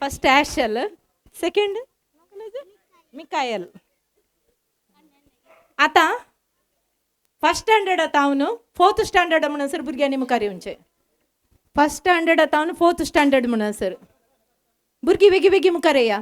First ॲशल, second Mikael. आता first standard आता हांव न्हू फोर्थ स्टँडर्ड म्हणसर भुरग्यांनी मुखार येवचें. फर्स्ट स्टँडर्ड आता हांव फोर्थ स्टँडर्ड म्हणसर भुरगीं बेगी बेगी मुखार येया.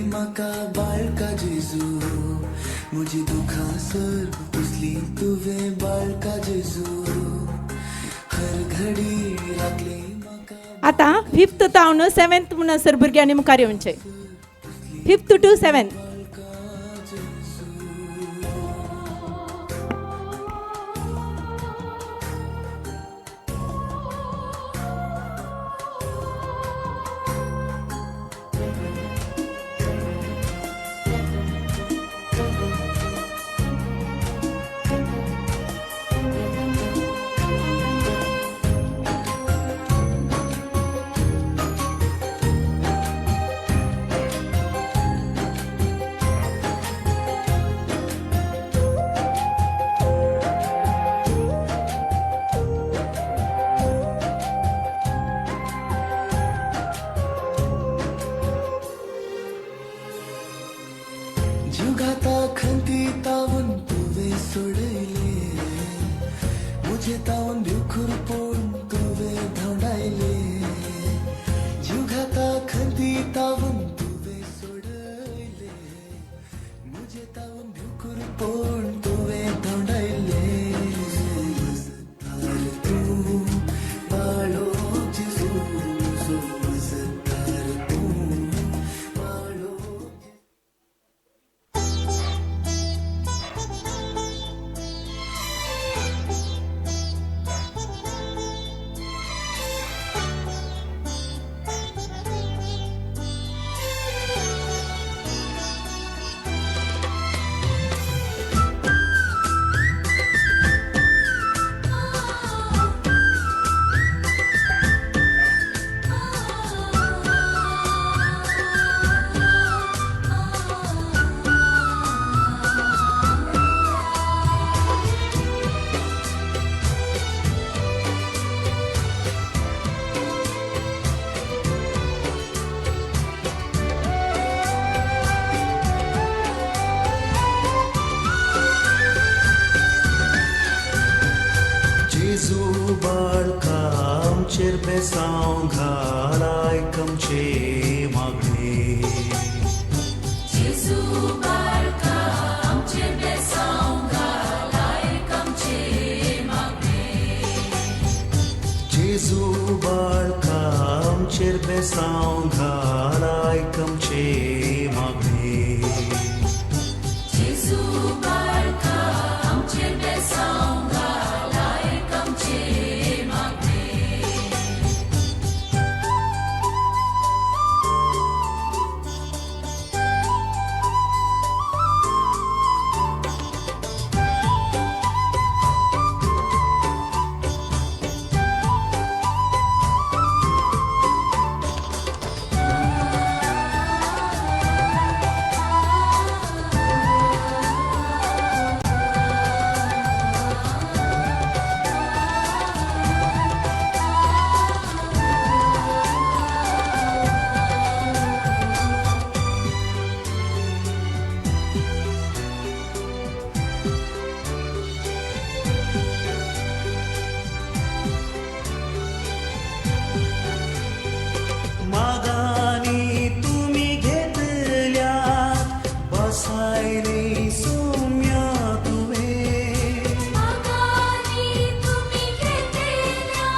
म्हाका बाळका जेजू म्हजी दुखां सर्व पुसली तुवें बाळका जेजू हर घडी राखली म्हाका. आता फिफ्थ तावन सेवेंथ म्हणसर भुरग्यांनी मुखार येवचें. Fifth two seventh. बेसांव घाल आयकमचे मागणे जेजू बाळका आमचेर बेसांव घाल आयकमचे मागणे जेजू बाळका आमचेर बेसांव घाल आयकमचे मागणे जेजू बाळका आमचेर बेसांव घाल आयकमचे मागणे मागानी तुम्ही घेतल्या बसायले सोम्या तुवे मागानी तुम्ही घेतलेल्या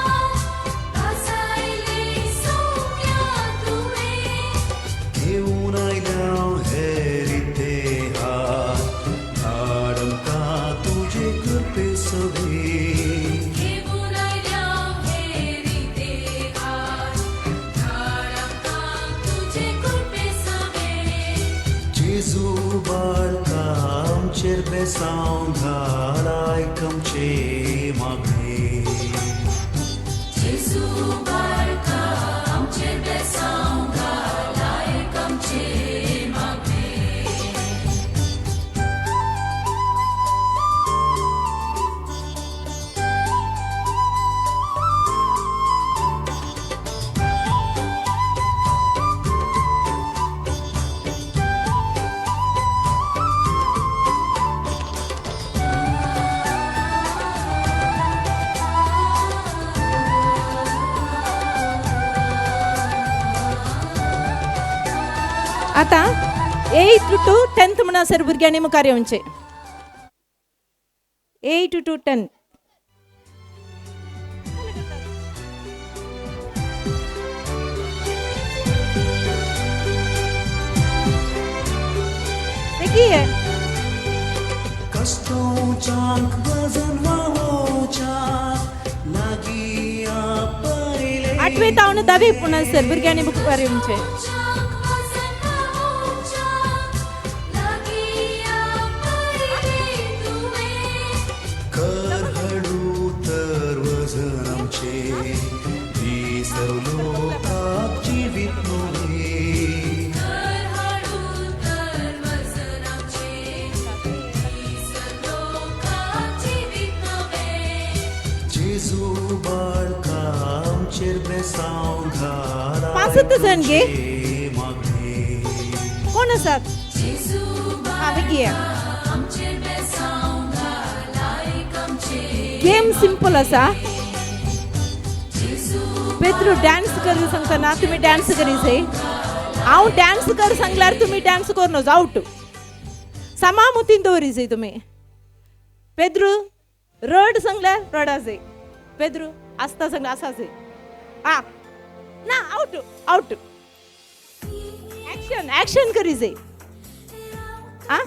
बसायले सोम्या तुवे घेऊन आयल्या हेरिते हात धाडमका तुझे कृपे सवे घेऊन आयल्या हेरी देहात धाडका तुझे कृपे सवे जेजू बाळका आमचेर बेसांव घाल आयकमचे मागणे जेजू बाळका आमचेर बेसांव घाल आयकमचे मागणे आता 8 to 10th म्हणसर भुरग्यांनी मुखार येवचे 8 to 10 देखिए कष्टोचांक वजन वाहोच्या लागी पहिले 8वे तावन 10वी म्हणसर भुरग्यांनी मुखार येवचे चाक वसन होच्या लागिया पहिले तुवे कर हळू तर वजन आमचे विसरलो काप जीवित नव्हे तर हळू तर वसन आमचे लोका जीवित नवे जेजू बाळका आमचेर बेसांव घाल पासत जण गे आयकमचे मागणे कोण आसात जेजू हा बेगिया आमचेर बेसांव घाल आयकमचे गेम सिंपल आसा जेजू पेद्रू डान्स करू सांगतना तुम्ही डान्स करीसे हांव डान्स कर सांगल्यार तुम्ही डान्स करनोच आउट समामुतीन दवरीसे तुम्ही पेद्रू रड सांगल्यार रडासे पेद्रू आस्ता सांगल्यार आसासे आ ना आउट आउट ऍक्शन ऍक्शन करीसे आ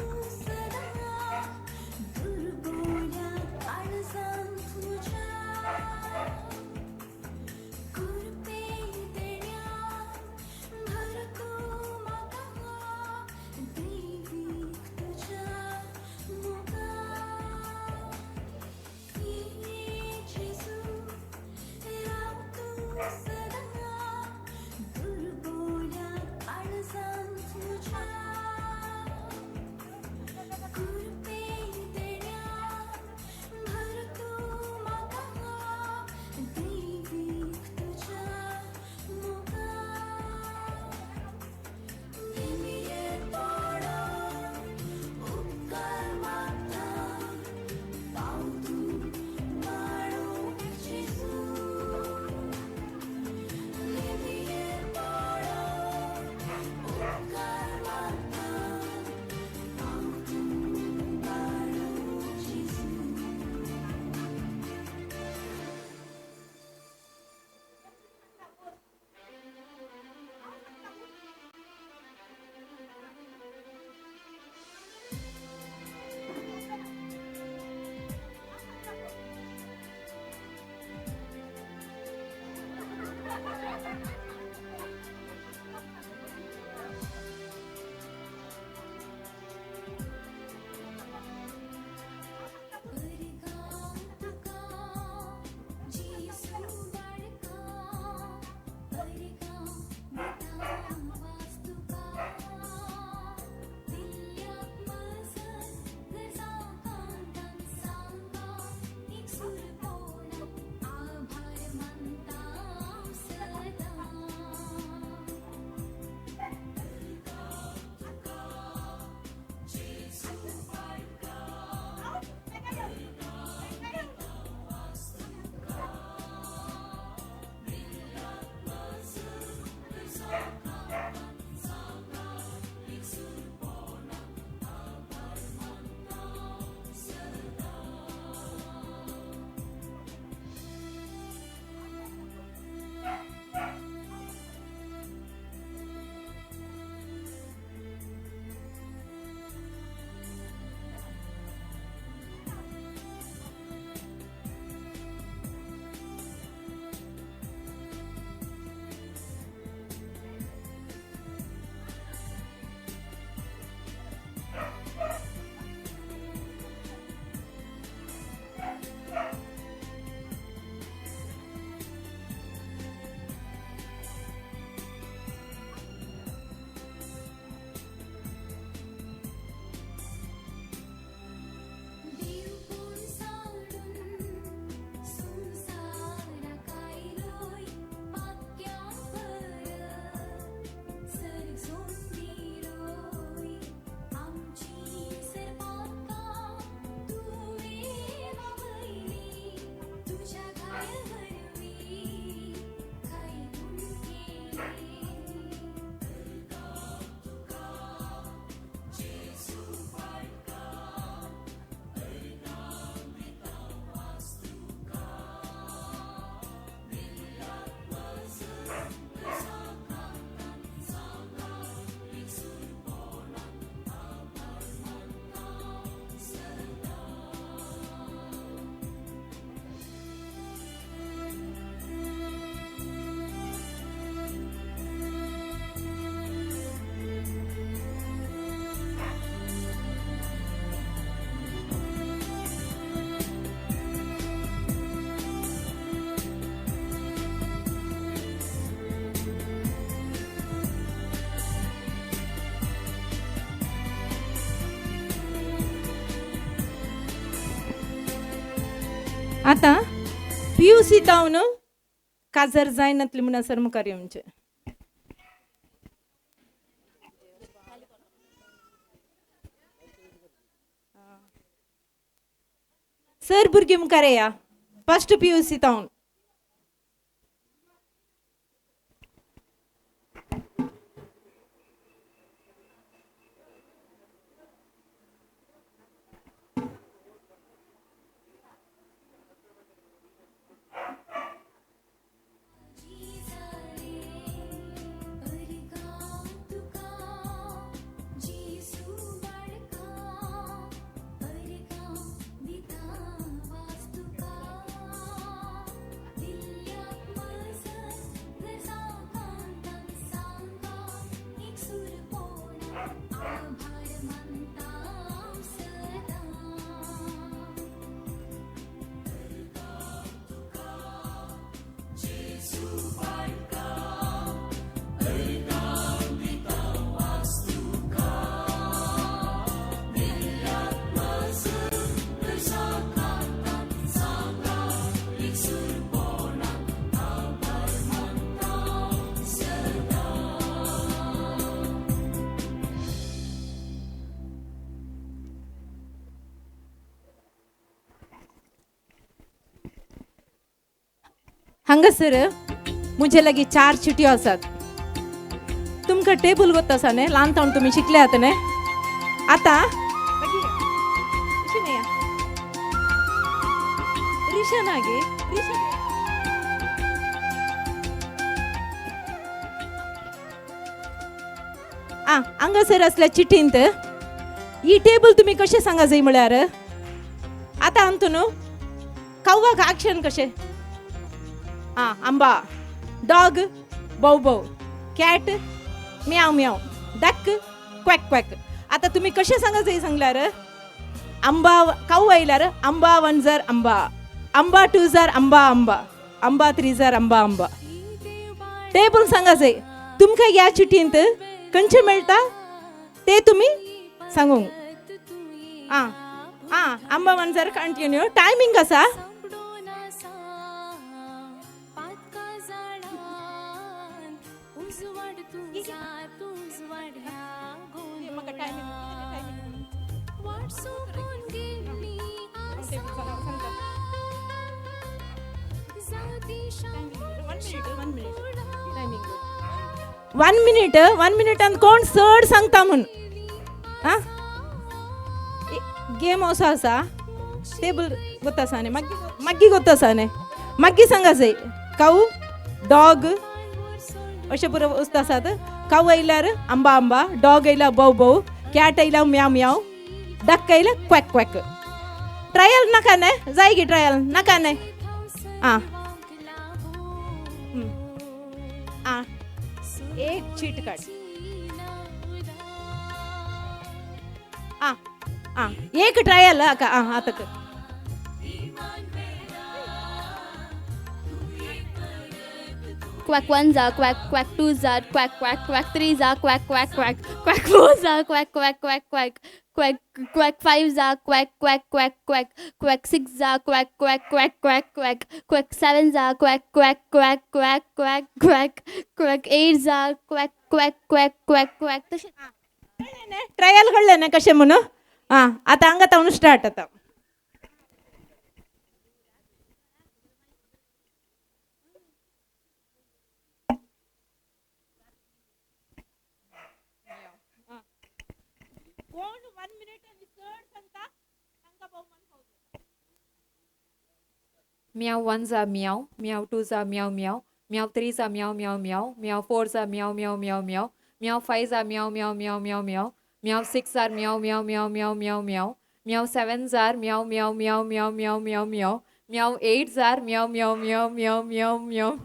आता PUC तावन काजर जायनातली म्हणून सर मुखार येवचे. सर भुरगीं मुखार येया. First PUC तावन. हांगासर मुझे लगी 4 चिट्यो आसात. तुमकां टेबल गोत आसा न्ही ल्हानपण तुमी शिकले आहात न्ही. आता रिशा नागे हांगासर असल्या चिठ्ठींत ही टेबल तुम्ही कशें सांगा जाय म्हळ्यार आता अंतून कव्वाक ॲक्शन कशें. आंबा, डॉग, बौ बौ, कॅट, म्याव म्याव, डक, क्वॅक क्वॅक. आता तुम्ही कशें सांगा जाय सांगल्यार आंबा काऊ आयल्यार आंबा 1 जार आंबा, आंबा 2 जार आंबा आंबा, आंबा 3 जार आंबा आंबा. टेबल सांगा जाय. तुमकां ह्या चिठ्ठींत खंयचें मेळटा ते तुमी सांगूंक. आंबा 1 जार कंटिन्यू. टायमींग आसा. वन मिनिट आणि कोण चड सांगता म्हूण. गेम असो आसा. टेबल गोत आसा न्ही मागी गोत आसा न्ही. मागी सांगा जाय. काऊ, डॉग अशें पुरो वस्तू आसात. काऊ आयल्यार आंबा आंबा, डॉग आयल्यार बौ बौ, कॅट आयल्यार म्याव म्याव, डक आयल्यार क्वॅक क्वॅक. ट्रायल नाका न्ही. जाय गी ट्रायल नाका न्ही. एक चीट काड. एक ट्रायल आता कर. Quack 1 za, quack 2 za, quack 3 za, quack 4 za, quack 5 za, quack 6 za, quack 7 za, quack 8 za, quack. Trial कळले ना कशें म्हणून. आता हांगा तावन स्टार्ट आता. Meow 1 za meow, meow 2 za meow meow, meow 3 za meow meow meow, meow 4 za meow meow meow meow, meow 5 za meow meow meow meow meow, meow 6 za meow meow meow meow meow meow, meow 7 za meow meow meow meow meow meow meow, meow 8 za meow meow meow meow meow meow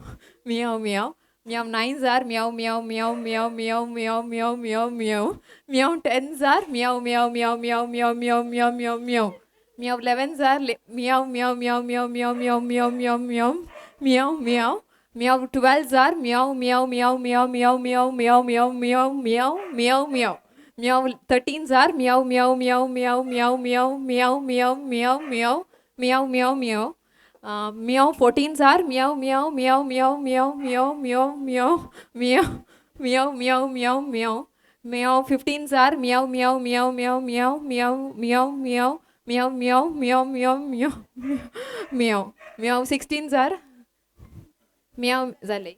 meow meow, meow 9 za meow meow meow meow meow meow meow meow meow, meow 10 za meow meow meow meow meow meow meow meow meow. Meow 11 are meow meow meow meow meow meow meow meow meow meow meow. Meow 12 are meow meow meow meow meow meow meow meow meow meow meow meow. Meow 13 are meow meow meow meow meow meow meow meow meow meow meow meow meow. Meow 14s are meow meow meow meow meow meow meow meow meow meow meow meow meow. Meow 15s are meow meow meow meow meow meow meow meow meow meow meow meow meow meow. Meow 16s are meow झाले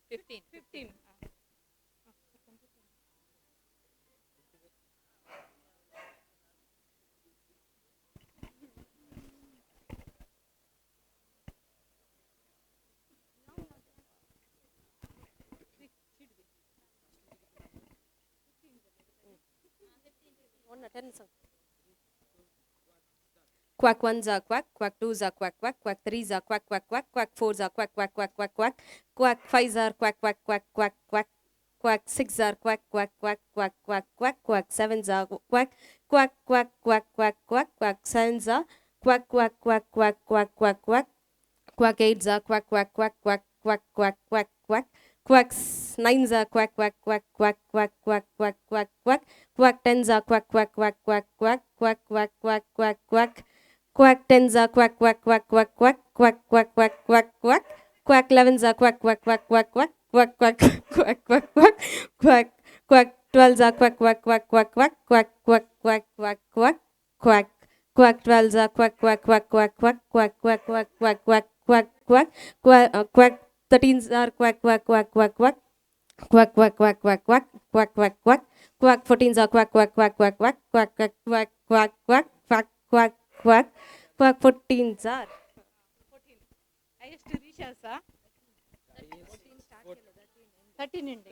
15. Quack ones are quack, quack twos are quack, quack, quack threes are quack, quack, quack, quack fours are quack, quack, quack, quack, quack, quack fives are quack, quack, quack, quack, quack, quack six are quack, quack, quack, quack, quack, quack, quack sevens are quack, quack, quack, quack, quack, quack, quack sevens are quack, quack, quack, quack, quack, quack, quack, quack eights are quack, quack, quack, quack, quack, quack, quack, quack, quacks nines are quack, quack, quack, quack, quack, quack, quack, quack, quack, quack tens are quack, quack, quack, quack, quack, quack, quack, quack, quack, quack. Quack tens are quack, quack, quack, quack, quack, quack, quack, quack, quack, quack. Quack 11s are quack, quack, quack, quack, quack, quack, quack, quack, quack, quack, quack. Quack 12s are quack, quack, quack, quack, quack, quack, quack, quack, quack, quack, quack. Quack 12s are quack, quack, quack, quack, quack, quack, quack, quack, quack, quack, quack, quack. Quack 13s are quack, quack, quack, quack, quack. Quack, quack, quack, quack, quack, quack, quack, quack. Quack 14s are quack, quack, quack, quack, quack, quack, quack, quack, quack, quack, quack, quack, quack. Quack 14s are. Highest రీషాసా 13 అండి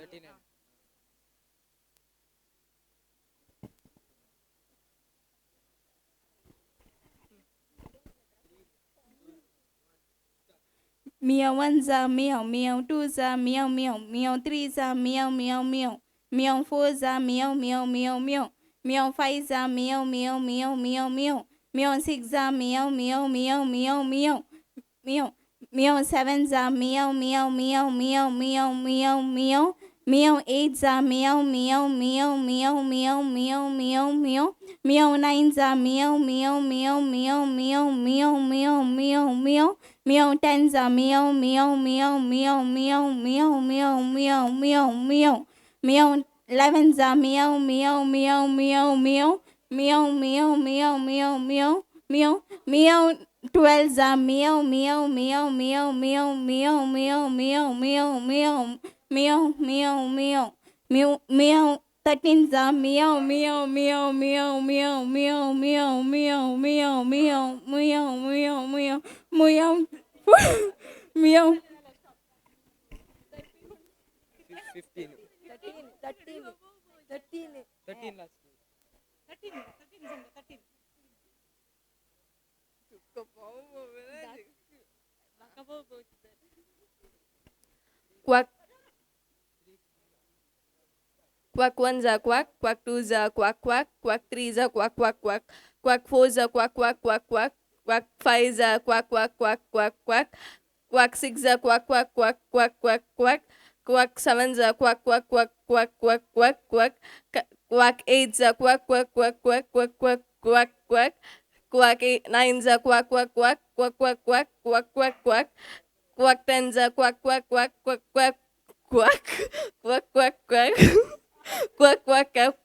Meow ones are meow, meow twos are meow, meow, meow threes are meow, meow, meow, meow fours are meow, meow, meow, meow, meow fives are meow, meow, meow, meow, meow, meow six are meow, meow, meow, meow, meow, meow, meow sevens are meow, meow, meow, meow, meow, meow, meow, meow eights are meow, meow, meow, meow, meow, meow, meow, meow, meow nines are meow, meow, meow, meow, meow, meow, meow, meow, meow. Meow tens are meow meow meow meow meow meow meow meow meow meow. Meow 11s are meow meow meow meow meow meow meow meow meow meow meow. Meow 12s are meow meow meow meow meow meow meow meow meow meow meow meow meow meow meow. 13s are meow meow meow meow meow meow meow meow meow meow meow meow meow meow meow. 13 Quack. Quack ones are quack, quack twos are quack, quack, quack threes are quack, quack, quack, quack fours are quack, quack, quack, quack, quack fives are quack, quack, quack, quack, quack, quack six are quack, quack, quack, quack, quack, quack, quack sevens are quack, quack, quack, quack, quack, quack, quack, quack eights are quack, quack, quack, quack, quack, quack, quack, quack, quack nines are quack, quack, quack, quack, quack, quack, quack, quack, quack, quack tens are quack, quack, quack, quack, quack, quack, quack, quack, quack. Quack, quack, quack.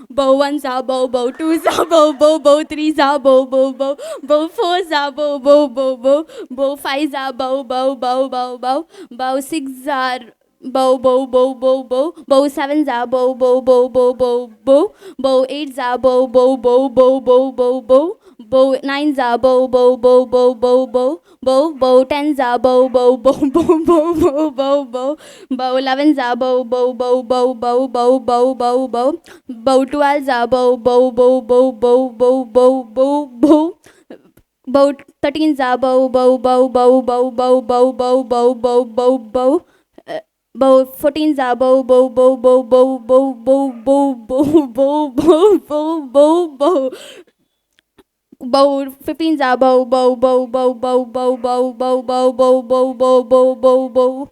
Bow ones are bow, bow twos are bow, bow, bow threes are bow, bow, bow, bow fours are bow, bow, bow, bow, bow fives are bow, bow, bow, bow, bow, bow six are bow, bow, bow, bow, bow, bow sevens are bow, bow, bow, bow, bow, bow, bow eights are bow, bow, bow, bow, bow, bow, bow, bow nines are bow, bow, bow, bow, bow, bow, bow, bow tens are bow, bow, bow, bow, bow, bow, bow, bow, bow 11s are bow, bow, bow, bow, bow, bow, bow, bow, bow, bow 12s are bow, bow, bow, bow, bow, bow, bow, bow, bow. Bow 13s are bow, bow, bow, bow, bow, bow, bow, bow, bow, bow, bow, bow. Bow 14s are bow, bow, bow, bow, bow, bow, bow, bow, bow, bow, bow, bow, bow, bow. Bow 15s are bow, bow, bow, bow, bow, bow, bow, bow, bow, bow, bow, bow, bow, bow, bow.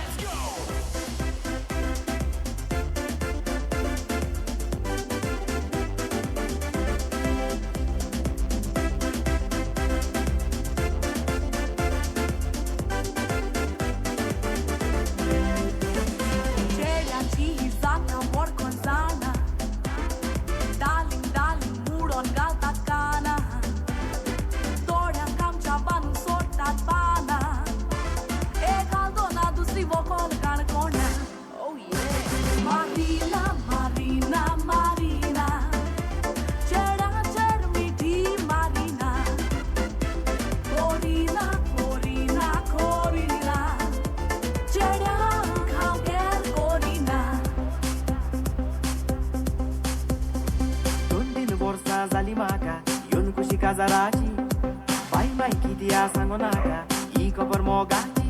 कोणा सांगू नाका ही खबर मोगाची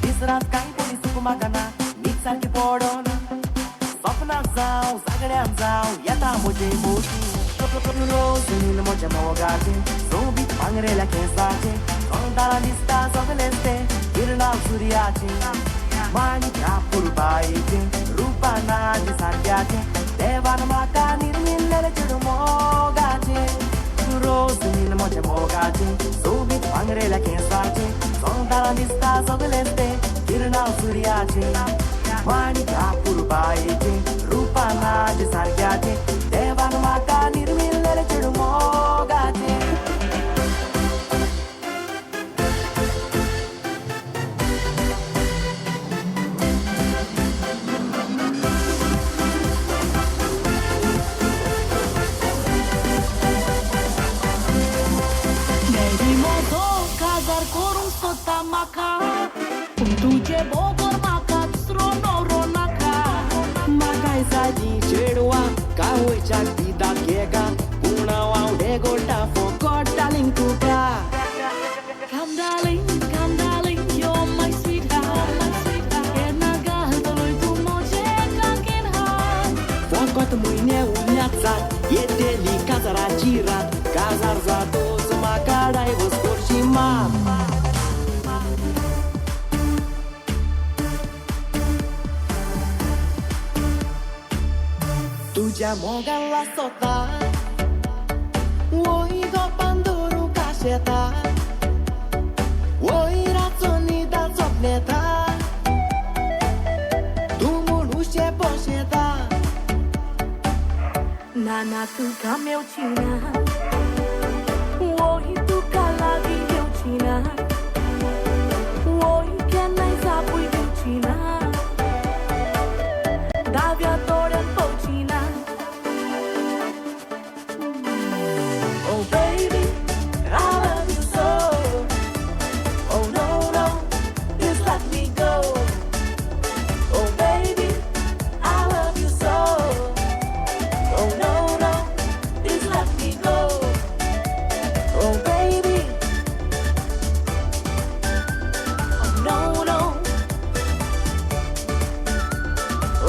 दिसरात काही कोणी सुख मागना नीट सारखी पडोना स्वप्नात जाऊ सगळ्यात जाऊ येता म्हजे मोठी रोज नील म्हज्या मोगाचे सोबीत पांगरेल्या केंसाचे तोंडाला दिसता सगळेच ते किरणां सुर्याचे माणिक्या पुरबायेचे रूपानाचे सारक्याचे देवान म्हाका निर्मिल्लेले चेडू मोगाचे रोज नील म्हज्या मोगाचे सोबीत पांगरेल्या केंसाचे तोंडाला दिसता सगळेच ते किरणां सुर्याचे माणिक्या पुरबायेचे रूपानाचे सारक्याचे देवान म्हाका निर्मिल्लेले चेडू मोगाचे Baby moto kazar korum sota maka Tuje bogor maka tsro noro naka म्हाकाय साजी चेडवा कावयच्या दिदा केका पुणा वावडे गोटा फोकोटालिंग तुका Come darling, you're my sweetheart Erna gahdaloy tu moje kankin heart फोकोत म्हयने उन्याचात येतेली काजाराची रात काजार जातोच म्हाका डायवोर्स करची मात तुझ्या मोगाला सोता ओय गो पांदुरू काशेता ओय राचो निदा चोपनेता तूं म्हणुशे पोशेता Nana tuka meuchina Oi tuka lagi meuchina Oi kenai zapui meuchina Davia toren pouchina Oh baby, I love you so. Oh no, no, just let me go. Oh baby, I love you so. Oh no, no, just let me go. Oh baby, oh no, no.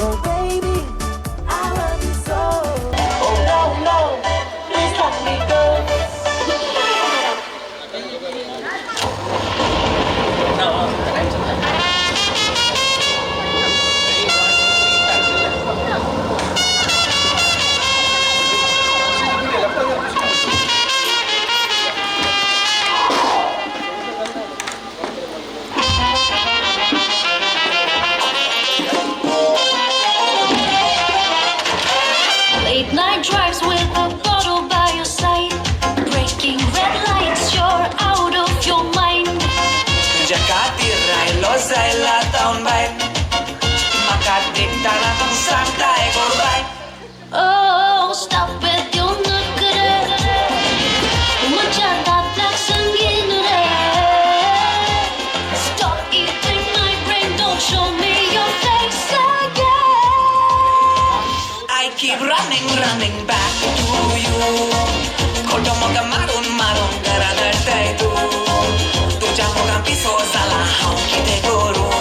Oh baby, I love you so. Oh no, no, please let me go. Late night drives with a bottle by your side Breaking red lights, you're out of your mind तुझ्या खातीर रायलो जायला तावन bye म्हाका देखताना तूं सांगताय गोडबाय Oh, stop with your nakare Mucha datlak sangin re Stop eating my brain, don't show me your face again I keep running back to you खोटं मोगा मारून मारून घरा धरताय तू तुझ्या मोगान पिसो जाला हांव कितें करूं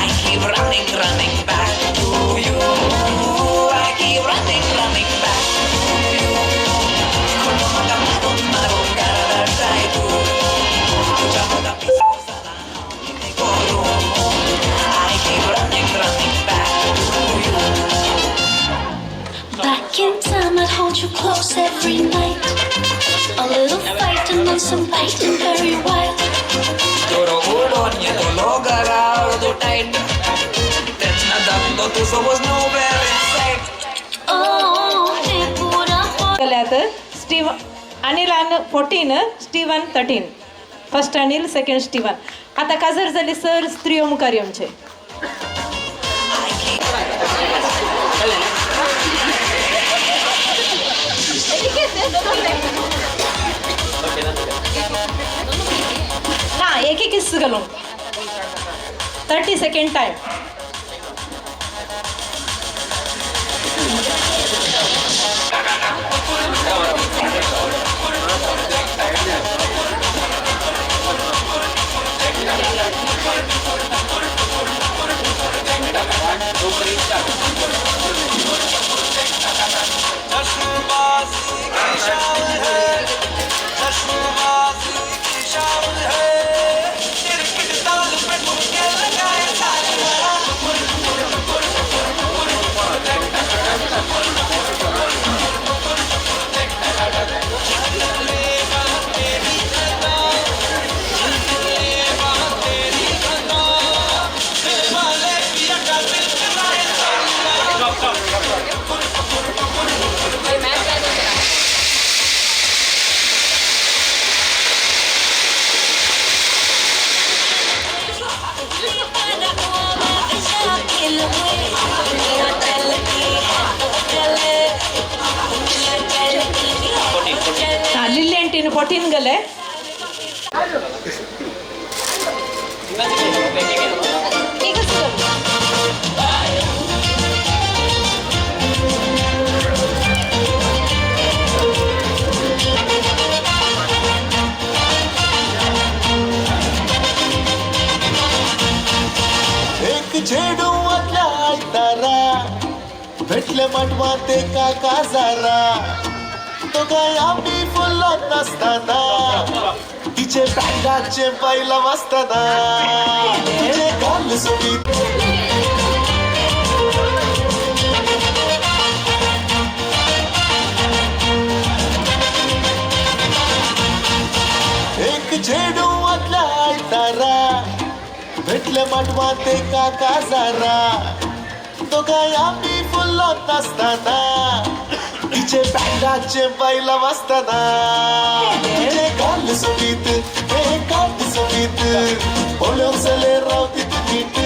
I keep running back to you I keep running back to you खोटं मोगा मारून मारून घरा धरताय तू तुझ्या मोगान पिसो जाला हांव कितें करूं I keep running back to you Back in time, I'd hold you close every night A little fight and then some biting very wild Toro udon yeto logara ordo tight Tenna dando tu was nowhere in sight Oh, hey, pura केल्यात Anil 14 Steven 13 first Anil second Steven आता काजर झाले sir स्त्रियो मुखारियमचे ना एक एक किस घालून 30 second time 14 गले एक झेडू मधला तारा भेटले मटवात एका काजारा तो काय आम्ही फुलत नसताना तिचे बँगाचे पहिला वाजताना तिचे गाल सोबीत एक झेडू मधला तारा भेटले मटवात एका काजारा तो काय आम्ही फुलत नसताना तिचे बँगाचे बैला वाजताना तिचे गाल सोबीत हे गाल सोबीत बोलवसले रावती नीट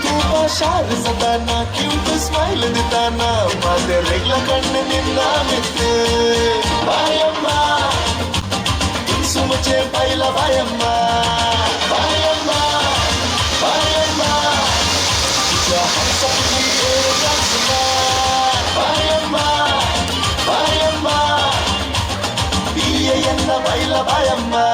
तू भाषार जाताना क्यूट स्माइल देताना माझे रेगला कडने निंदा मित बायम्मा सुमचे बैला बायम्मा बायम्मा बायम्मा तुझ्या हातातली एरगासमा बायम्मा बायम्मा पिययन्न बैला बायम्मा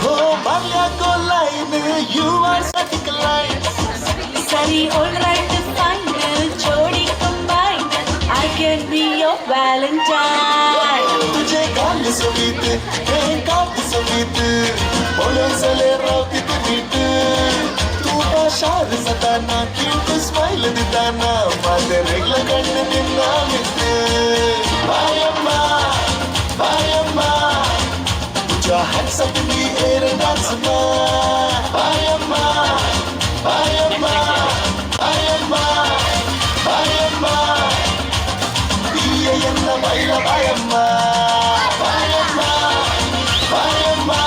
हो मारल्या को line you are static line Sunny, alright, final jodi combined. I can be your Valentine. तुझे गाल सोबीत हे गाल सोबीत बोलवसले रावती नीट तू भाषार जाताना क्यूट स्माइल देताना माझे रेगला कडने निंदा मित बायम्मा बायम्मा तुझ्या हातसाठी मी एरगासमा बायम्मा बायम्मा बायम्मा बायम्मा पिययन्न बैला बायम्मा बायम्मा बायम्मा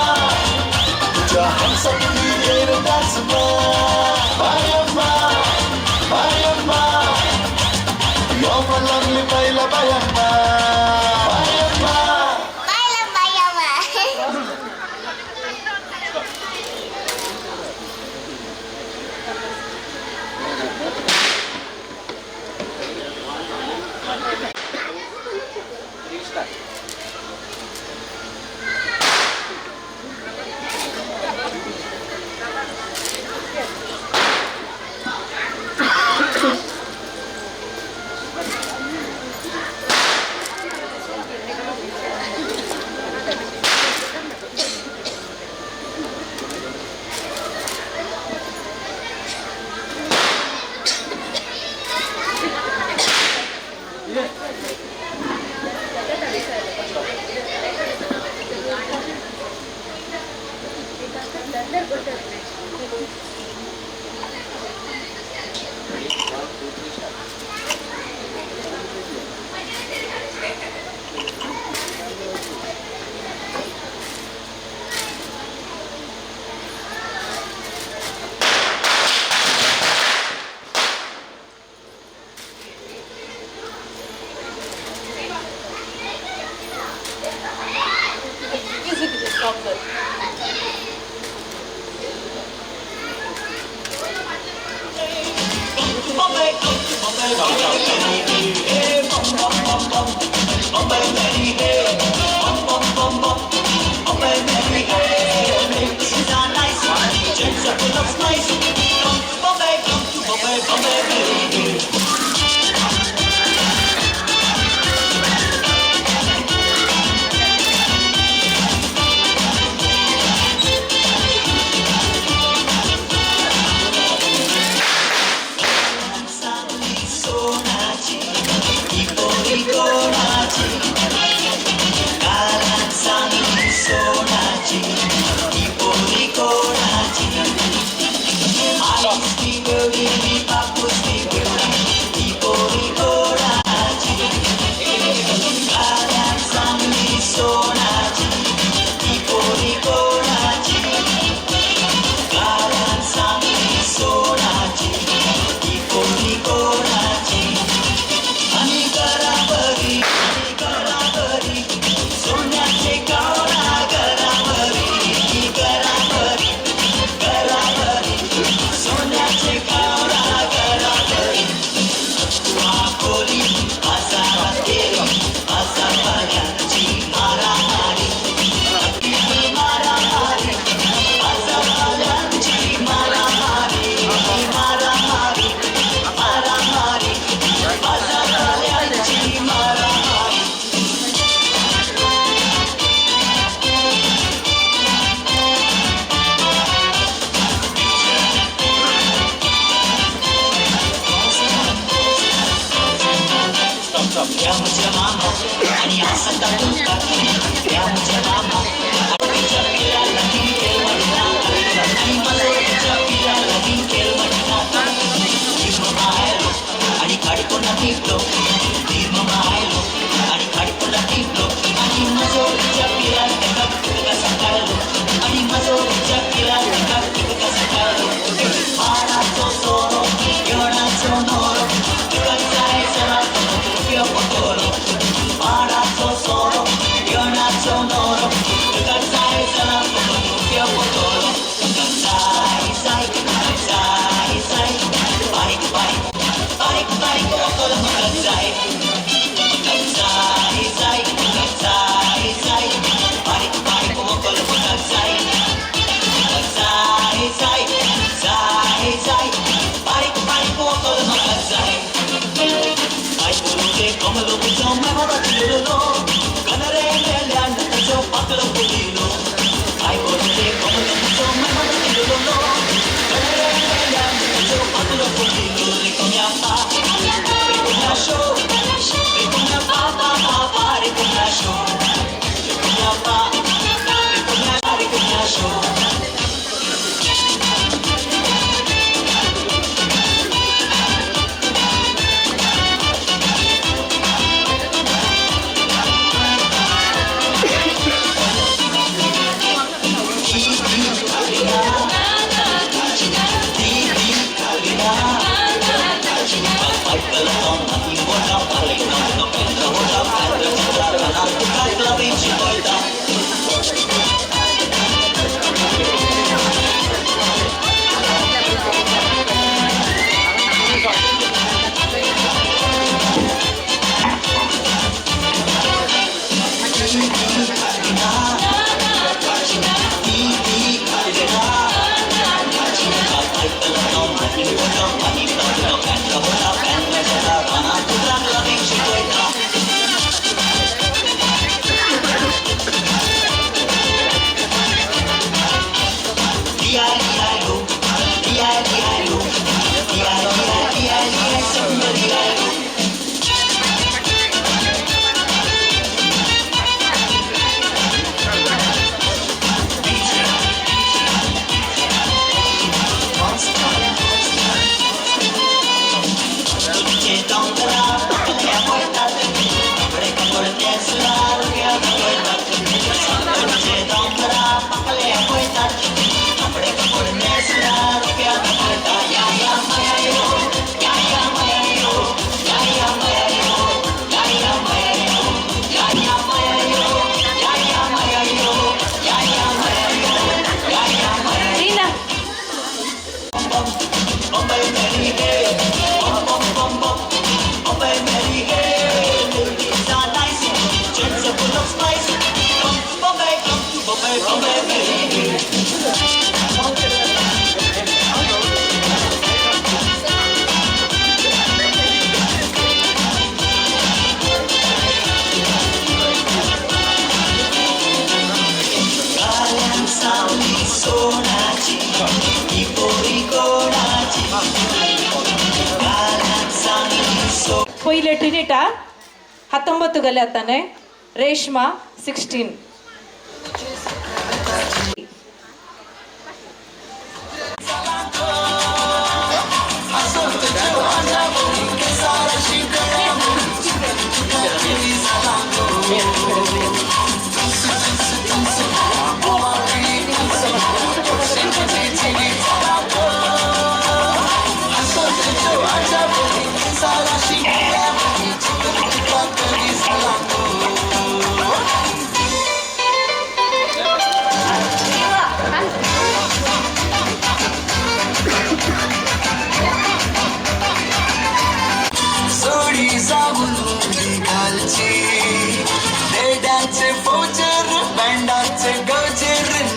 तुझ्या हातसाठी मी एरगासमा बायम्मा बायम्मा योमलंगली बैला बायम्मा बायम्मा so nice. ಪೊಯ್ಲೆ ಟ್ರಿನಿಟಾ 19 ಗಲ್ಯಾತಾನೆ ರೇಷ್ಮಾ 16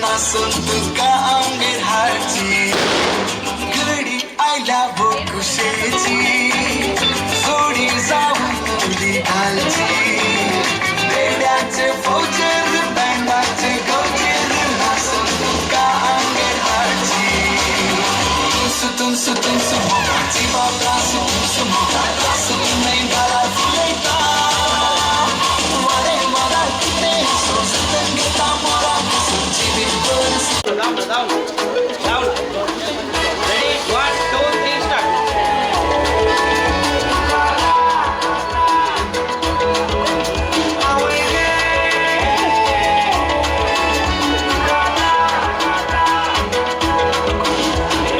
नासून तुका आंगेर हारची घडी आयल्या भो कुशेची सोडी जाऊन मुली घालची रेड्याचे फौजेर बँडाचे गौजेर नासून तुका आंगेर हारची सुतून सुतून सुमोची बाबा सुतून सुमोचा सुतून नाही घाला फुलैता वारे मला किती सोसतन घेता मला down. Ready? 1, 2, 3, start.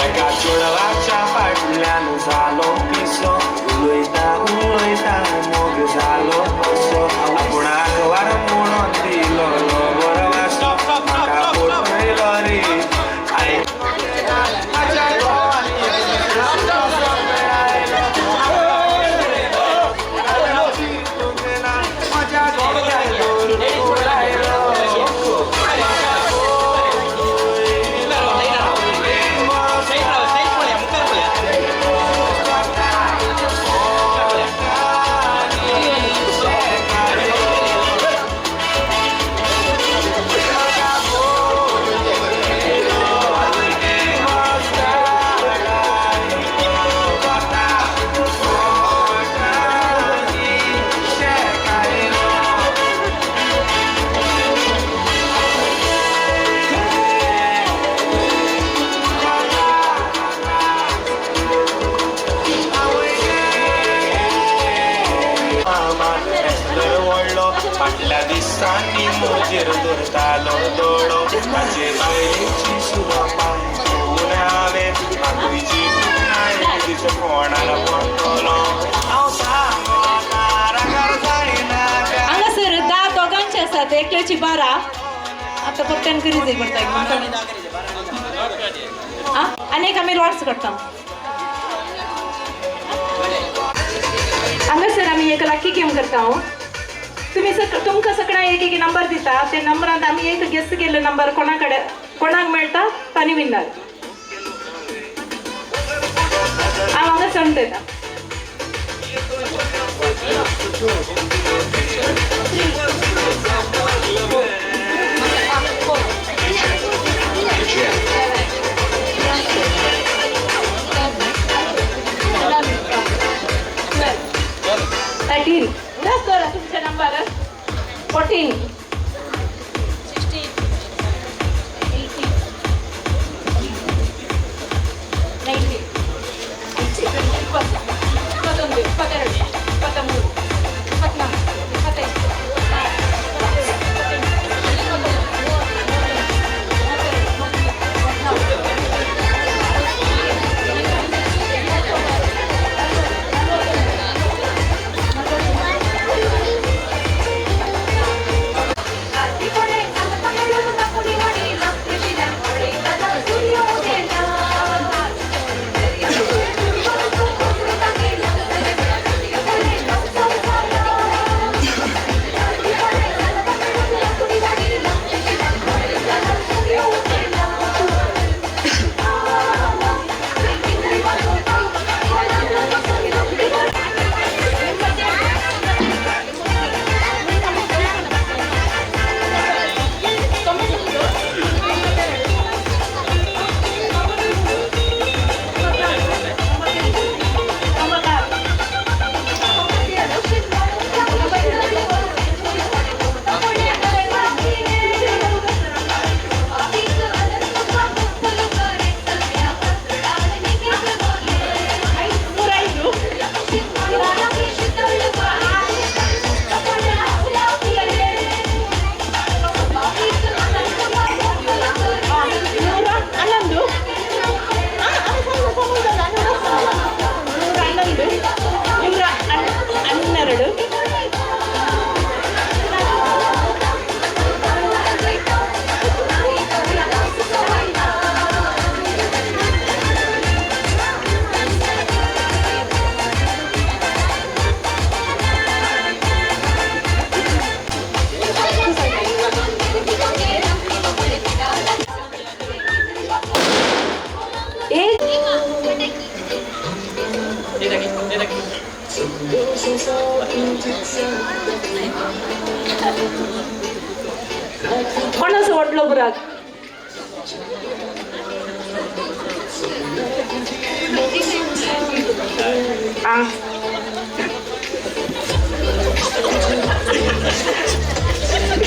Eका चोडवाच्या फाटल्यान झालो पिसो उलयता उलयता मोग झालो कसो आपणाक वार म्हणून दिलो बरो वासो म्हाका पटयलो रे फाटल्या दिसांनी मोजेर धरतालो दोडो ताचेर गयेची सुद्दां पांय घेवन हांवें मागुयची तिच्या फोंडार पडटलो हांव सांगोता रागार जायना हांगासर 10 दोगांचे आसात एकल्याची 12 आता पट्ट्यान करी जाय पडटा आनी एक आमी लॉट्स करता हांगासर आमी एक लाकी गेम करता तुमकां सगळ्यां एक एक नंबर दिता ते नंबरांत आमी एक गेस केल्लो नंबर कोणाक मेळटा ताणी विनर हांव हांगा सण दिता तुमचे नंबर 14 16 18 19 20 21 22 23 24 25 26 27 28 29 30 फाटलो बुराक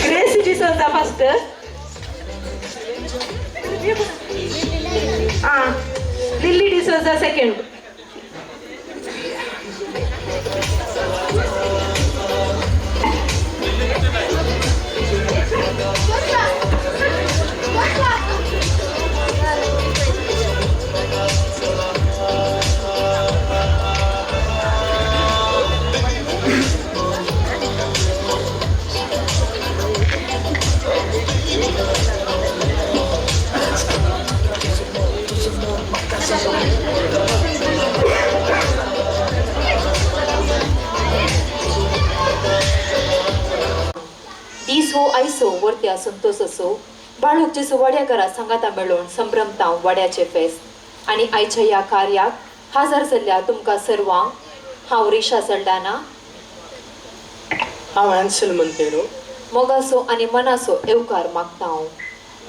ग्रेस डिसोजा फर्स्ट लिली डिसोजा सेकंड दीस हो आयसो वर्त्या संतोष असो बाळूक जेसो वाड्याकारा सांगाता मेळोन संभ्रमतां वाड्याचे फेस्त आनी आयच्या ह्या कार्याक हाजर जाल्ल्या तुमकां सर्वांक हांव रिशा सल्डाना हांव एन्सेल मोंतेरो मोगासो आनी मनासो येवकार मागता हांव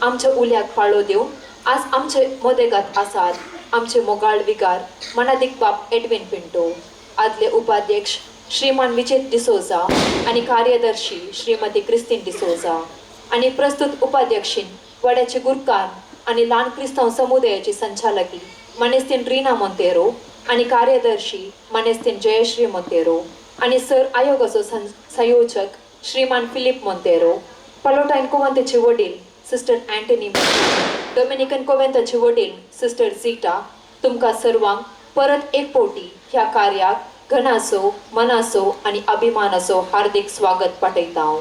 आमच्या उल्याक फाळो दिवन आज आमचे मोदेगात आसात आमचे मोगाळ विकार मनादीक बाप एडविन पिंटो आदले उपाध्यक्ष श्रीमान विजेत डिसोजा आणि कार्यदर्शी श्रीमती क्रिस्तीन डिसोजा आणि प्रस्तुत उपाध्यक्षीन वाड्याचे गुरकार आणि ल्हान क्रिस्तांव समुदायाची संचालकी मनेस्तीन रीना मोंतेरो आणि कार्यदर्शी मनेस्तीन जयश्री मोंतेरो आणि सर आयोगाचो संयोजक श्रीमान फिलिप मोंतेरो पलोटायन कोवंताचे वडील सिस्टर अँटनी डोमिनिकन कोवेंताचे वडील सिस्टर झीटा तुमकां सर्वांक परत एक पोटी ह्या कार्याक घनासो मनासो आणि अभिमानाचो हार्दिक स्वागत पाठयता हांव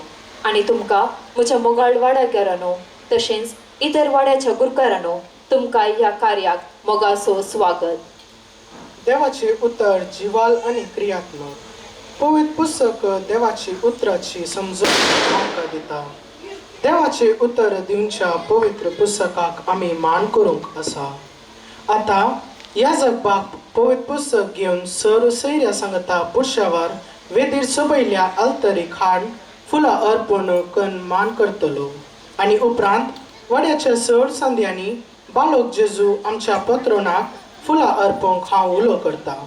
आणि तुमकां म्हज्या मोगाळ वाड्याकारांनो तशेंच इतर वाड्याच्या गुरकारांनो तुमकां ह्या कार्याक मोगासो स्वागत. देवाचे उतर जिवाल आणि क्रियात्मक पवित्र पुस्तक देवाची उतराची समजूत आमकां दिता. देवाचे उतर दिवच्या पवित्र पुस्तकाक आमी मान करूंक आसा. आता ह्या जगपाक पवित्र पुस्तक घेवन सर सैर्या सांगता पुरुषावार वेदीर सोबयल्या अल्तरीक हाड फुलां अर्पण करून मान करतलो आणि उपरांत वड्याच्या चड सांद्यांनी बालोक जेजू आमच्या पत्रोनाक फुलां अर्पणक हांव उलो करता.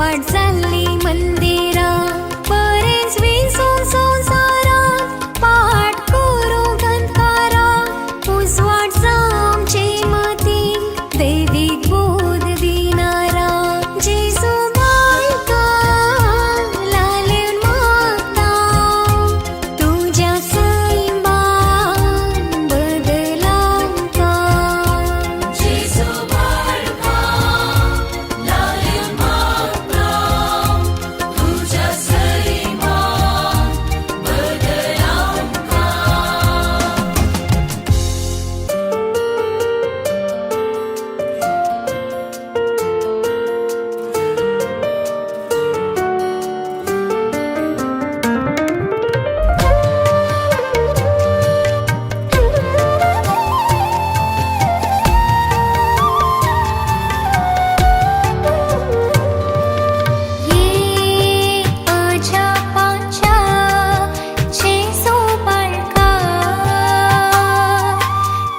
वाट चालली मंदिरा बरेच विसरून संसारात पाठ करू गंधकारा उजवाट आमची मती दैविक बोध दिनारा जेसू बालका लालेन मागता तुझ्या सैमान बदलांका जेसू बालका लालेन मागता तुझ्या सैमान बदलांका ये आजा पांचा जेसू बाळका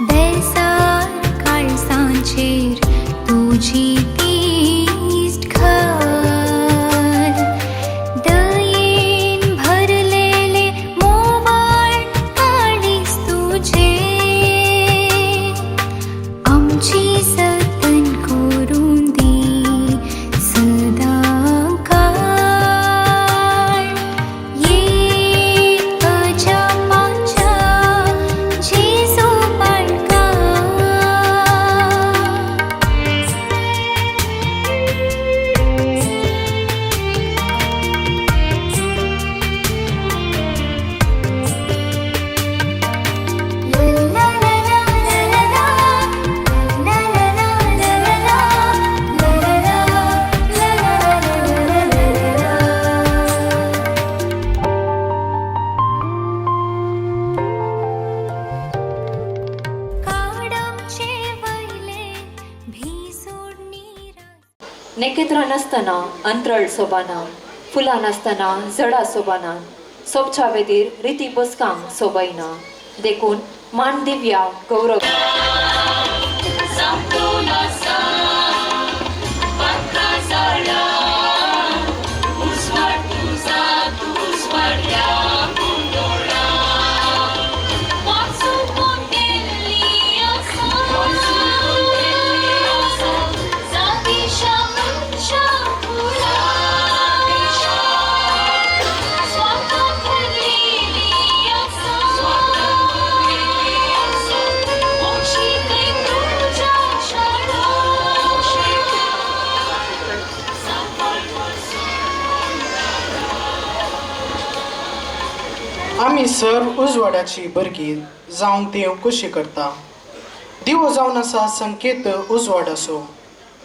बेसार काळसांचेर तुझी तिष्ट घर दयेन भरलेले मोवाळ काळीज तुझे आमची सतन करून दी सदा काळ ये आजा पांचा जेसू बाळका नेकेत्र नासतना अंतरळ सोबाना फुलां नासतना जडा सोबाना सोबच्या वेदीर रिती बसकांक सोबायना देखून मान दिव्या गौरव आमी सर्व उजवाडाची भरगी जावंक देव कशी करता दिवो जावन आसा संकेत उजवाड असो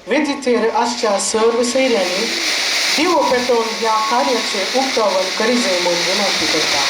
वेदीचेर आसच्या सर्व सैर्यांनी दिवो पेटोवन ह्या कार्याचे उक्तावण करीजे म्हूण विनंती करता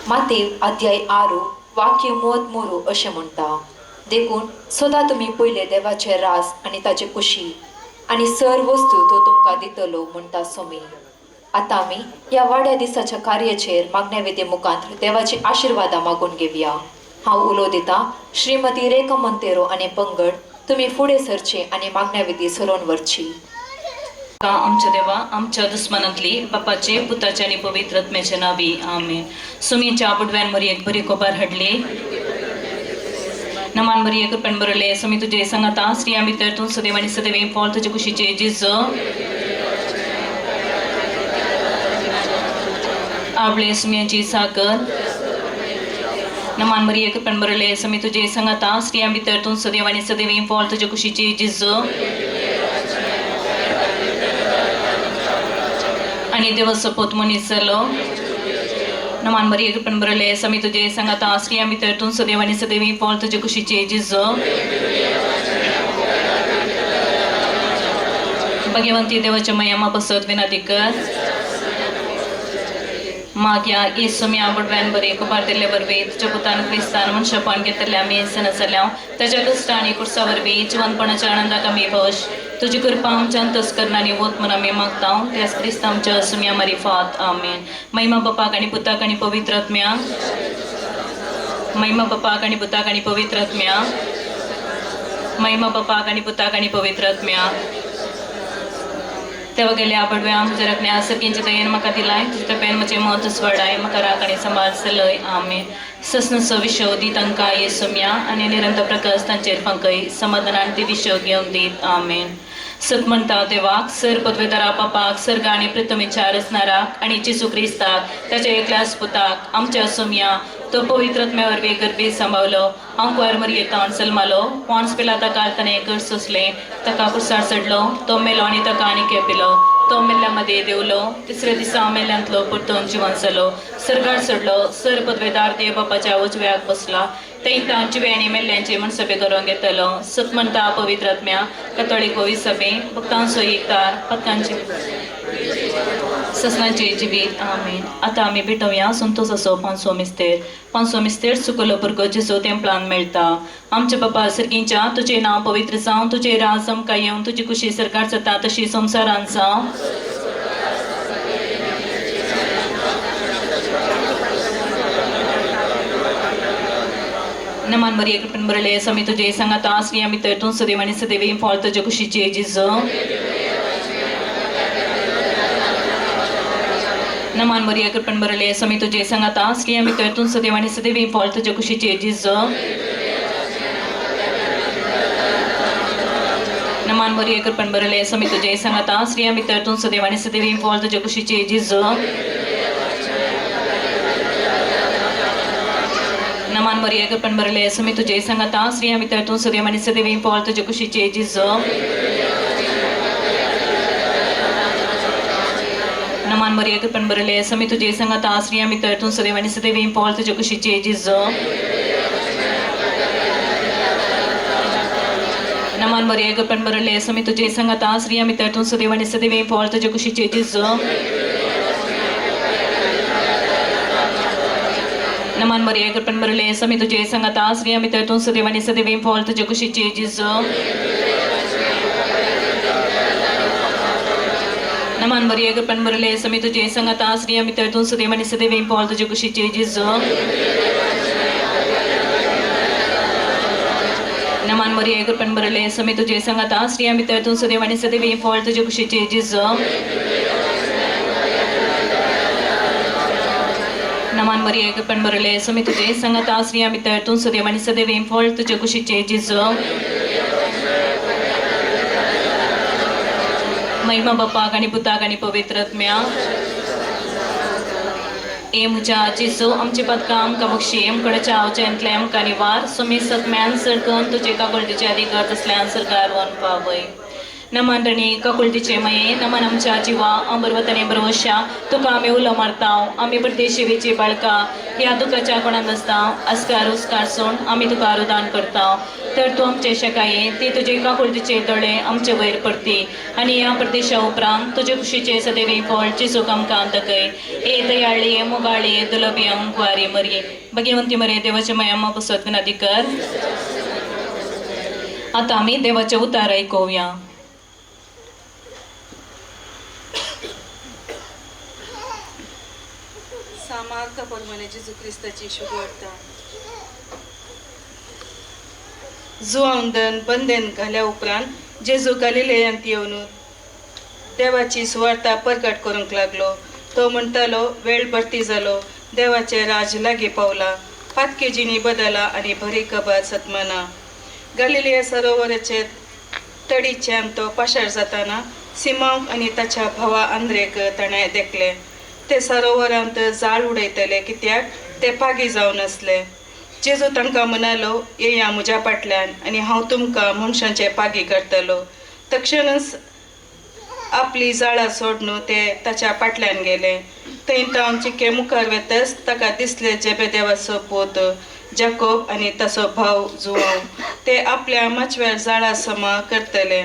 मातेव अध्याय 6 वाक्य 33 अशें म्हणटा देखून सदां तुमी पयले देवाचे रास आनी ताचे कुशी आनी सर्व वस्तू तो तुमकां दितलो म्हणटा सोमी आतां आमी ह्या वाड्या दिसाच्या कार्याचेर मागण्या विधी मुखांत देवाची आशिर्वादां मागून घेवया हांव उलो दितां श्रीमती रेखा मोंतेरो आनी पंगड तुमी फुडें सरचे आनी मागण्या विधी सरोवन व्हरची आमच्या देवा आमच्या दुस्मानांतली बापाचे पुताचे आणि पवित्र आत्म्याचे नावी आमेन सुमीच्या बुडव्यान मरी एक बरी कोबार हाडली नमान मरिये कृपेन बरले समी तुझे संगता श्री आम्ही तर तू सदैव आणि सदैव फॉल तुझे खुशीचे जिजो आपले सुमियाची साकर नमान मरिये कृपेन बरले समी तुझे संगता श्री आम्ही तर तू सदैव आणि सदैव फॉल तुझे खुशीचे जिजो आणि देव सपोत मनीसलो नमान मरिये कृपेन बरले समी तुझे संगता श्री आम्ही तर तू सदैव आणि सदैव फॉल तुझे खुशीचे जिजो भगवंती देवाच्या मयामा बसत विनंती कर माग्या येसू मी आवडव्यान बरे कुबार दिले बरवे तुझ्या पुतान क्रिस्तान मनशापान घेतल्या मी सणसल्या त्याच्या कष्ट आणि कुर्सावर बी जीवनपणाच्या आनंदा कमी भोश तुझी कृपा आमच्या अंतस्करणाने वोत म्हणा मी मागता त्यास क्रिस्तांच्या सुम्या मारिफात आमेन महिमा बापाक आणि पुताक आणि पवित्र आत्म्या महिमा बापाक आणि पुताक आणि पवित्र आत्म्या महिमा बापाक आणि पुताक आणि पवित्र आत्म्या तेव्हा गेले आवडवे आम जरकण्या सर्गींचे दयेन म्हाका दिलाय तुझे पेन म्हजे मत स्वडाय म्हाका राख आनी सांबाळ सलय आमेन ससनसो विशो दितांका येसुम्या आनी निरंतर प्रकाश तांचेर फंकय समाधानान ती विशो घेवन दीत आमेन सत म्हणता देवाक सर पदवेदारा पापाक सर्ग आनी प्रथमेच्या रचणाराक आनी जेसू क्रिस्ताक ताच्या एकल्याच पुताक आमच्या सुम्या तो पवित्रत्म्यावर बेगरबी सांभाळलो अंकवार मरी येतान सलमालो पॉन्स पिला ताका ताणे कर सोसले ताका कुसार चडलो तो मेलो आनी ताका आनी केपिलो तो मेल्ल्यामध्ये देवलो तिसऱ्या दिसा मेल्ल्यांतलो परतून जिवन जालो सरगार चडलो सर पदवेदार देव बापाच्या उजव्याक बसला तेंकां जिवे आनी मेल्ल्यांचे मनसभे करूंक घेतलो सत म्हणटा पवित्र आत्म्या कतोळीक होवी सभे भक्तांचो एकदार पत्कांचे ससनांचे जिवीत आमेन आतां आमी भेटोवया संतोष असो पांचसो मिस्तेर सुकलो भुरगो जेजो तेंपलान मेळटा आमच्या बापा सर्गींच्या तुजें नांव पवित्र जावं तुजें राज आमकां येवं तुजी खुशी सरकार जाता तशी संवसारान जावं नमान मरिये कृपेन बरले समी तुझे सांगाता श्री आम्ही तर तू सदैव आणि सदैव फॉल तुझ्या खुशीचे जिजो नमान मरिये कृपेन बरले समी तुझे सांगाता श्री आम्ही तर तू सदैव आणि सदैव फॉल तुझ्या खुशीचे जिजो नमान मरिये कृपेन बरले समी तुझे सांगाता श्री आम्ही तर तू सदैव आणि सदैव फॉल तुझ्या खुशीचे जिजो नमान मरिये कृपेन बरले समी तुझे सांगाता श्री आम्ही तर तू सदैव आणि सदैव फॉल तुझ्या खुशीचे जिजो नमान मरिये कृपेन बरले समी तुझे सांगाता श्री आम्ही तर तू सदैव आणि सदैव फॉल तुझ्या खुशीचे जिजो नमान मरिये कृपेन बरले समी तुझे सांगाता श्री आम्ही तर तू सदैव आणि सदैव फॉल तुझ्या खुशीचे जिजो नमान मरिये कृपेन बरले समी तुझे सांगाता श्री आम्ही तर तू सदैव आणि सदैव फॉल तुझ्या खुशीचे जिजो नमान मरिये कृपेन बरले समी तुझे सांगाता श्री आम्ही तर तू सदैव आणि सदैव फॉल तुझ्या खुशीचे जिजो नमान मरिये कृपेन बरले समी तुझे सांगाता श्री आम्ही तर तू सदैव आणि सदैव फॉल तुझ्या खुशीचे जिजो नमान मरिये कृपेन बरले समी तुझे सांगाता श्री आम्ही तर तू सदैव आणि सदैव फॉल तुझ्या खुशीचे जिजो महिमा बापाक आणि पुताक आणि पवित्र आत्म्या ए म्हज्या जिजो आमचे पदकां आमकां बक्षी आमकडे चावच्यांतले आमकां निवार सुमी सत्म्यान सरकन तुजे काकुळटीचे अधिकार तसल्यान सरकार वन पावय नमन रणी काकुळटीचे मये नमन आमच्या जिवा अमरवतने भरवशा तुका आमी उलो मारताव आमी परदेशेवेची बाळका ह्या दुखाच्या कोणाक नसताव अस्कार उस्कार सोड आमी तुका आरोदान करताव तर तूं आमचे शेकाये ती तुजे काकुळटीचे दोळे आमचे वयर पडटी आनी ह्या प्रदेशा उपरांत तुजे खुशीचे सदैव फळ जेजूक आमकां दाखय ए दयाळी मोगाळी दुलभी अंकवारी मरी भगवंती मरे देवाच्या मयामा बसत विनंती कर आता आमी देवाचे उतार ऐकूया सामाक कपल म्हणे जेजू क्रिस्ताची शुभ वार्ता जुआवंदन बंधन घाल्या उपरांत जेजू गलिलेयांत येवन देवाची सुवार्ता प्रकट करूंक लागलो तो म्हणटालो वेळ भरती जालो देवाचे राज लागीं पावला पातकेजीनी बदला आणि भरी कबा सतमना गलिलिया सरोवराचे तडीच्यान तो पाशार जाताना सिमोंक आणि ताच्या भावा आंद्रेक ताणें देखले. ते सरोवरांत जाळ उडयतले कित्याक ते पागी जावन आसले. जेजू तांकां म्हणालो, येया म्हज्या फाटल्यान आनी हांव तुमकां मनशांचे पागी करतलो. तक्षणच आपली जाळां सोडून ते ताच्या फाटल्यान गेले. थंय तावन चिके मुखार वेतच ताका दिसले जेबेदेवाचो पूत जाकोब आनी ताचो भाव जुआंव. ते आपल्या माचव्यार जाळा समा करतले.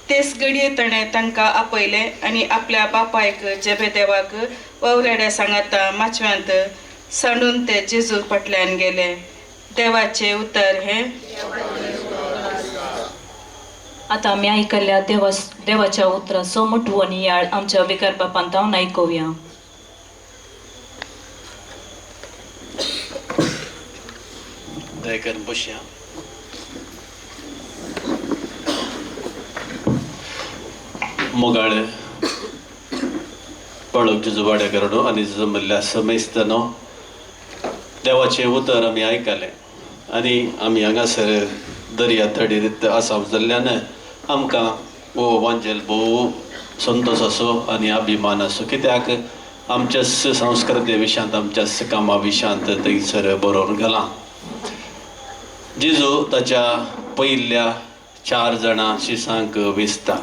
तेच घडये ताणें तांकां आपयले आनी आपल्या बापायक जेबेदेवाक वावरेड्या सांगाता माचव्यांत सांडून ते जेजू फाटल्यान गेले. देवाचे उतर हे. आता आमी आयकल्ल्या देवाच्या उतराचो मोठवो नियाळ आमच्या विकार बापांत हांव आयकुया. दयकन बसया. मोगाळ पळोक जेजू वाड्या करडो आनी जमल्ल्या समयस्तानो देवाचें उतर आमी आयकलें आनी आमी हांगासर दर्या तडीर आसा जाल्ल्यान आमकां हो वांजेल भोव संतोश असो आनी अभिमान असो कित्याक आमच्याच संस्कृते विशयांत आमच्याच कामा विशयांत थंयसर बरोवन गेला. जेजू ताच्या पयल्या 4 जाणां शिसांक वेचता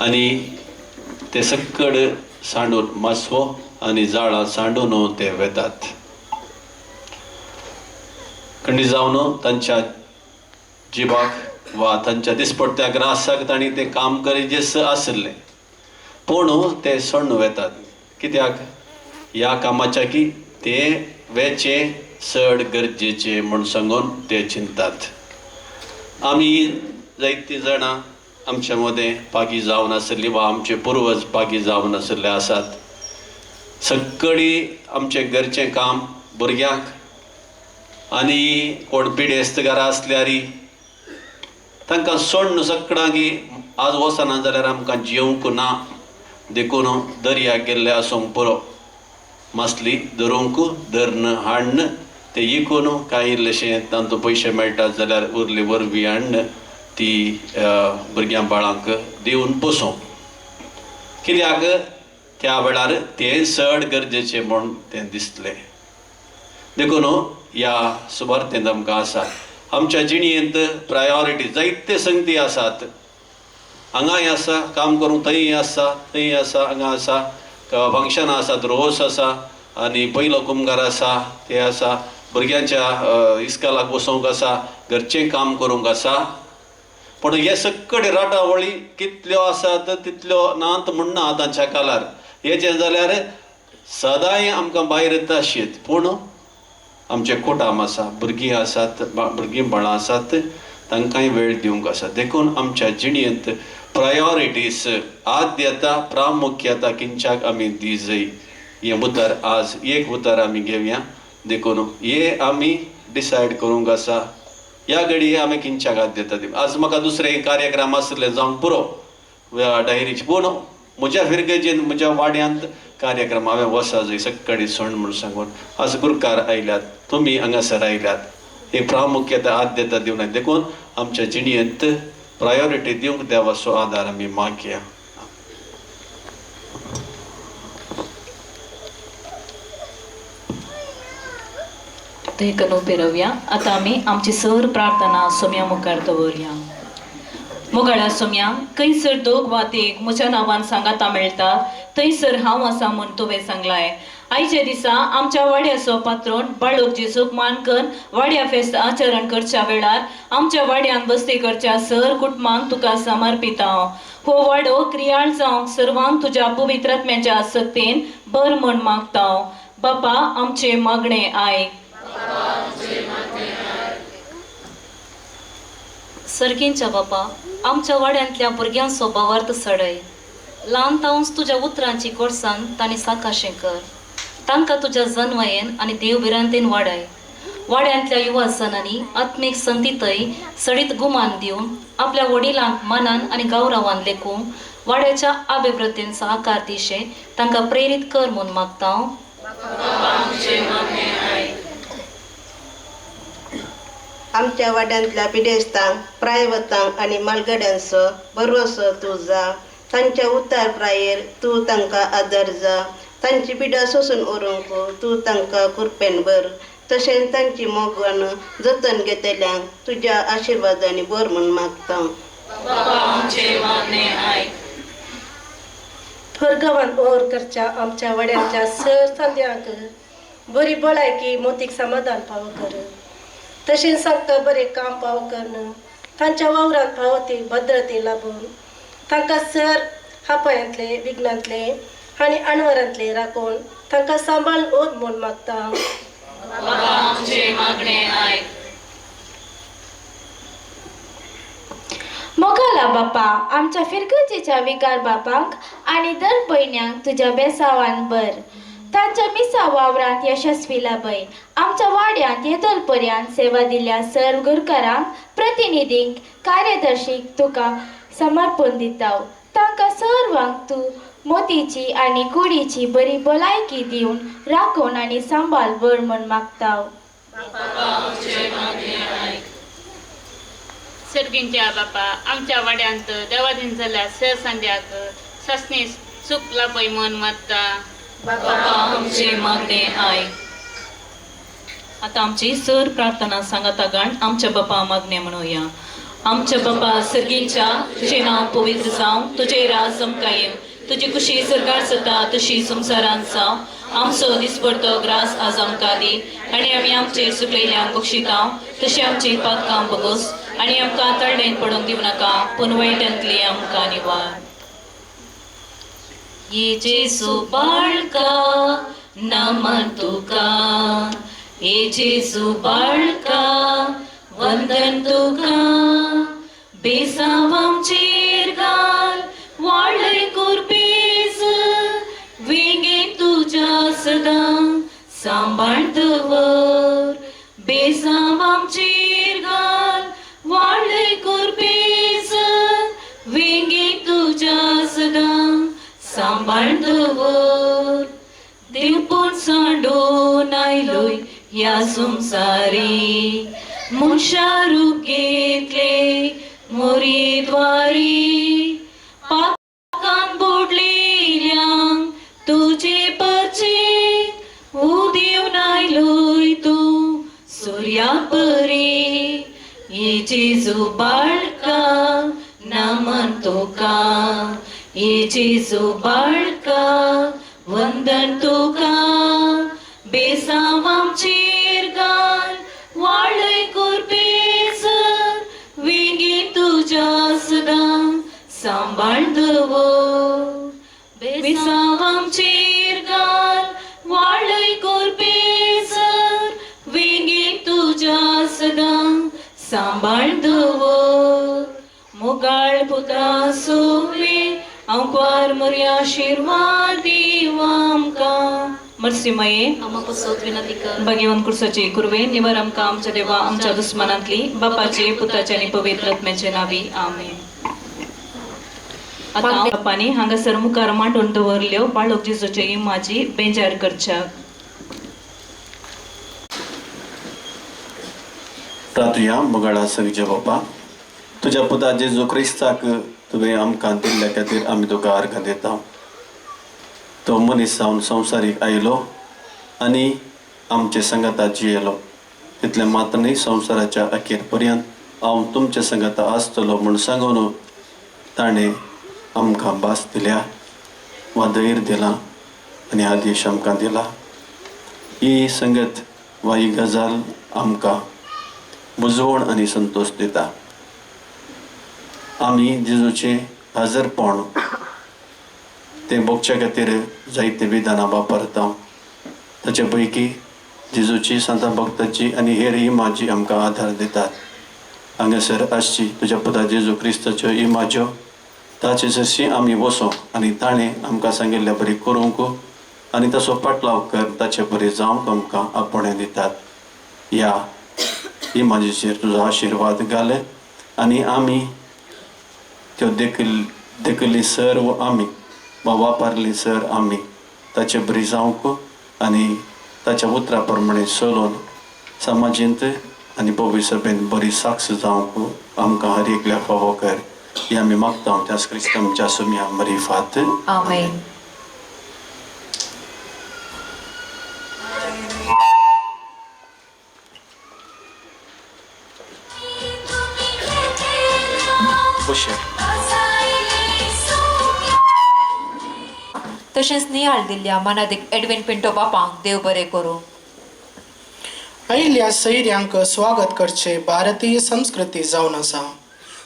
आनी ते सक्कड सांडून मासवो आनी जाळां सांडून ते वेतात. खंडी जावन तांच्या जिबाक वा तांच्या दिसपट्ट्या ग्रासाक तांणी ते काम गरजेच आसलें पूण ते सोडून वेतात. कित्याक ह्या कामाच्या की ते वेचे चड गरजेचे म्हूण सांगून ते चिंतात. आमी जायतीं जाणां आमच्या मदें पागी जावन आसली वा आमचे पुर्वज पागी जावन आसले आसात. सक्कळी आमचे घरचें काम भुरग्यांक आनी कोण पिडेस्तगारां आसल्यार तांकां सोडून सक्कडां की आज वचना जाल्यार आमकां जेवंक ना देखून दर्याक गेल्ले आसूंक पुरो. मासली धरूंक धਰਨ हाडन ते विकून कांय इल्लेशें तांतूं पयशे मेळटात जाल्यार उरली वरवीं हाडन ती भुरग्यां बाळांक दिवन पोसूंक. कित्याक त्या वेळार तें चड गरजेचें म्हूण तें दिसलें. देखून ह्या सुवार्थेंत आमकां आसा आमच्या जिणेंत प्रायोरिटी जायते संगती आसात. हांगाय आसा काम करूंक थंय आसा थंय आसा हांगा आसा फंक्शनां आसात रोस आसा आनी पयलो कुमगार आसा ते आसा भुरग्यांच्या इस्कॉलाक वचोंक आसा घरचें काम करूंक आसा. पूण हे सक्कड राटावळी कितल्यो आसात तितल्यो नात म्हणना आतांच्या काळार. हेचें जाल्यार सदांय आमकां भायर येता शीत पूण आमचे कुटाम आसा भुरगीं आसात भुरगीं बाळां आसात तांकांय वेळ दिवंक आसा. देखून आमच्या जिणेंत प्रायोरिटीज आद्यता प्रामुख्यता किंच्याक आमी दी जाय. हें उतर आज एक उतर आमी घेवया. देखून हे आमी डिसायड करूंक आसा ह्या घडये आमी किंच्याक आद्यता दिवं. आज म्हाका दुसरे कार्यक्रम आसले जावन पुरो डायरीचे पूण म्हज्या फिरगेजेन म्हज्या वाड्यांत कार्यक्रम हांवें वसा जाय सक्कळी सण म्हूण सांगून आज गुरकार आयल्यात तुमी हांगासर आयल्यात एक प्रामुख्यता आद्यता दिवं. देखून आमच्या जिणेंत प्रायोरिटी दिवंक देवाचो आदार आमी मागया. देखून उबे रावया. आतां आमी आमची सर प्रार्थना सोम्या मुखार दवरया. मोगाळ्या सोम्या खंयसर दोग वा तीग म्हज्या नांवान सांगाता मेळटा थंयसर हांव आसा म्हूण तुवें सांगलाय. आयच्या दिसा आमच्या वाड्याचो पात्रोन बाळूक जेजूक मानकन वाड्या फेस्त आचरण करच्या वेळार आमच्या वाड्यान बसती करच्या सर कुटुंबांक तुका समर्पित हांव. हो वाडो क्रियाळ जावंक सर्वांक तुज्या पवित्र आत्म्याच्या सक्तीन बर म्हूण मागता हांव. बापा आमचे मागणे आयक. सर्गींच्या बापा आमच्या वाड्यांतल्या भुरग्यांचो भावार्थ सडय. ल्हान तावंस तुज्या उतरांची कोर्सान तांणी साकाशें कर. तांकां तुज्या जन्मयेन आनी देवबिरांतेन वाडय. वाड्यांतल्या युवा जनांनी आत्मीक संतीतय सडीत गुमान दिवन आपल्या वडिलांक मानान आनी गौरवान लेखूंक वाड्याच्या अभिवृद्धीन सहकार दिशे तांकां प्रेरीत कर म्हूण मागता हांव. आमच्या वाड्यांतल्या पिडेस्तांक प्रायवतांक आनी मालगड्यांचो भरवसो तूं जा. तांच्या उतार प्रायेर तूं तांकां आदार जा. तांची पिडा सोसून उरूंक तूं तांकां कुरपेन भर. तशेंच तांची मोगवान जतन घेतल्यांक तुज्या आशिर्वादांनी बर म्हूण मागता. फरगवान ओर करच्या आमच्या वाड्यांच्या सर सांद्यांक बरी भलायकी मोतीक समाधान फावो कर. तशेंच तांकां बरें काम फावो करून तांच्या वावरांत फावो ती भद्रते लाभून तांकां सर हापायांतले विघ्नांतले आनी अणवरांतले राखून तांकां सांबाळून ओर म्हूण मागता. मोगाला बापा आमच्या फिरगजेच्या विकार बापांक आणि दर पयन्यांक तुझ्या बेसावान बर. तांच्या मिसा वावरांत यशस्वी लाभय. आमच्या वाड्यांत येदोल पर्यंत सेवा दिल्या सर्व गुरकारांक प्रतिनिधींक कार्यदर्शीक तुका समर्पण दिता. तांकां सर्वांक तूं मोतीची आनी कुडीची बरी भलायकी दिवन राखून आनी सांबाळ बर म्हूण मागता. सर्गींच्या बापा आमच्या वाड्यांत देवाधीन जाल्या सर सांद्याक ससनी सुख लाभय म्हूण मागता. आमचे मागणे आय. आता आमची सर प्रार्थना सांगता गाण आमच्या बापा मागणे म्हणूया. आमच्या बापा सर्गींच्या तुझे नाव पवित्र जावं. तुझे राज कायम. तुझी खुशी सरकार जाता तशी संवसारांत जावं. आमचो दिसपडतो ग्रास आज आमकां दी आनी आमी आमचेर सुकलेल्यांक बक्षिता तशी आमची पातकां बगोस आनी आमकां तळडेन पडूंक दिवं नाका पूण वायटांतली आमकां निवार. ये जेसू बाळका नमन तुका. ये जेसू बाळका वंदन तुका. बेसांव आमचेर घाल वाळय कुरपेज. विंगेन तुज्या सदां सांबाळ दवर. बेसांव आमचेर घाल वाळय कुरपेज. विंगेन तुज्या सदां सांबाळ दवर. देवपूण सांडून आयलोय ह्या संवसारी. मनशां रूप घेतले मोरीद्वारी. पातकांत बुडलेल्यांक तुजे परचे उदिवन आयलोय तूं सुर्या परी. ये जेजू बाळका नमन तुका. ये जेजू बाळका वंदन तुका. बेसांव आमचेर घाल वाळय कुरपेज. विंगेन तुज्या सदां सांबाळ दवर. बेसांव आमचेर घाल वाळय कुरपेज. विंगेन तुज्या सदां सांबाळ दवर. मोगाळ पुता सोवे आंकार मर्या आशीर्वाद दिव आमकां. मर्सीमये आमकां सोद विनंती कर. भगवान कुर्साचे कुरवे निवार आमकां आमच्या देवा आमच्या दुस्मनांतली बापाचे पुताचे आनी पवित्र आत्म्याचे नावी आमेन. आता बापांनी हांगासर मुखार मांडून दवरल्यो बाळक जेजूचे इमाजी बेजार करच्या. प्रार्थया मोगाळा सगळ्या बापा तुझ्या पुता जेजू क्रिस्ताक तुवें आमकां दिल्ल्या खातीर आमी तुका अर्घ दिता. तो मनीस जावन संवसारीक आयलो आनी आमचे संगता जियेलो. तितले मात्र न्ही संवसाराच्या अखेर पर्यंत हांव तुमच्या संगता आसतलो म्हूण सांगून ताणें आमकां भास दिल्या वा धैर्य दिलां आनी आदेश आमकां दिला. ही संगत वा ही गजाल आमकां मुजवण आनी संतोश दिता. आमी जेजूचें हजरपण ते भोगच्या खातीर जायते विधानां वापरता. ताचे पैकी जेजूची सांता भक्ताची आनी हेर इमाजी आमकां आधार दितात. हांगासर आसची तुज्या पुता जेजू क्रिस्ताच्यो इमाज्यो ताचे जशी आमी वचोंक आनी ताणें आमकां सांगिल्लें बरी करूंक आनी तसो पाटलाव कर ताचे बरें जावंक आमकां आपणें दितात. ह्या इमाजीचेर तुजो आशिर्वाद घाल आनी आमी त्यो देखली सर व आमी वा वापरली सर आमी ताचे बरी जावंक आनी ताच्या उतरा प्रमाणे चलोवन समाजींत आनी भव्य सभेन बरी साक्ष जावंक आमकां हर एकल्या फावो कर हे आमी मागता त्याच क्रिस्तमच्या सुम्या मरी फात आमेन. तशेंच नियाळ दिल्ल्या मनादिक एडविन पिंटो बापांक देव बरें करूं. आयिल्ल्या सैर्यांक स्वागत करचे भारतीय संस्कृती जावन आसा.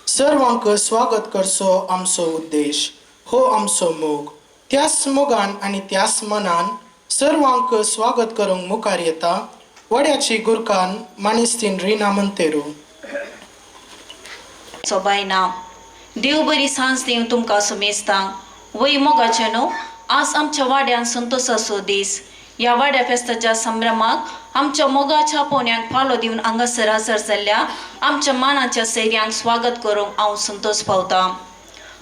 सर्वांक स्वागत करचो आमचो उद्देश, हो आमचो मोग. त्याच मोगान आनी त्याच मनान सर्वांक स्वागत करूंक मुखार येता वड्याची गुरकान मानेस्तीन रिना मंतेरो. सोबायना देव बरी सांज देव तुमकां सुमेस्तां. वय मोगाचे न्हू, आज आमच्या वाड्यान संतोषाचो दीस. ह्या वाड्या फेस्ताच्या संभ्रमाक आमच्या मोगाच्या पोन्यांक फालो दिवन हांगासर हजर जाल्ल्या आमच्या मानाच्या सैर्यांक स्वागत करूंक हांव संतोश पावतां.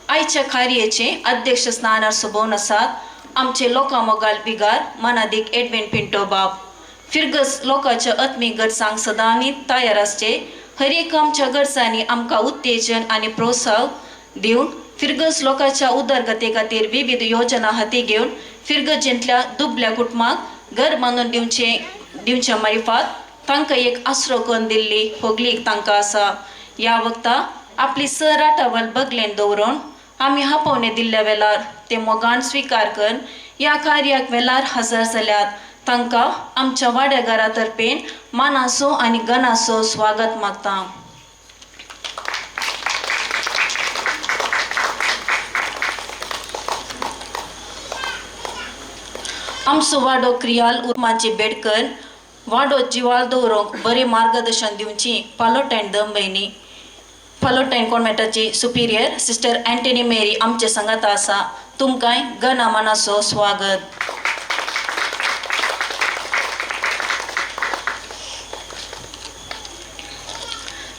आयच्या कार्याचे अध्यक्ष स्थानार सोबोवन आसात आमचे लोकां मोगाल विगार मनादिक एडविन पिंटो बाब. फिरगस लोकांच्या आत्मीक गरजांक सदांच तयार आसचे. हर एक आमच्या गरजांनी आमकां उत्तेजन आनी प्रोत्साहन दिवन फिरगस लोकांच्या उदरगते खातीर विविध योजना हाती घेवन फिरगजींतल्या दुबल्या कुटुंबाक घर बांदून दिवच्या मार्फत तांकां एक आसरो करून दिल्ली होगलीक तांकां आसा. ह्या वक्ता आपली राटावल बगलेन दवरून आमी हापोवणे दिल्ल्या वेळार ते मोगान स्विकार करून ह्या कार्याक वेळार हजर जाल्यात. तांकां आमच्या वाड्याघरा तर्फेन मानाचो आनी गनाचो स्वागत मागता. आमचो वाडो क्रियाल उर्माची बेडकर वाडो जिवाळ दवरूंक बरें मार्गदर्शन दिवची पालोटायन दंबयनी पालोटायन कॉन्व्हेंटाची सुपिरियर सिस्टर अँटनी मेरी आमचे सांगात आसा. तुमकांय गना मनाचो स्वागत.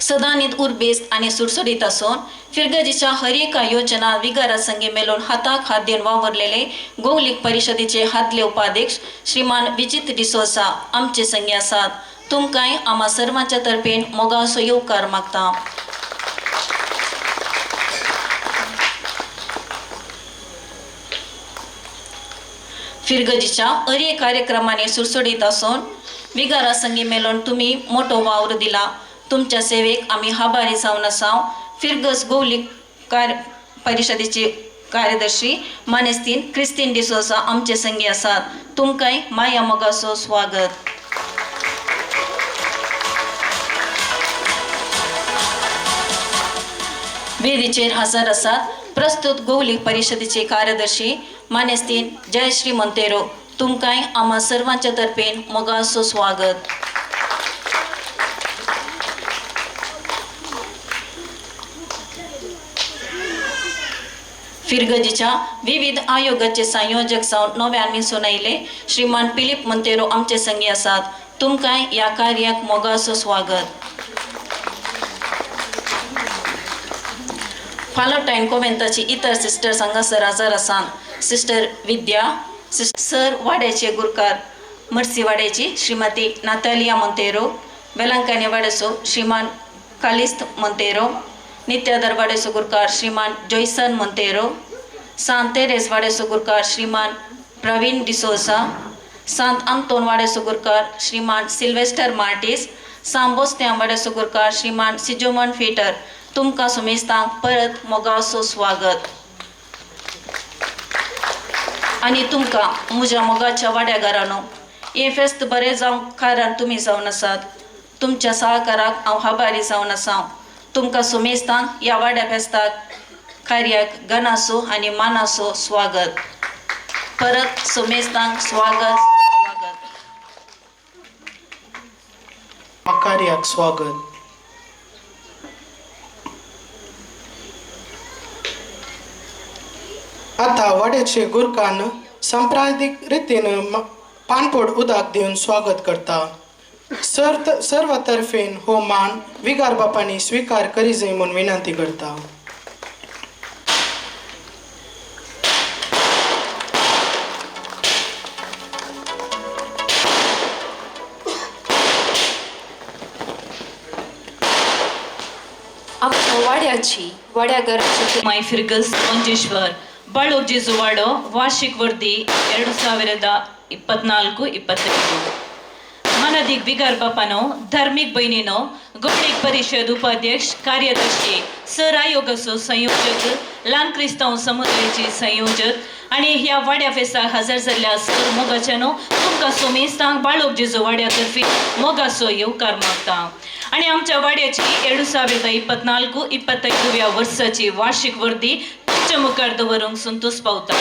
सदांच उर्बेस्त आनी सुटसुटीत आसून फिरगजीच्या हर एका योजना विगारा संगे मेळून हाताक हात देवन वावरलेले गोवलीक परिशदेचे हादले उपाध्यक्ष श्रीमान विजित डिसोसा आमचे संगे आसात. तुमकांय आम्हा सर्वांच्या तर्फेन मोगाचो येवकार मागता. फिरगजीच्या हर एक कार्यक्रमांनी सुटसुटीत आसून विगारा संगे मेळून तुम्ही मोठो वावर दिला. तुमच्या सेवेक आम्ही आभारी जावन आसा. फिरगस गोवलीक परिशदेचे कार्यदर्शी मानेस्तीन क्रिस्तीन डिसोसा आमचे संगी आसात. तुमकांय माया मोगाचो स्वागत. वेदीचेर हजर आसात प्रस्तुत गोवलीक परिशदेचे कार्यदर्शी मानेस्तीन जयश्री मंतेरो. तुमकांय आम्हा सर्वांच्या तर्फेन मोगाचो स्वागत. फिरगजीच्या विविध आयोगाचे संयोजक जावन नव्यान मिसून आयले श्रीमान फिलिप मंतेरो आमचे संगी आसात. तुमकांय ह्या कार्याक मोगाचो स्वागत. पालोटायन कॉन्व्हेंटाची इतर सिस्टर्स हांगासर हजर आसात. सिस्टर विद्या, सर वाड्याचे गुरकार मर्सी वाड्याची श्रीमती नातालिया मंतेरो, वेलांकानी वाड्याचो श्रीमान कालिस्त मंतेरो, नित्यादर वाड्याचो गुरकार श्रीमान जॉयसन मंतेरो, सांत तेरेस वाड्याचो गुरकार श्रीमान प्रवीण डिसोसा, सांत आंतोन वाड्याचो गुरकार श्रीमान सिल्वेस्टर मार्टिस, सांबोस्त्यां वाड्याचो गुरकार श्रीमान सिजोमन फेटर. तुमकां सुमेस्तांक परत मोगाचो स्वागत. आनी तुमकां म्हज्या मोगाच्या वाड्याघरानो हे फेस्त बरें जावंक कारण तुमी जावन आसात. तुमच्या सहकाराक हांव आभारी जावन आसा. तुमकां सुमेस्तांक ह्या वाड्या फेस्ताक कार्याक गनाचो आनी मानाचो स्वागत. परत सुमेस्तांक स्वागत स्वागत. कार्याक स्वागत. आता वाड्याचे गुरकान सांप्रदायिक रितीन पानपोड उदक दिवन स्वागत करता. सर्व तर्फेन हो मान विगार बापांनी स्वीकार करी जाय म्हणून विनंती करता. वाड्याची वाड्यागराची ಮೈ ಫಿರ್ಗಸ್ ಮಂಜೇಶ್ವರ್ ಬಾಳೋಗ್ ಜೇಸು ವಾಡೋ ವಾರ್ಷಿಕ ವರದಿ 2024-25 ಮನದಿಗ್ ವಿಗಾರ್ ಬಾಪಾನೋ ಧಾರ್ಮಿक बहिणीनो गोमडीक परिषद उपाध्यक्ष कार्यदर्शी सर आयोगाचो संयोजक ल्हान क्रिस्तांव समुदायाची संयोजक आणि ह्या वाड्या फेस्ताक हजर जाल्ल्या सर मोगाच्यानो तुमकां सोमेस्तांक बाळोग जेजू वाड्या तर्फे मोगाचो येवकार मागता आणि आमच्या वाड्याची 2024-25 वर्साची वार्षिक वर्दी तुमच्या मुखार दवरूंक संतोष पावता.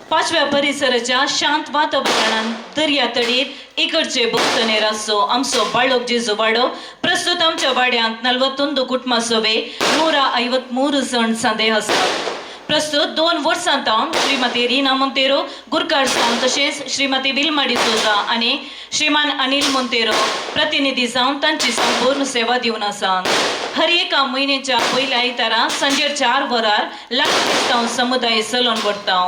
5व्या परिसराच्या शांत वातावरणात दर्या तडीर इकडचे भोवतणेर आसो आमचो बाळोग जेजू वाडो प्रस्तुत आमच्या वाड्यांत 41 कुटुंबासोवे 153 जण सांदे आसात. प्रस्तुत 2 वर्सां तावन श्रीमती रीना मोंतेरो गुरकार जावन तशेंच श्रीमती विल्मा डिसोजा आणि श्रीमान अनिल मोंतेरो प्रतिनिधी जावन तांची संपूर्ण सेवा दिवन आसात. हर एका म्हयन्याच्या पयल्या आयतारा सांजे 4 वरार ल्हान क्रिस्तांव समुदाय सलोन व्हरता.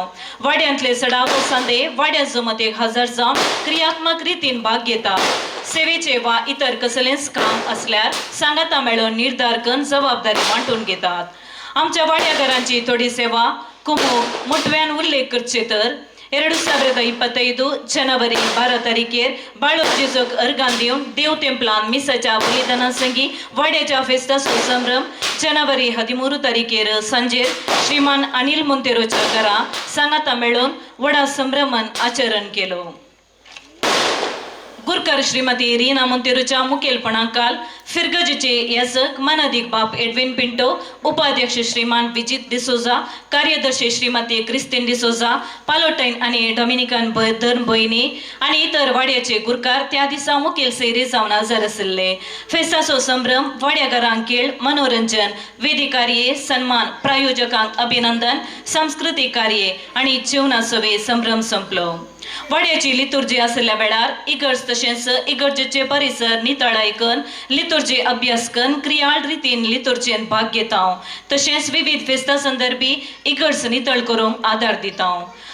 वाड्यांतले सडावो सांदे वाड्या जमतेक हजर जावन क्रियात्मक रितीन भाग घेतात. सेवेचे वा इतर कसलेंच काम असल्यार सांगाता मेळोन निर्धार करून जबाबदारी वांटून घेतात. आमच्या वाड्याघरांची थोडी सेवा कुमूक मुटव्यान उल्लेख करचे तर 2025 ಜನವರಿ 12 तारखेर बाळोग जेजूक अर्गां दिवन देव तेंपलान मिसाच्या बलिदाना संगी वाड्याच्या फेस्ताचो संभ्रम ಜನವರಿ 13 तारखेर सांजेर श्रीमान अनिल मोंतेरोच्या घरा सांगाता मेळोन व्हडा संभ्रमान आचरण केलो. गुरकार श्रीमती रीना मोंतेरोच्या मुखेलपणाखाल फिरगजीचे याजक मानाधिक बाप एडविन पिंटो, उपाध्यक्ष श्रीमान विजित डिसोजा, कार्यदर्शी श्रीमती क्रिस्टीन डिसोजा, पालोटाईन आणि डॉमिनिकन धर्म भयणी आणि इतर वाड्याचे गुरकार त्या दिसा मुखेल सैरी जावन हजर आशिल्ले. फेस्ताचो संभ्रम वाड्याघरांक खेळ मनोरंजन वेदी कार्ये सन्मान प्रायोजकांक अभिनंदन सांस्कृतिक कार्ये आणि जेवणासोवे संभ्रम संपलो. वाड्याची लितुर्जी आसल्या वेळार इगर्ज तशेंच इगर्जेचे परिसर नितळाय करून लितुर्जी अभ्यास करून क्रियाळ रितीन लितुर्जेन भाग घेता. तशेंच विविध फेस्ता संदर्भी इगर्ज नितळ करूंक आदार दिता.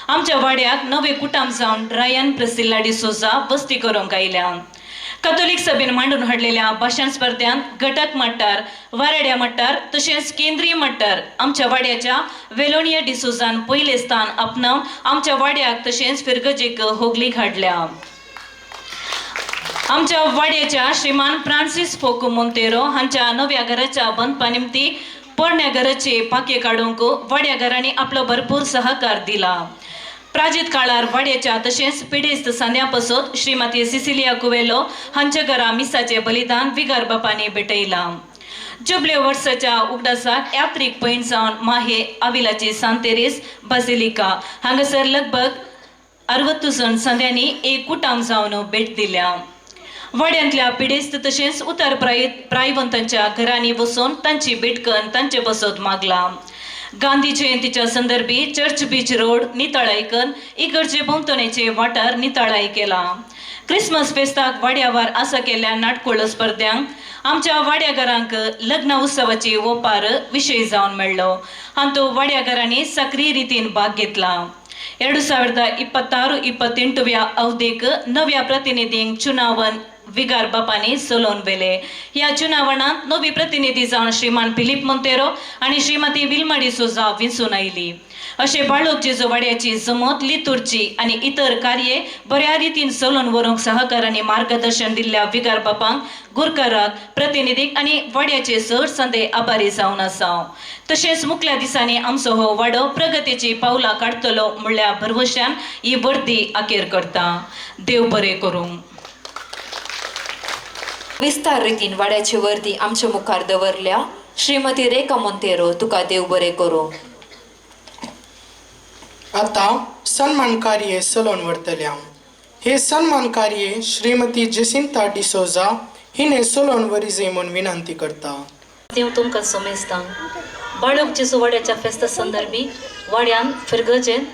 आमच्या वाड्याक नवे कुटाम जावन रायन प्रिसिल्ला डिसोजा बसती करूंक आयल्या. कॅथोलिक सभेन मांडून हाडलेल्या भाशण स्पर्धांत घटक मट्टार वाराड्या मट्टार तशेंच केंद्रीय मट्टार आमच्या वाड्याच्या वेलोनिया डिसोजान पयले स्थान आपणावन आमच्या वाड्याक तशेंच फिरगजेक होगलीक हाडल्या. आमच्या वाड्याच्या श्रीमान फ्रांसिस फोको मोंतेरो हांच्या नव्या घराच्या बांदपा निमती पोरण्या घराचे पाके काडूंक वाड्या घरांनी आपलो भरपूर सहकार दिला. प्राजीत काळार वाड्याच्या तशेंच पिडेस्त सांद्या पासत श्रीमती सिसिलिया कुवेलो हांच्या घरा मिसाचे बलिदान विगार बापांनी भेटयला. जुबले वर्साच्या उगडासाक यात्रीक पैण जावन माहे आविलाची सांतेरेस बासिलिका हांगासर लगभग 60 जण सांद्यांनी एक कुटाम जावन भेट दिल्या. वाड्यांतल्या पिडेस्त तशेंच उतार प्रायवंतांच्या घरांनी वचून तांची भेट करून तांचे बसत मागला. गांधी जयंतीच्या संदर्भी चर्च बीच रोड नितळाय करून इकडचे भोंवतणेचे वाठार नितळाय केला. क्रिसमस फेस्ताक वाड्यावार आसा केल्ल्या नाटकुळ स्पर्धांक आमच्या वाड्याघरांक लग्न उत्सवाची ओपार विशय जावन मेळ्ळो. हातूंत वाड्याघरांनी सक्रीय रितीन भाग घेतला. 2026-28 अवधेक नव्या प्रतिनिधींक चुनावन विगार बापांनी सलोन वेले. ह्या चुनावणात नवी प्रतिनिधी जावन श्रीमान फिलिप मोंतेरो आणि श्रीमती विल्मा डिसोजा विंचून आयली. अशे बाळोग जेजू वाड्याची जमत लितुर्जी आणि इतर कार्ये बऱ्या रितीन सलोन व्हरूंक सहकारांनी मार्गदर्शन दिल्ल्या विगार बापांक गुरकाराक प्रतिनिधीक आणि वाड्याचे सर संदे आभारी जावन आसा. तशेंच मुखल्या दिसांनी आमचो हो वाडो प्रगतीची पावलां काडटलो म्हणल्या भरवशान ही वर्दी आखेर करता. देव बरें करूं. विस्तार रितीन वाड्याची वर्दी आमच्या मुखार दवरल्या. श्रीमती रेखा मोंतेरो तुका देव बरें करूं. आता सन्मान कार्य सलोन व्हरतल्या. हे सन्मान कार्य श्रीमती जेसिंता डिसोजा हिने सलोन वरिजे म्हणून विनंती करता. देव तुमकां सोमेस्ता. बाळोग जेजू वाड्याच्या फेस्ता संदर्भी वाड्यान फिरगजेन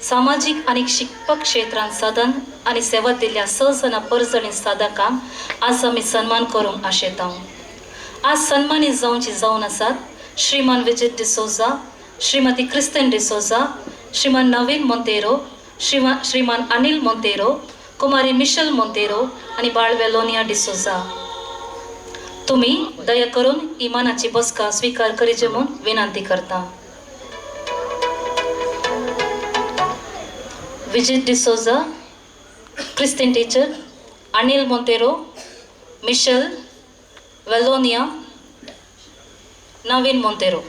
सामाजिक आणि शिकपक क्षेत्रांत साधन आणि सेवा दिल्ल्या सहजना परजणी साधकांक आज आमी सन्मान करूंक आशेता. आज सन्मानीत जावन आसात श्रीमान विजित डिसोजा, श्रीमती क्रिस्टीन डिसोजा, श्रीमान नवीन मोंतेरो, श्रीमान अनिल मोंतेरो, कुमारी मिशेल मोंतेरो आणि बाळ वेलोनिया डिसोजा. तुम्ही दया करून इमानाची बसका स्वीकार करीचे म्हणून विनंती करता. विजित डिसोजा, क्रिस्टीन टीचर, अनिल मोंतेरो, मिशेल वेलोनिया, नवीन मोंतेरो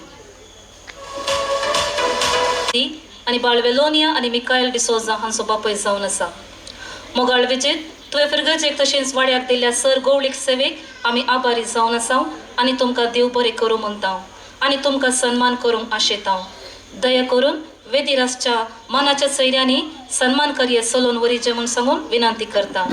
आणि बाळ वेलोनिया आणि मिकायल डिसोजा हांचो बापूय जावन आसा. मोगाळ विजित तुवें फिरगजेक तशेंच वाड्याक दिल्ल्या सर गवळीक सेवेक आमी आभारी जावन आसा आनी तुमकां देव बरें करूं म्हणटा आनी तुमकां सन्मान करूंक आशेता. दया करून वेदिरासच्या मनाच्या सैर्यांनी सन्मान करिये चलोवन वरीचे म्हूण सांगून विनंती करता.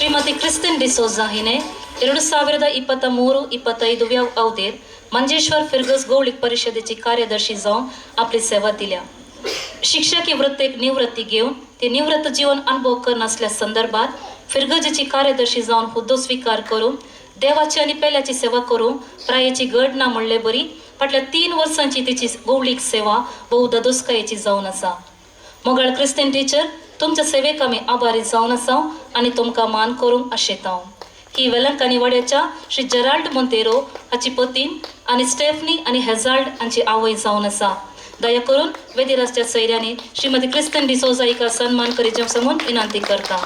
ಶ್ರೀಮತಿ ಕ್ರಿಸ್ಟಿನ್ ಡಿಸೋಜಾ ಹಿನೆ 2023-25 अवधेत मंजेश्वर फिरगस गवळीक परिषदेची कार्यदर्शी जावन आपली सेवा दिल्या. शिक्षकी वृत्तेक निवृत्ती घेवन ती निवृत्त जीवन अनुभव करनासल्या संदर्भात फिरगजेची कार्यदर्शी जावन हुद्दो स्वीकार करून देवाची आनी पेल्याची सेवा करून प्रायेची घड ना म्हणले बरी फाटल्या 3 वर्सांची तिची गवळीक सेवा बहु ददोस्कायेची जावन आसा. मोगाळ क्रिस्टीन टीचर तुमच्या सेवेक आमी आभारी जावन आसा आनी तुमकां मान करूंक आशेता. ही वेलंकानी वाड्याच्या श्री जेराल्ड मोंतेरो हाची पतीन आनी स्टेफनी आनी हेझाल्ड हांची आवय जावन आसा. दया करून वेदिरासच्या सैर्यांनी श्रीमती क्रिस्टीन डिसोजा हिका सन्मान करीचे सांगून विनंती करता.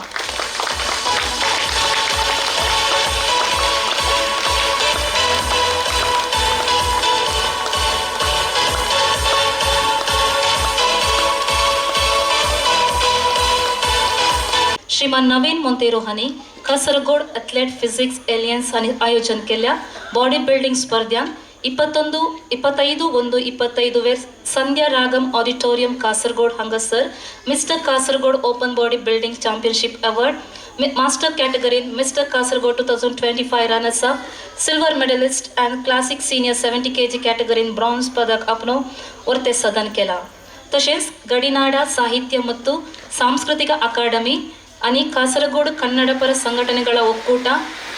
श्रीमान नवीन मोंतेरो हांणी कासरगोड एथलेट फिजिक्स एलियन्स हांणी आयोजन केल्ल्या बॉडी बिल्डिंग स्पर्धांत 21-1-25 संध्या रागम ऑडिटोरियम कासरगोड हांगासर mister Kasaragod open body building championship award master कॅटेगरीन mister Kasaragod 2025 runners up silver medallist and classic senior 70 kg कॅटेगरीन ब्रॉन्झ पदक आपणो वर्ते सदन केला. तशेंच गडिनाडा साहित्य ಮತ್ತು ಸಾಂಸ್ಕೃತಿಕ ಅಕಾಡೆಮಿ आणि ಕಾಸರಗೋಡು ಕನ್ನಡ ಪರ ಸಂಘಟನೆಗಳ ಒಕ್ಕೂಟ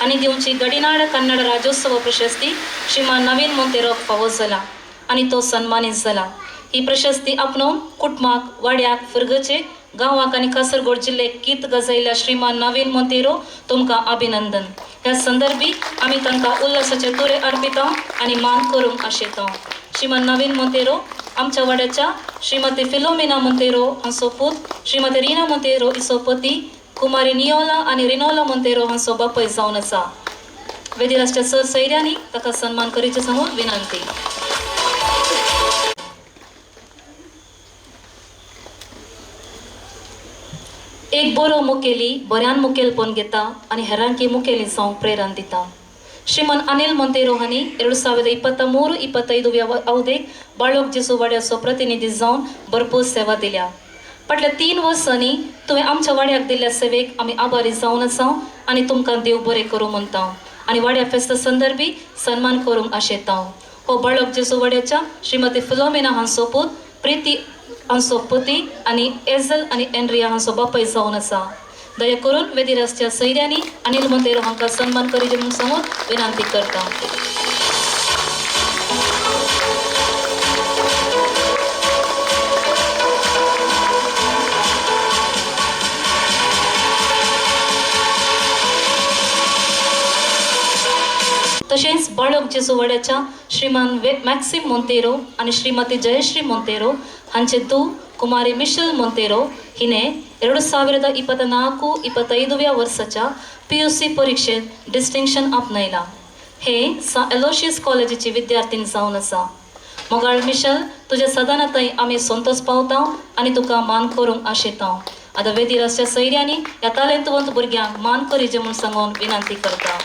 आणि दिवची गडिनाड कन्नड राज्योत्सव प्रशस्ती श्रीमान नवीन मोंतेरोक फावो जाला आणि तो सन्मानित झाला. ही प्रशस्ती आपणावन कुटुंबाक वाड्याक फिरगचे गांवाक आणि कासरगोड जिल्ह्याक गीत गजयल्या श्रीमान नवीन मोंतेरो तुमकां अभिनंदन. ह्या संदर्भी आमी तांकां उल्हासाचे तुरे अर्पिता आणि मान करूंक आशेता. श्रीमान नवीन मोंतेरो आमच्या वाड्याच्या श्रीमती फिलोमिना मोंतेरो हांचो पूत, श्रीमती रीना मोंतेरो हिचो पती, कुमारी नियोला आणि रिनोला मोंतेरो हांचो बापूय जावन आसा. वेदिरासच्या सर सैर्यांनी ताका सन्मान करीचे सांगून विनंती. एक बरो मुखेली बऱ्यान मुखेलपण घेता आणि हेरांकी मुखेली जावंक प्रेरण दिता. श्रीमान अनिल मोंतेरो हांणी 2023-25 अवधेक बाळोक जेसू वाड्याचो प्रतिनिधी जावन भरपूर सेवा दिल्या. फाटल्या 3 वर्सांनी तुवें आमच्या वाड्याक दिल्ल्या सेवेक आमी आभारी जावन आसा आनी तुमकां देव बरें करूं म्हणटा आनी वाड्या फेस्ता संदर्भी सन्मान करूंक आशेता. हो बाळोक जेसू वाड्याच्या श्रीमती फिलोमिना हांचो पूत, प्रिती हांचो पती आणि एझल आणि एनरिया हांचो बापूय जावन आसा. दया करून वेदिरासच्या सैर्यांनी अनिल मोंतेरो हांकां सन्मान करीचे म्हणून सांगून विनंती करता. तशेंच बाळोक जेसू वाड्याच्या श्रीमान मॅक्सिम मोंतेरो आणि श्रीमती जयश्री मोंतेरो हांचे धूव कुमारी मिशेल मोंतेरो हिने 2024-25 वर्साच्या PUC परीक्षेत डिस्टिंक्शन आपणयला. हे एलोशियस कॉलेजीची विद्यार्थीन जावन आसा. मोगाळ मिशेल तुझ्या सदनातय आमी संतोष पावता आणि तुका मान करूंक आशेता. आतां वेदिरासच्या सैर्यांनी ह्या तालेंतवंत भुरग्यांक मान करीचे म्हूण सांगून विनंती करता.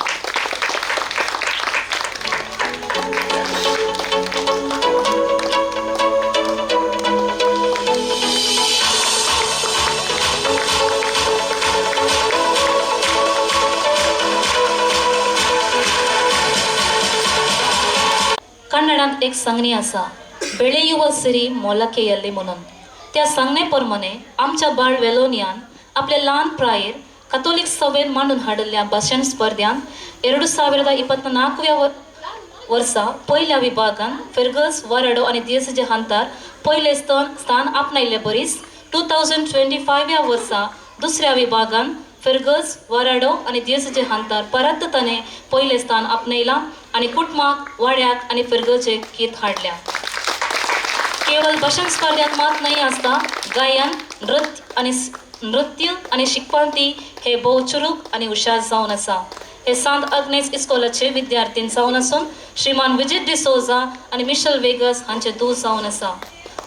एक सांगणी आसा बेळेयुव सिरी मोलाकेयल्ली म्हणून. त्या सांगणेप्रमाणे आमच्या बाळ वेलोनियान आपल्या ल्हान प्रायेर कथोलिक सभेन मांडून हाडिल्ल्या भाशण स्पर्धांत 2024 वर्सा पयल्या विभागान फेर्गस वाराडो आनी दिएसचे हांतार पयले स्थान आपणायले बरीस 2025 वर्सा दुसऱ्या विभागान फेर्गस वाराडो आनी दिएसचे हांतार परत ताणें पयले स्थान आपणायला आनी कुटुंबाक वाड्याक आनी फेर्गसचे गीत हाडल्या. केवळ भाषण स्पर्धांत मात नाही आसता गायन नृत्य आनी शिकपांती हे भोव चुरूक आनी हुशार जावन आसा. हे सांत अग्नेस इस्कॉलाचे विद्यार्थी जावन आसून श्रीमान विजित डिसोजा आनी मिशेल वेगस हांचे धूव जावन आसा.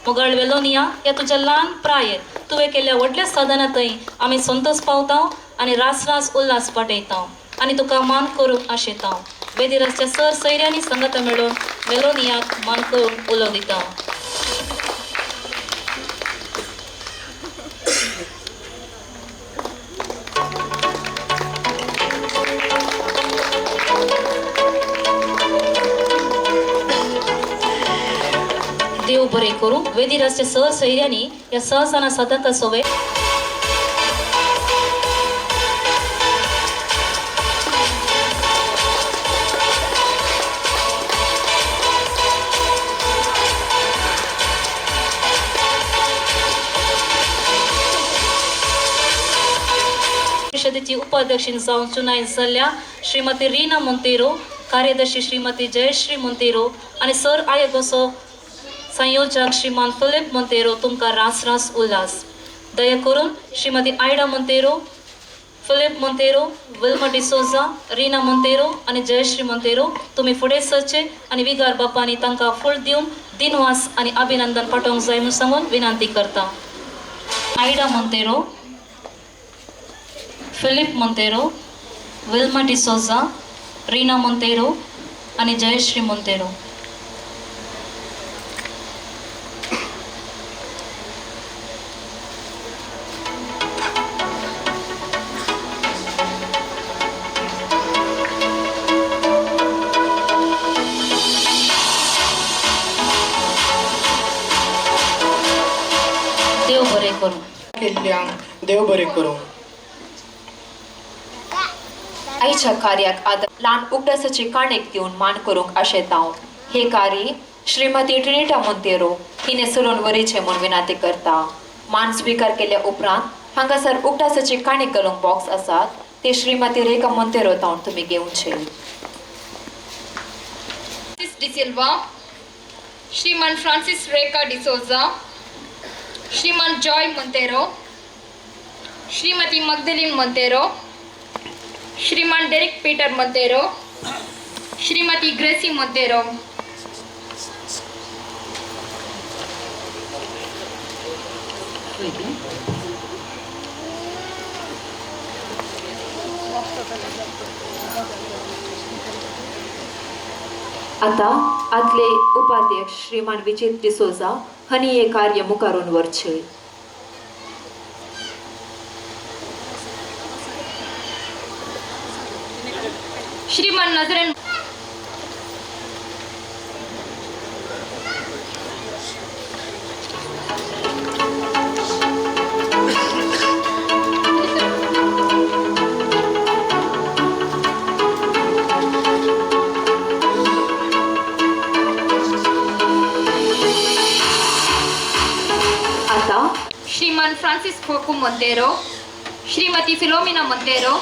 मोगाळ वेलोनिया ह्या तुज्या ल्हान प्रायेर तुवें केल्ल्या व्हडल्या साधनांतय आमी संतोश पावता आनी रास उल्हास पाटयता आनी तुका मान करूंक आशेता. बेदिरासच्या सर सैऱ्यांनी संगत मेळून वेलोनियाक मान करून उलो दिता. देव बरे करूं. वेदिरासच्या सर सैऱ्यांनी या सहसाना साधक सोवे परिषदेची उपाध्यक्षीण जावन चुनायन जाल्ल्या श्रीमती रीना मोंतेरो, कार्यदर्शी श्रीमती जयश्री मोंतेरो आनी सर आयोगाचो संयोजक श्रीमान फिलिप मोंतेरो तुमकां रास उल्हास. दया करून श्रीमती आयडा मोंतेरो, फिलिप मोंतेरो, विल्मा डिसोजा, रीना मोंतेरो आनी जयश्री मोंतेरो तुमी फुडें सरचे आनी विगार बापांनी तांकां फूल दिवन दिनवास आनी अभिनंदन पाठोवंक जाय म्हूण सांगून विनंती करता. आयडा मोंतेरो, फिलिप मोंतेरो, विल्मा डिसोजा, रीना मोंतेरो आनी जयश्री मोंतेरो. देव बरे करूं. केल्ल्यांक देव बरे करूं. आईच्या कार्याक आदर ल्हान उगडासाची काणेक दिवन मान करूंक आशेता. हे कार्य श्रीमती ट्रिनिटा मोंतेरो हिने सलोन वरेचे म्हूण विनंती करता. मान स्वीकार केल्या उपरांत हांगासर उगडासाची काणीक घालूंक बॉक्स आसात ते श्रीमती रेखा मोंतेरो तावन तुमी घेवचे. डिसिल्वा, श्रीमान फ्रांसिस रेखा डिसोजा, श्रीमान जॉय मोंतेरो, श्रीमती मगदलीन मोंतेरो, श्रीमान डेरिक पीटर मोंतेरो, श्रीमती ग्रेसी मोंतेरो. आता आदले उपाध्यक्ष श्रीमान विजित डिसोजा हांणी हे कार्य मुखारून व्हरचे. श्रीमान नजरेन श्रीमान फ्रांसिस फोकू मोंतेरो, श्रीमती फिलोमिना मोंतेरो,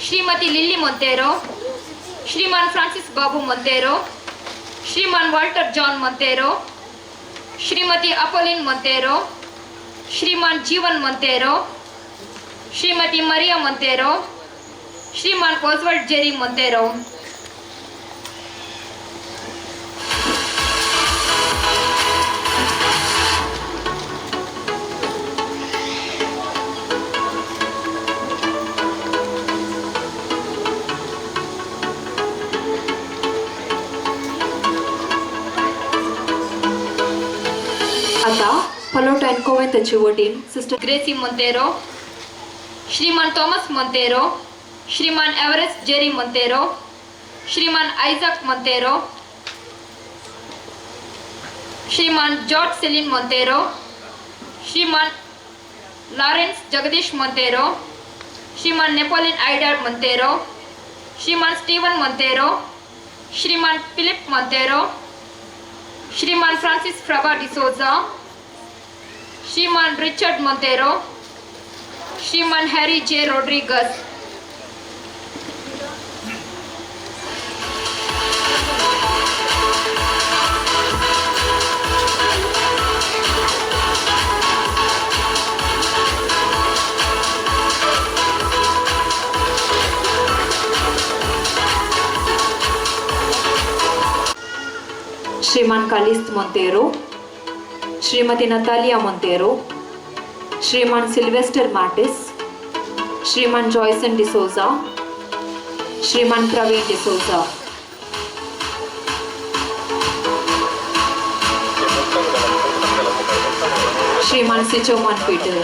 श्रीमती लिली मोंतेरो, श्रीमान फ्रांसिस बाबू मोंतेरो, श्रीमान वाल्टर जॉन मोंतेरो, श्रीमती अपोलिन मोंतेरो, श्रीमान जीवन मोंतेरो, श्रीमती मरिया मोंतेरो, श्रीमान ओसवर्ड जेरी मोंतेरो. आता पलोटाइन कोवेंताची वडील सिस्टर ग्रेसी मोंतेरो, श्रीमान थॉमस मोंतेरो, श्रीमान एवरेस्ट जेरी मोंतेरो, श्रीमान आइजक मोंतेरो, श्रीमान जॉर्ज सेलिन मोंतेरो, श्रीमान लॉरेंस जगदीश मोंतेरो, श्रीमान नेपोलियन आइडर मोंतेरो, श्रीमान स्टीवन मोंतेरो, श्रीमान फिलिप मोंतेरो, श्रीमान फ्रांसिस फ्राबा डिसोजा, श्रीमान रिचर्ड मोंतेरो, श्रीमान हैरी जे रोड्रिगस. श्रीमान कालिस्त मोंतेरो, श्रीमती नतालिया मोंतेरो, श्रीमान सिल्वेस्टर मार्टिस, श्रीमान जॉयसन डिसोजा, श्रीमान प्रवीण डिसोजा. श्रीमान सिचोमान पीटर.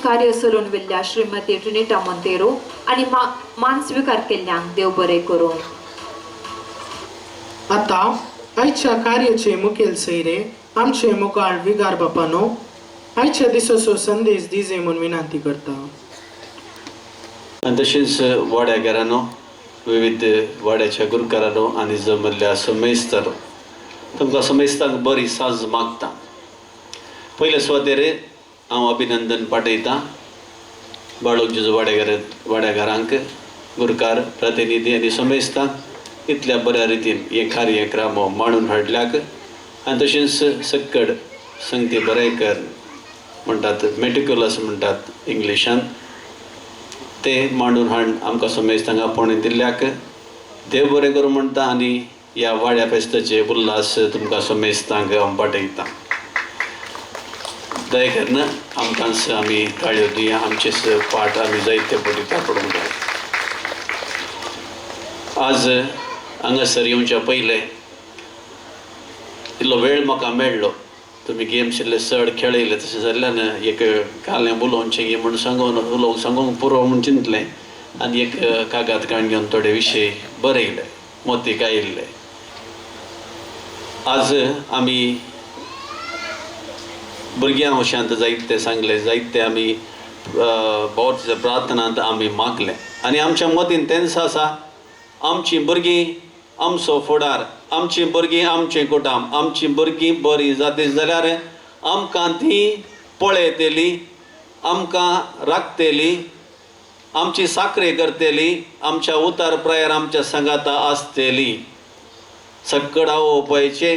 कार्य सलून विल्ल्या श्रीमती ट्रिनिटा मोंतेरो आणि मान स्वीकार केल्ल्यांक देव बरें करूं. आता आयच्या कार्याचे मुखेल सैरे आमचे मुखार विगार बापानो आयच्या दिसाचो संदेश दिजे म्हणून विनंती करता. आणि तशेंच वाड्याकारांनो, विविध वाड्याच्या गुरकारांनो आनी जमल्ल्या समेस्तांनो, तुमकां समेस्तांक बरी सांज मागता. पयले सुवातेर हांव अभिनंदन पाठयतां बाळोजी वाड्याकारांक, गुरकार, प्रतिनिधी आनी समेस्तांक इतल्या बऱ्या रितीन हे कार्यक्रम मांडून हाडल्याक. आनी तशेंच सक्कड संगती बरेकर म्हणटात, मेटिक्युलस म्हणटात इंग्लिशान, ते मांडून हाडून आमकां समेस्तांक आपोवणें दिल्ल्याक देव बरें करूं म्हणटा. आनी ह्या वाड्या फेस्ताचे उल्हास तुमकां समेस्तांक हांव पाठयतां. दयेकरन आमकांच आमी ताळयो दिया, आमचेच पाठ आमी जायते फावटी तापडूंक जाय. आज हांगासर येवच्या पयले इल्लो वेळ म्हाका मेळ्ळो. तुमी गेम्स इल्ले चड खेळयले तशें जाल्ल्यान एक कालें उलोवचें गे म्हूण सांगूंक पुरो म्हूण चिंतलें आनी एक कागाद काण घेवन थोडे विशय बरयले, मोतीक आयिल्ले. आज आमी भुरग्यां अशांत जायते सांगले, जायते आमी बहुत प्रार्थनांत आमी मागले. आनी आमच्या मतीन तेंच आसा, आमची भुरगीं आमचो फुडार, आमची भुरगीं आमचें कुटुंब, आमची भुरगीं बरीं जातली जाल्यार आमकां तीं पळयतली, आमकां राखतली, आमची साखरे करतली, आमच्या उतार प्रायर आमच्या संगाता आसतली. सक्कड आपोवपाचें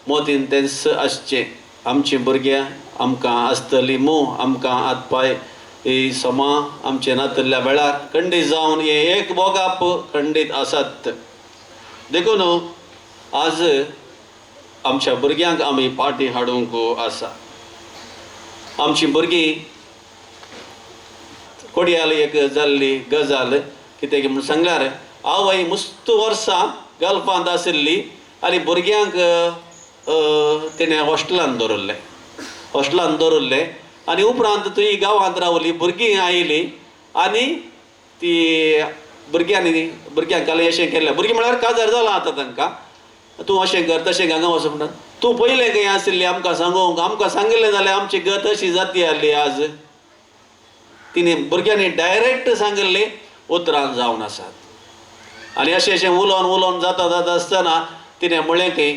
मोतीन तेंच आसचें. आमची भुरग्यां आमकां आसतली मूं, आमकां हातपाय समा आमचे नातल्ल्या वेळार खंडीत जावन हे एक बोगाप खंडीत आसात. देखून आज आमच्या भुरग्यांक आमी पाटी हाडूंक आसा. आमची भुरगीं कोडयाल एक जाल्ली गजाल कितें म्हूण सांगल्यार, आवय मस्त वर्सां गल्फांत आशिल्ली आनी भुरग्यांक तिणें हॉस्टेलांत दवरले आनी उपरांत ती गांवांत रावली, भुरगीं आयलीं आनी ती भुरग्यांक काले अशें केलें. भुरगीं म्हळ्यार काजार जाला आतां तांकां, तूं अशें कर तशें हांगा वचूं म्हणटा. तूं पयलें खंय आशिल्ली आमकां सांगूंक, आमकां सांगिल्लें जाल्यार आमची गत अशी जाती आहली. आज तिणें भुरग्यांनी डायरेक्ट सांगिल्लीं उतरां जावन आसात. आनी अशें उलोवन जाता आसतना तिणें म्हळें की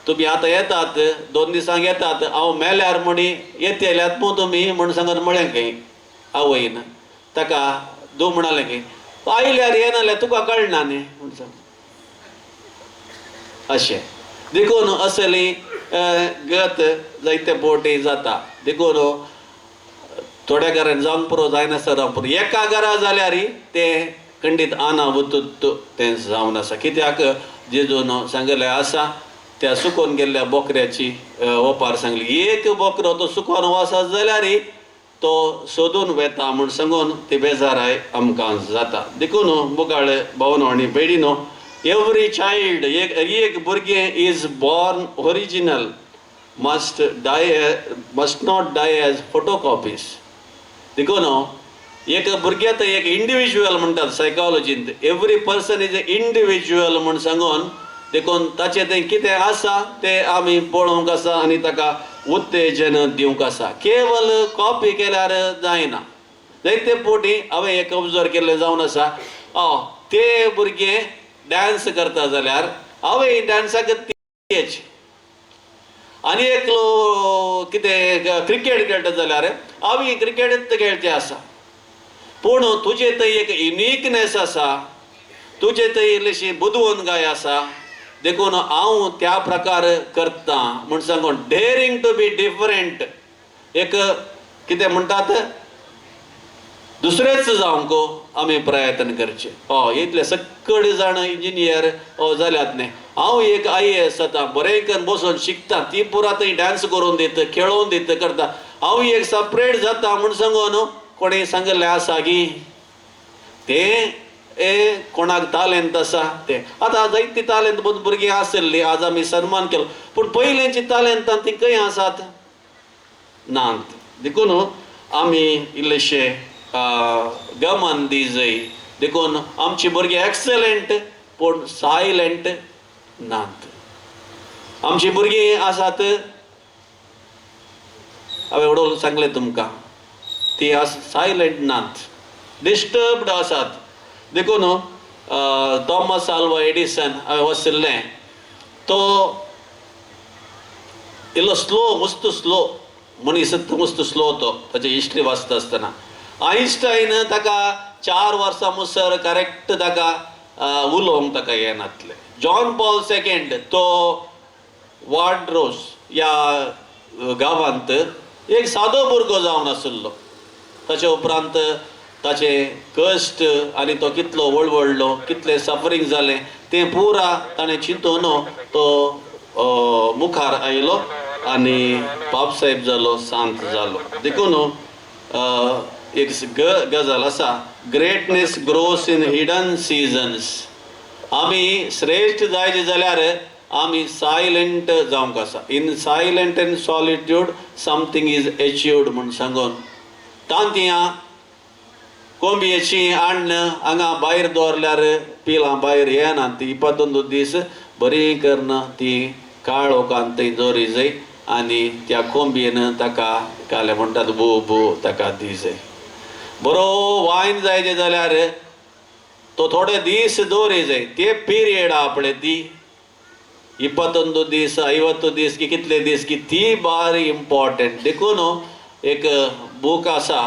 तुमी आतां येतात, 2 दिसांक येतात, हांव मेल्यार म्हणी येतल्यात मू तुमी म्हूण सांगत म्हळें खंय आवयन. ताका दू म्हणालें की आयल्यार येनाल्यार तुका कळना न्ही म्हूण सांग. अशें देखून असली गत जायते फावटी जाता. देखून थोड्या घरांत जावंक पुरो जायनासतना रावंक पुरो. एका घरा जाल्यार तें खंडीत आना वतूत तें जावन आसा. कित्याक जेजून सांगलें आसा, त्या सुकोवन गेल्ल्या बोकऱ्याची ओपार सांगली. एक बोकरो तो सुकोवन वसा जाल्यार तो सोदून वेता म्हूण सांगून ती बेजाराय आमकां जाता. देखून मुगाळ भावनो आनी भयणीनो, एवरी चायल्ड, एक भुरगें is born original must not die as photocopies. देखून एक भुरग्यात एक इंडिविज्युअल म्हणटात सायकॉलॉजींत. Every person is a individual म्हूण सांगून देखून ताचें तें कितें आसा तें आमी पळोवंक आसा आनी ताका उत्तेजन दिवंक आसा. केवल कॉपी केल्यार जायना. जायते फावटी हांवें एक ऑब्जर्व केल्लें जावन आसा, ते भुरगे डान्स करता जाल्यार हांवें डान्साक तेच, आनी एकलो कितें क्रिकेट खेळटा जाल्यार हांवें क्रिकेटच खेळचें आसा. पूण तुजे थंय एक युनिकनेस आसा, तुजे थंय इल्लीशी बुदवणगाय आसा, देखून हांव त्या प्रकार करता म्हूण सांगून डेअरिंग टू बी डिफरंट. एक कितें म्हणटात, दुसरेच जावंक आमी प्रयत्न करचे. इतले सकड जाण इंजिनियर जाल्यात न्ही. हांव एक IAS जाता, बरें करून बसून शिकता, ती पुरा थंय डान्स करून दिता, खेळोवन दिता करता. हांव एक सपरेट जाता म्हूण सांगून कोणी सांगलें आसा की तें कोणाक टॅलंट आसा तें. आतां जायती टॅलंट भुरगीं आसली, आज आमी सन्मान केलो, पूण पयलींची टॅलंटां ती खंय आसात? नात. देखून आमी इल्लेशे गमन दी जाय. देखून आमची भुरगीं एक्सलंट पूण सायलंट नात. आमची भुरगीं आसात, हांवें उडोवन सांगलें तुमकां, ती सायलंट नात, डिस्टर्ब्ड आसात. देखून थॉमस आल्वा एडिसन हांवें वचल्लें, तो इल्लो मस्त स्लो मनीस, मस्त स्लो तो, ताची हिस्ट्री वाचता आसतना. आयन्स्टायन ताका 4 वर्सां मुसर करेक्ट ताका उलोवंक ताका येनातलें. जॉन पॉल II तो वार्ड्रोस ह्या गांवांत एक सादो भुरगो जावन आसलो. ताचे उपरांत ताचे कश्ट आनी तो कितलो वळवळलो, कितलें सफरींग जालें तें पुरा ताणें चिंतून तो मुखार आयलो आनी बाबसाहेब जालो, सांत जालो. देखून एक गजाल आसा, greatness grows in hidden seasons. आमी श्रेश्ठ जायचे जाल्यार आमी सायलंट जावंक आसा. In silent and solitude something is achieved म्हूण सांगून तांतयां कोंबयेची आण्ण हांगा भायर दवरल्यार पिलां भायर येना. ती 21 दीस बरी करना ती काळोखान थंय दवरी जाय आनी त्या कोंबयेन ताका काले म्हणटात बो बो ताका दी जाय. बरो वायन जायचे जाल्यार तो थोडे दीस दवरी जाय. ते पिरियड आपले ती 21 दीस 50 दीस की कितले दीस की ती बारी इम्पॉर्टंट. देखून एक बूक आसा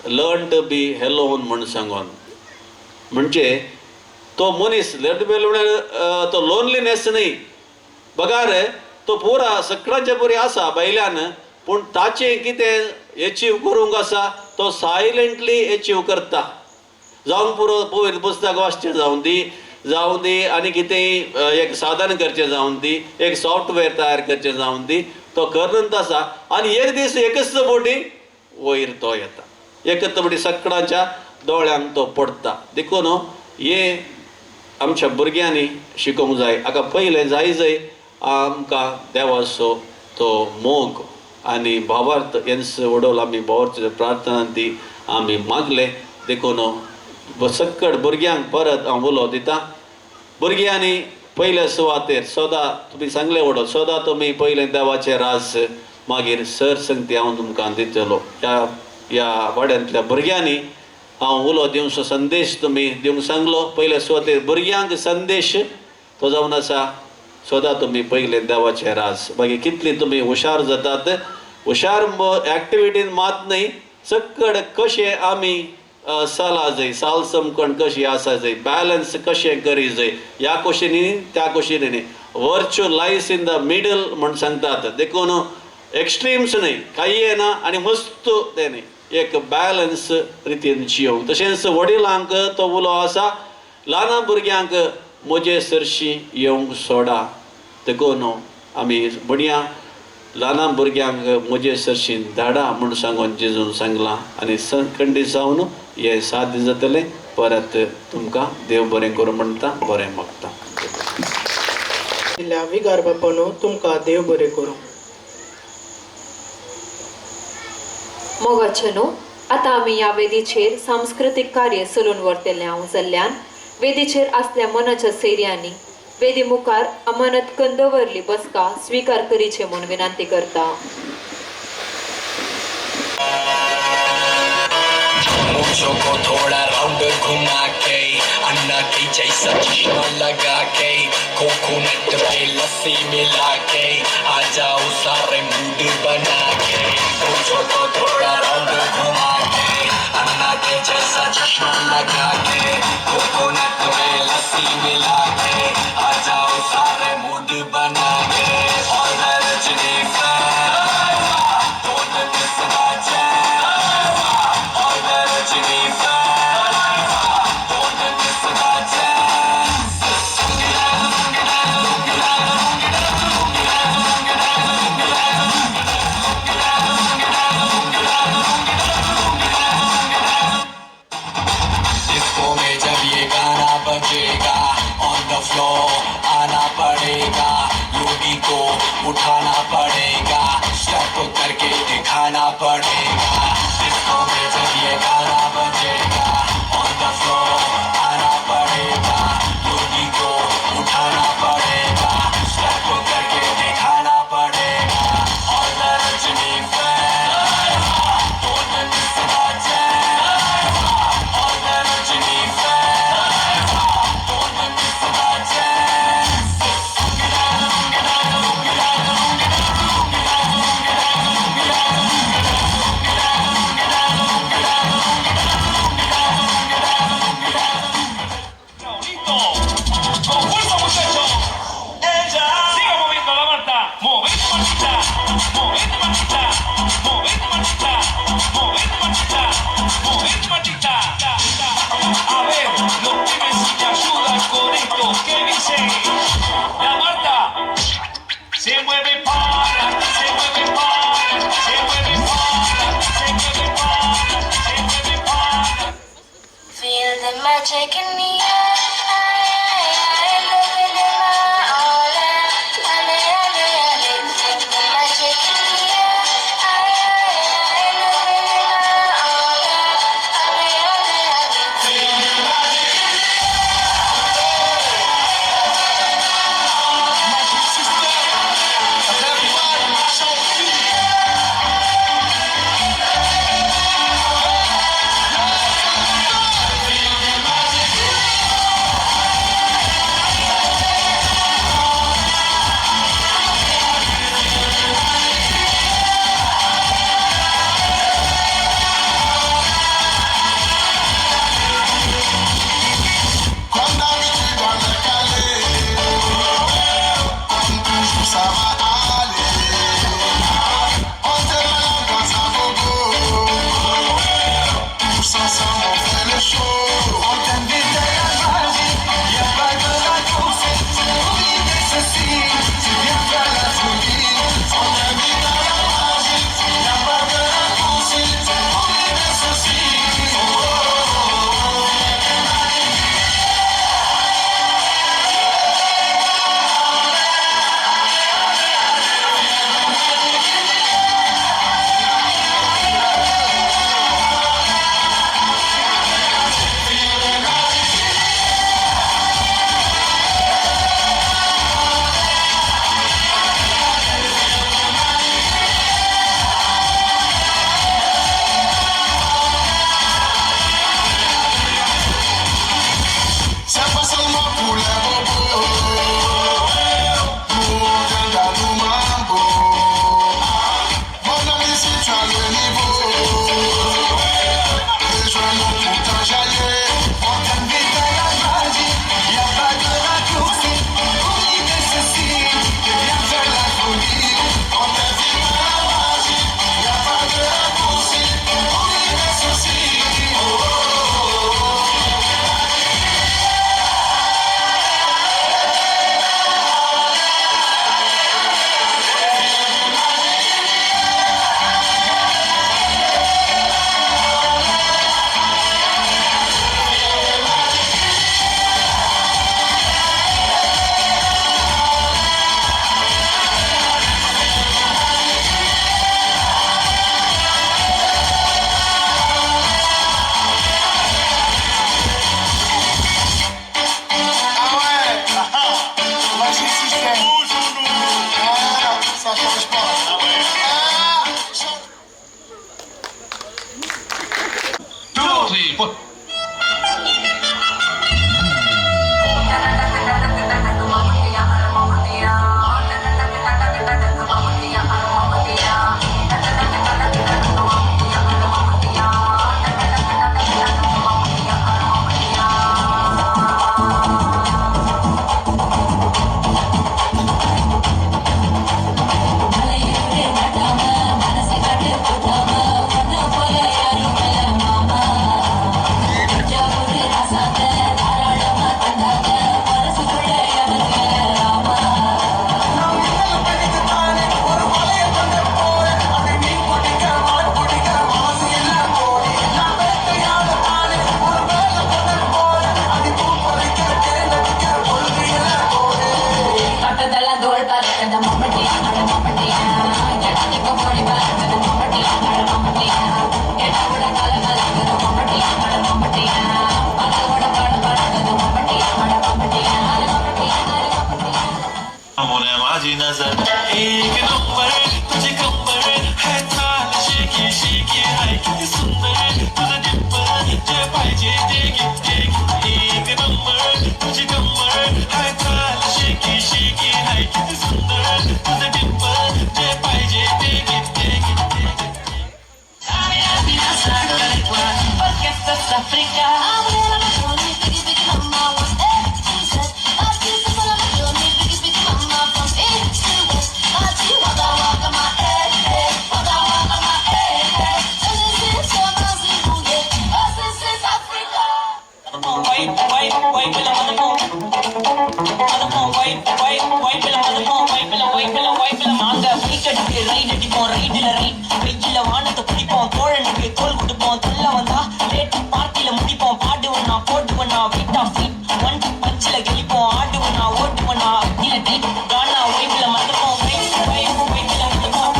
लर्न टू बी एलोन म्हूण सांगून, म्हणजे तो मनीस तो लोनलीनेस न्ही बगार, तो पुरा सगळ्यांच्या बरी आसा भायल्यान, पूण ताचें कितें एचीव करूंक आसा तो सायलंटली एचीव करता. जावं पुरो पळय पुस्तक वाचचें जावं दी आनी कितें एक साधन करचें जावं दी, एक सॉफ्टवेअर तयार करचें जावं दी, तो करत आसा. आनी एक दीस एकच फावटी वयर तो येता, एकच फावटी सगळ्यांच्या दोळ्यांक तो पडटा. देखून हे आमच्या भुरग्यांनी शिकोवंक जाय. हाका पयलें जाय आमकां देवाचो तो मोग आनी भावार्थ हेंच वडोल आमी भावार्थ प्रार्थना ती आमी मागले. देखून सकट भुरग्यांक परत हांव उलो दिता. भुरग्यांनी पयल्या सुवातेर सदां तुमी सांगलें वडो, सदां तुमी पयलें देवाचें रास, मागीर सरसंगती हांव तुमकां दितलो. ह्या वाड्यांतल्या भुरग्यांनी हांव उलो दिवचो, संदेश तुमी दिवंक सांगलो. पयल्या सुवातेर भुरग्यांक संदेश तो जावन आसा, सदां तुमी पयलें देवाचें रास. मागीर कितली तुमी हुशार जातात, हुशार एक्टिविटीन मात न्हय, सकड कशें आमी चला जाय, साल समकण कशी आसा जाय, बॅलन्स कशें करी जाय, ह्या कोशेनी त्या कोशेनी. वर्च्यू लायस इन द मिडल म्हूण सांगतात. देखून एक्स्ट्रीम्स न्हय, काही ना आनी मस्त तें न्हय, एक बॅलन्स रितीन जियोंक. तशेंच वडिलांक तो उलो आसा, ल्हान भुरग्यांक म्हजे सरशी येवंक सोडा देखून आमी बडया ल्हान भुरग्यांक म्हजे सरशीन धाडा म्हूण सांगून जेजून सांगलां आनी खंडीत जावन हे साध्य जातलें. परत तुमकां देव बरें करूं म्हणटा, बरें मागता. विगार बापानो तुमकां देव बरें करूं. मोगाचे न्हू, आतां आमी ह्या वेदीचेर सांस्कृतीक कार्य चलून व्हरतले जाल्ल्यान वेदीचेर आसल्या मनाच्या सैर्यांनी वेदी मुखार अमानत करून दवरली बसका स्वीकार करीचे म्हूण विनंती करता. मूंछों को थोड़ा राउंड घुमा के अन्ना की जैसा चश्मा लगा के कोकोनट पे लस्सी मिला के आ जाओ सारे मूड बना के. मूंछों को थोड़ा राउंड घुमा के अन्ना की जैसा चश्मा लगा के कोकोनट पे लस्सी मिला के आ जाओ सारे मूड बना के. और रजनी उठाना पड़ेगा, स्टेप करके दिखाना पड़ेगा. डिस्को में जब ये गाना बजेगा ऑन द फ्लोर आना पड़ेगा. योगी को उठाना पड़ेगा, स्टेप करके दिखाना पड़ेगा. और रजनी फैन और Rajani fan a ver, los pibes si me ayudan con esto, ¿qué dice? La Marta se mueve para, se mueve para, se mueve para, se mueve para, se mueve para. Feel the magic in the air. I live it in my all. Ale, ale, ale. Feel the magic in the right அடிப்போம் ரைட்ல right வெயில வானத்தை பிடிப்போம் தோழனுக்கு தோல் கொடுப்போம் தொல்ல வந்தா late பார்ட்டில முடிப்போம் பாடுவனா போடுவனா வெயிட் ஆஃப் ஃபீட் ஒன் பஞ்சில கழிப்போம் ஆடுவனா ஓடுவனா இல்ல டைட் கானா வைப்ல மறப்போம் வைப்ல மறப்போம்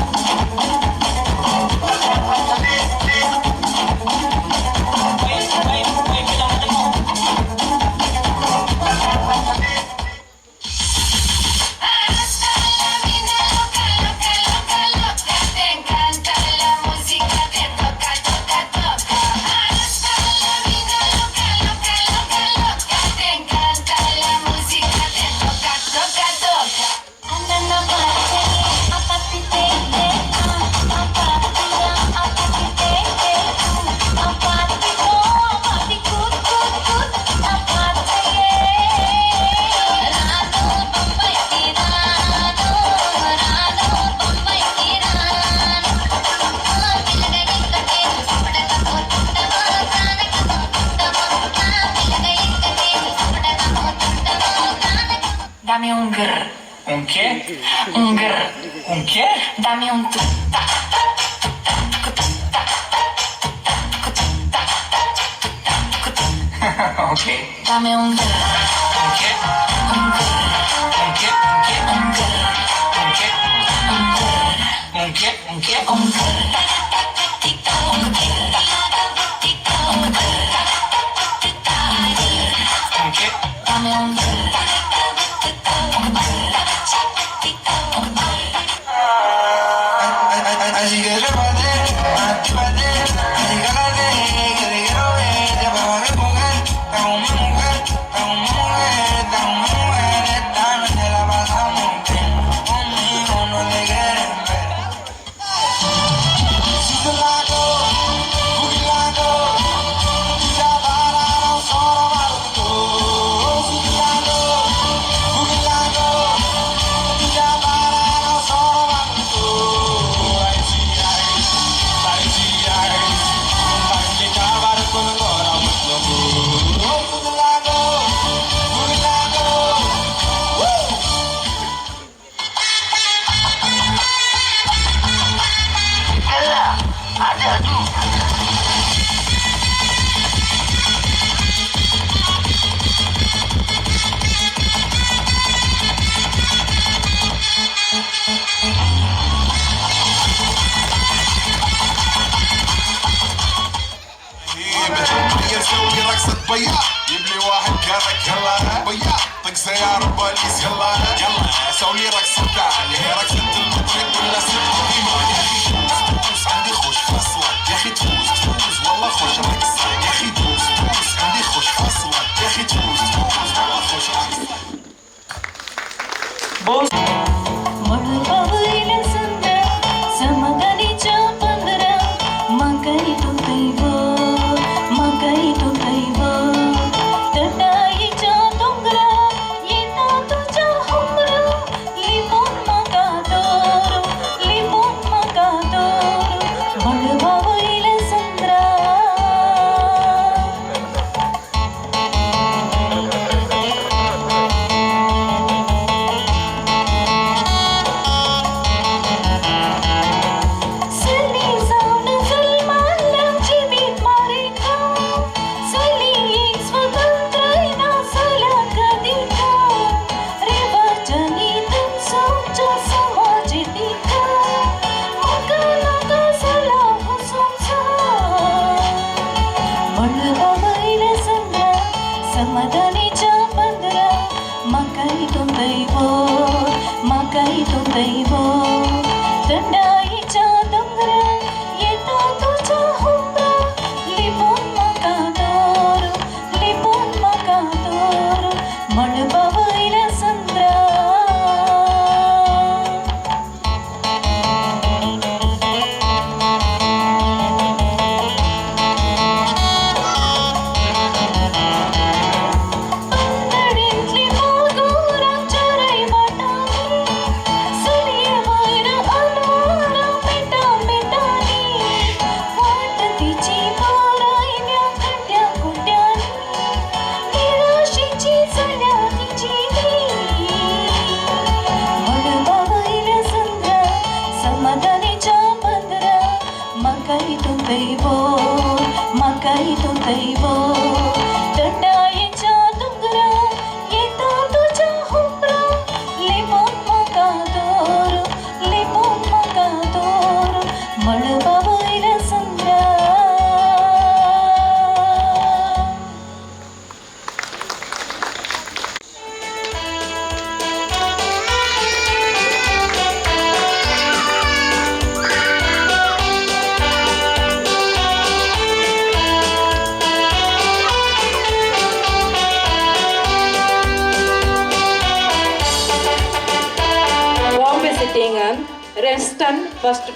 Dame un grr. ¿Un qué? Un grr. ¿Un qué? Dame un tu. Ok. Dame un grr. ¿Un qué? Un grr. ¿Un qué? ¿Un qué? Un grr. ¿Un qué? Un grr. ¿Un qué? ¿Un qué? Un grr. Un grr. ¿Un qué? Dame un grr. Así que reparte, actívate, regálate, que te quiero ver, te puedo recoger, está con mi mujer, está con mi mujer, está con mi mujer, esta noche la pasamos bien, conmigo no te quieren ver. Si te lago, boogie lago, ya pararon solo barco. Si te lago, boogie lago, ya pararon solo barco. نسوي رقصة بياع يبلي واحد كرك يلا بياع طق سيارة بوليس يلا يلا سوي رقصة تعالي رقصة المطرب ولا ست ديمان يا اخي تفوز عندي خوش فصلة يا اخي تفوز والله خوش رقصة يا اخي تفوز عندي خوش فصلة يا اخي تفوز والله خوش رقصة Limon मदनीच्या पंधरा म्हाका हितून दैवो म्हाका हितून दैवो थंडायेच्या दोंगरा येता तुज्या हुबरा लिपोन म्हाका दोर मळबा वयल्या संद्रा बॉम्बे सिटिंगान रेस्टन फर्स्ट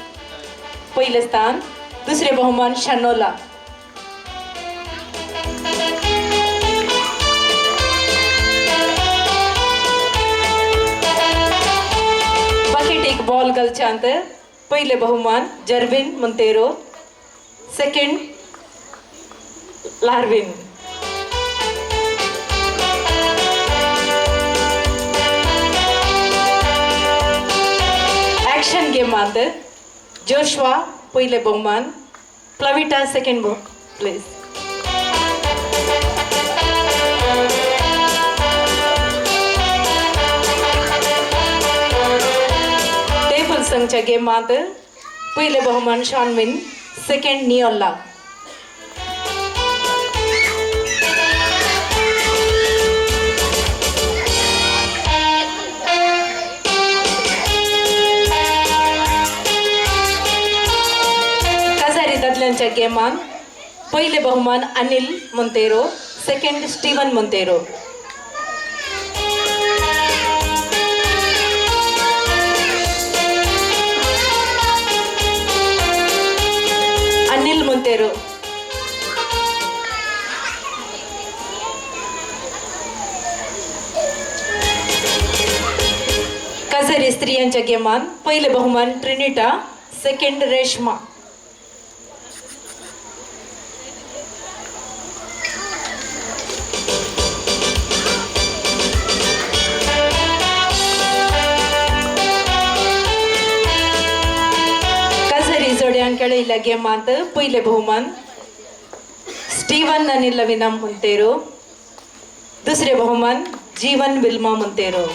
पहिले स्थान, दुसरे बहुमान शानोला. बकेट बॉल गलच्यांत पहिले बहुमान जर्विन मोंतेरो, सेकंड लार्विन. ॲक्शन गेमांत जोशवा पहिले बहुमान, प्लविटा सेकंड प्लेस. टेबल संघच्या गेमांत पहिले बहुमान शॉनविन, सेकंड नियोला. दादल्यांच्या गेमान पहिले बहुमान अनिल मोंतेरो, सेकंड स्टीवन मोंतेरो. अनिल मोंतेरो. काझरी स्त्रियांच्या गेमान पहिले बहुमान ट्रिनिटा, सेकंड रेश्मा. खेळिल्ल्या गेमांत पहिले बहुमान स्टीवन आणि लविना मोंतेरो, दुसरे बहुमान जीवन विल्मा मोंतेरो.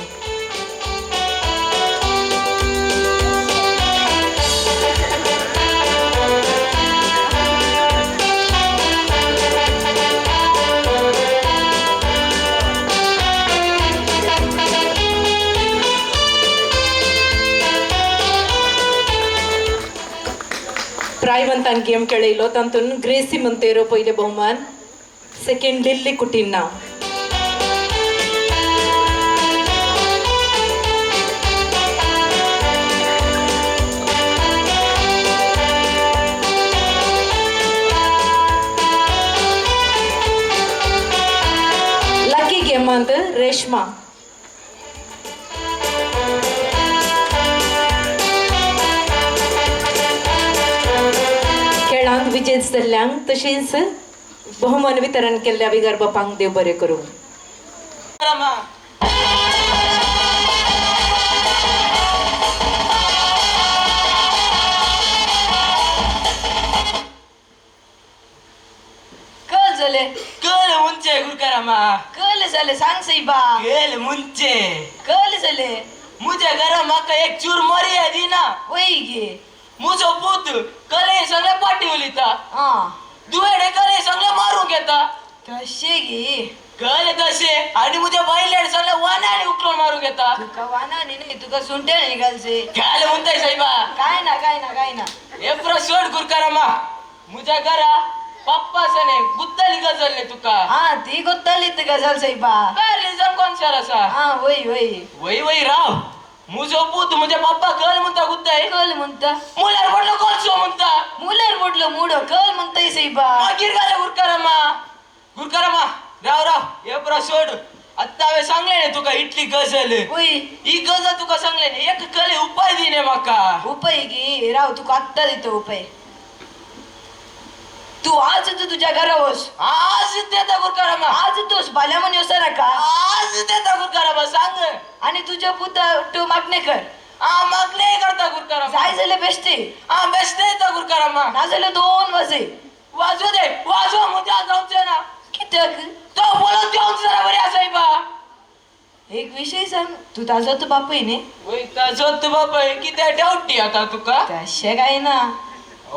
प्रायवंतान गेम खेळिल्लो तातून ग्रेसी मोंतेरो पहिले बहुमान, सेकंड लिल्ली कुटिन्ना. लकी गेमांत रेश्मा. खेळांत विजय जाल्ल्यांक तशेंच बहुमान वितरण केल्ल्या विगार बापांक देव बरें करूं. कल मुंचे गुरकारामा कल झाले सांग सईबा कल मुंचे कल झाले मुझे घर माका एक चूर मरी है दी ना वही गे मुझो पुत कले सगळे पाठवलीता दुहेडे कले सगळे मारून घेता तसे गे कल तसे आणि मुझे बैलेड सगळे वानाने उकलून मारून घेता तुका वानाने नाही तुका सुंटे नाही घालसे काय म्हणताय साईबा काय ना हे प्रसोड गुरकारामा मुझ्या घरा पप्पा सने गुत्तली गजलले तुका ती गुत्तली ती गजल साईबा गजल कोण सरसा वही राव मुझो पुत मुझे पप्पा कल म्हणता गुत्ताय कल म्हणता मुलार म्हटलं कोलसो म्हणता मुलार म्हटलं मुड कल म्हणताय साईबा गिर गाले गुरकारामा राव हे पुरा सोड आता वे सांगले ने तुका इटली गजल ही गजल तुका सांगले ने एक कले उपाय दिने माका उपाय गी राव तुका आत्ता देतो उपाय तू आज तुझ्या घरावस आज देता गुरकारामा आज तोस बाल्या म्हण योसरा का आज देता गुरकारामा सांग आणि तुझ्या पुता तो मागणे कर मग नाही करता गुरकाराम जाय जाल्यार बेश्टे बेस्ट येता गुरकाराम ना जाल्यार 2 वाजे वाजू दे वाजवा मुद्दा जाऊचे ना कित्याक तो बोलत येऊन जरा बरी असाय बा एक विषय सांग तू ताजो तो बापूय न्ही वय ताजो तू बापय किती डाऊट आता तुका तशें काय ना ओ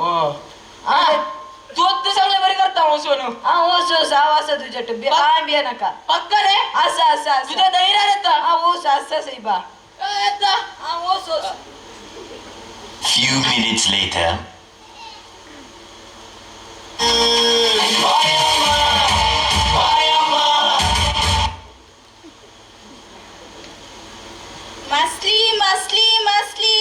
तू सांगले बरी करता हो सोनू ओस हांव आसा तुज्या टब्बे काय बिया नाका पक्का रे आसा आसा तुझ्या धैर्य येता ओस आसा सैबा येता ओस Few minutes later. मासली मासली मासली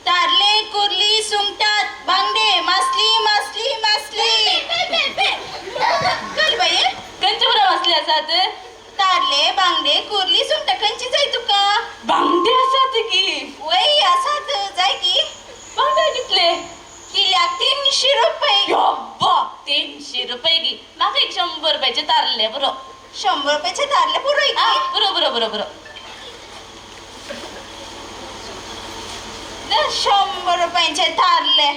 तारले कुर्ली सुंगटात बांगडे मासली मासली मासली कर बाई कंचे बरं वाचले आसात तारले बांगडे कुर्ली सुंगटा खंयची जाय तुका बांगडे आसात की वय आसात जाय की बांगडे कितले किल्याक 300 रुपये यब्बा 300 रुपये गी म्हाका एक 100 रुपयाचे तारले बरो 100 रुपयाचे तारले पुरो बरो बरो बरो बरो 100 रुपयांचे तारले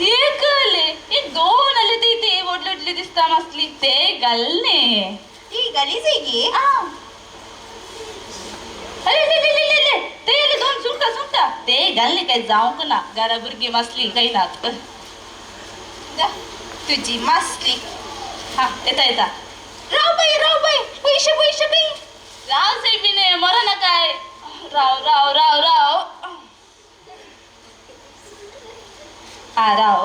एक आले एक 2 आले ते वडले दिसता मासली ते घालने ती गाली जाय गे अरे ले ले ले ले ते 2 सुंगटा ते घालने काय जाऊक ना घरा भुरगी मासली काही नात तुझी मासली येता राव बाई पैसे बाई राव साहेबीने मरा ना काय राव राव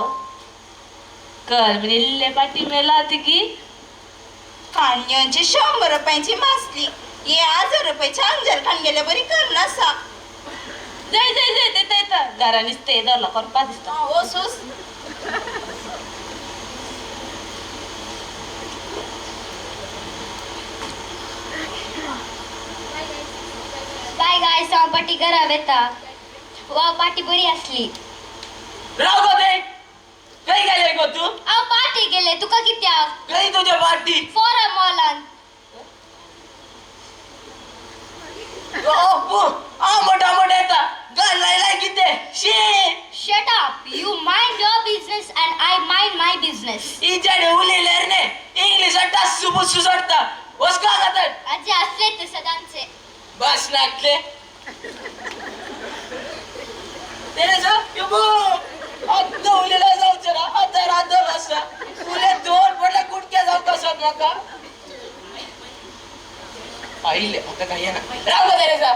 कर बिल्ले पाठी मेला की कांद्याची 100 रुपयांची मासली ये 1000 रुपयाची अंजर खान गेल्या बरी कर ना सा जाय ते घरा निसते दरला करपा दिसता ओस बाय गायस हांव पार्टी घरा वेता वा पार्टी बरी आसली राव गो ते खंय गेले गो तू हांव पार्टी गेले तुका कित्याक खंय तुझ्या पार्टी फोरा मॉलान मोठा येता गाल लायलाय किते she shut up you mind your business and I mind my business इजाडे उलिलेर ने इंग्लिश अट्टा सुबु सुसडता वसका गातात आजी असले ते सदांचे बस नाटले तेरे जा युबो आता उलेला जाऊचे ना आता राधा बसा उले 2 पडला कुटक्या जाऊ कसत मका पाहिले आता काय ना राव गो तेरे जा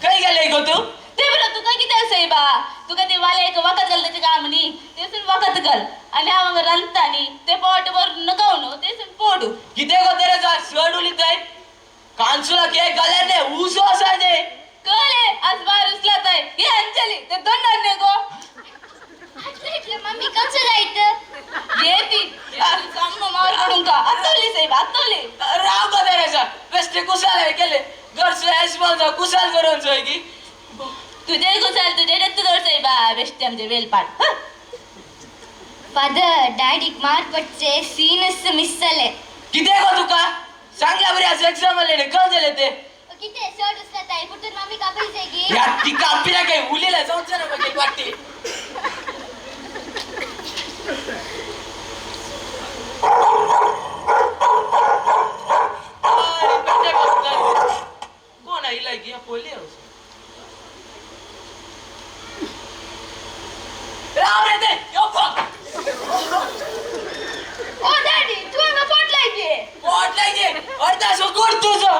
काय गेले गो तू ते बरं तुका किती साहेबा तुका ते वाले एक वखत घाल त्याचे काम नी तेसून वखत घाल आणि हा रंतानी ते पोट वर नगावनो तेसून पोडू किती गो तेरे जा सोडुली काय कांसुला के गले ने ऊसो असा दे कळे आज बार उचला ताय हे अंजली ते दोन ने गो इतले मम्मी कसं जायचं येती सामनो मार पडून का आतोली साहेब आतोली राव गो तेरे जा बेस्ट कुसाल केले घर से एसबॉल जा कुसाल करून सोय की तुझे कुसाल तुझे रे तुझोर साहेबा बेस्ट आमचे वेलपाट फादर डॅडीक मार पडचे सीनच मिस जाले किती गो तुका सांगला बरी आज एक्झाम आले ने कळ झाले ते किती शर्ट उचलत आहे पुढे मम्मी कापली जायगी या ती कापीला काय उलीला जाऊच ना बघे वाटते कोण आईला गया पोली राव रे ते यो बघ ओ डॅडी तू अंगा पोटलाय की पोटलाय की अर्धा सो कोड तुझं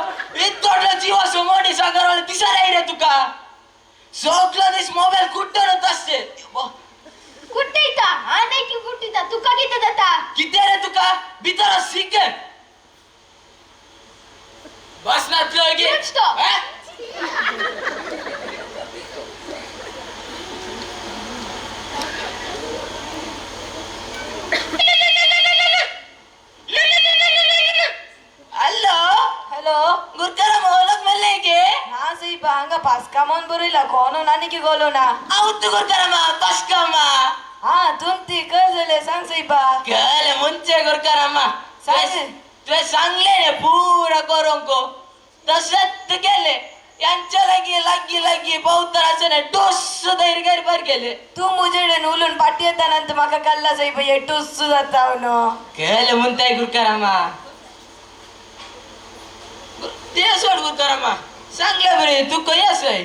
इतोडला जीवा सो मोडी सागरवाला दिसा राही रे तुका सोकला दिस मोबाईल कुठं असते कुठे इता हा नाही की कुठे इता तुका किती जाता किती रे तुका बितर सिक बस ना तू गे हॅलो गुरकरा मोहलक मिलने के ना सही बांगा पास कामन बरीला कोनो नानी की गोलो ना आउत गुरकरा मा पासका मा हा तुम ती कर झाले सांग सही बा कले मुंचे गुरकरा मा सांग तू सांगले ने पूरा करून को तसंच गेले यांच्या लागी बहुत असं नाही टोस धैर्य भर गेले तू मुजेडे उलून पाठी येताना म्हाका कल्ला जाई बाई टोस जाता न केले म्हणताय गुरुकारामा ते सोड गुरुकारामा सांगले बरे तू काही असय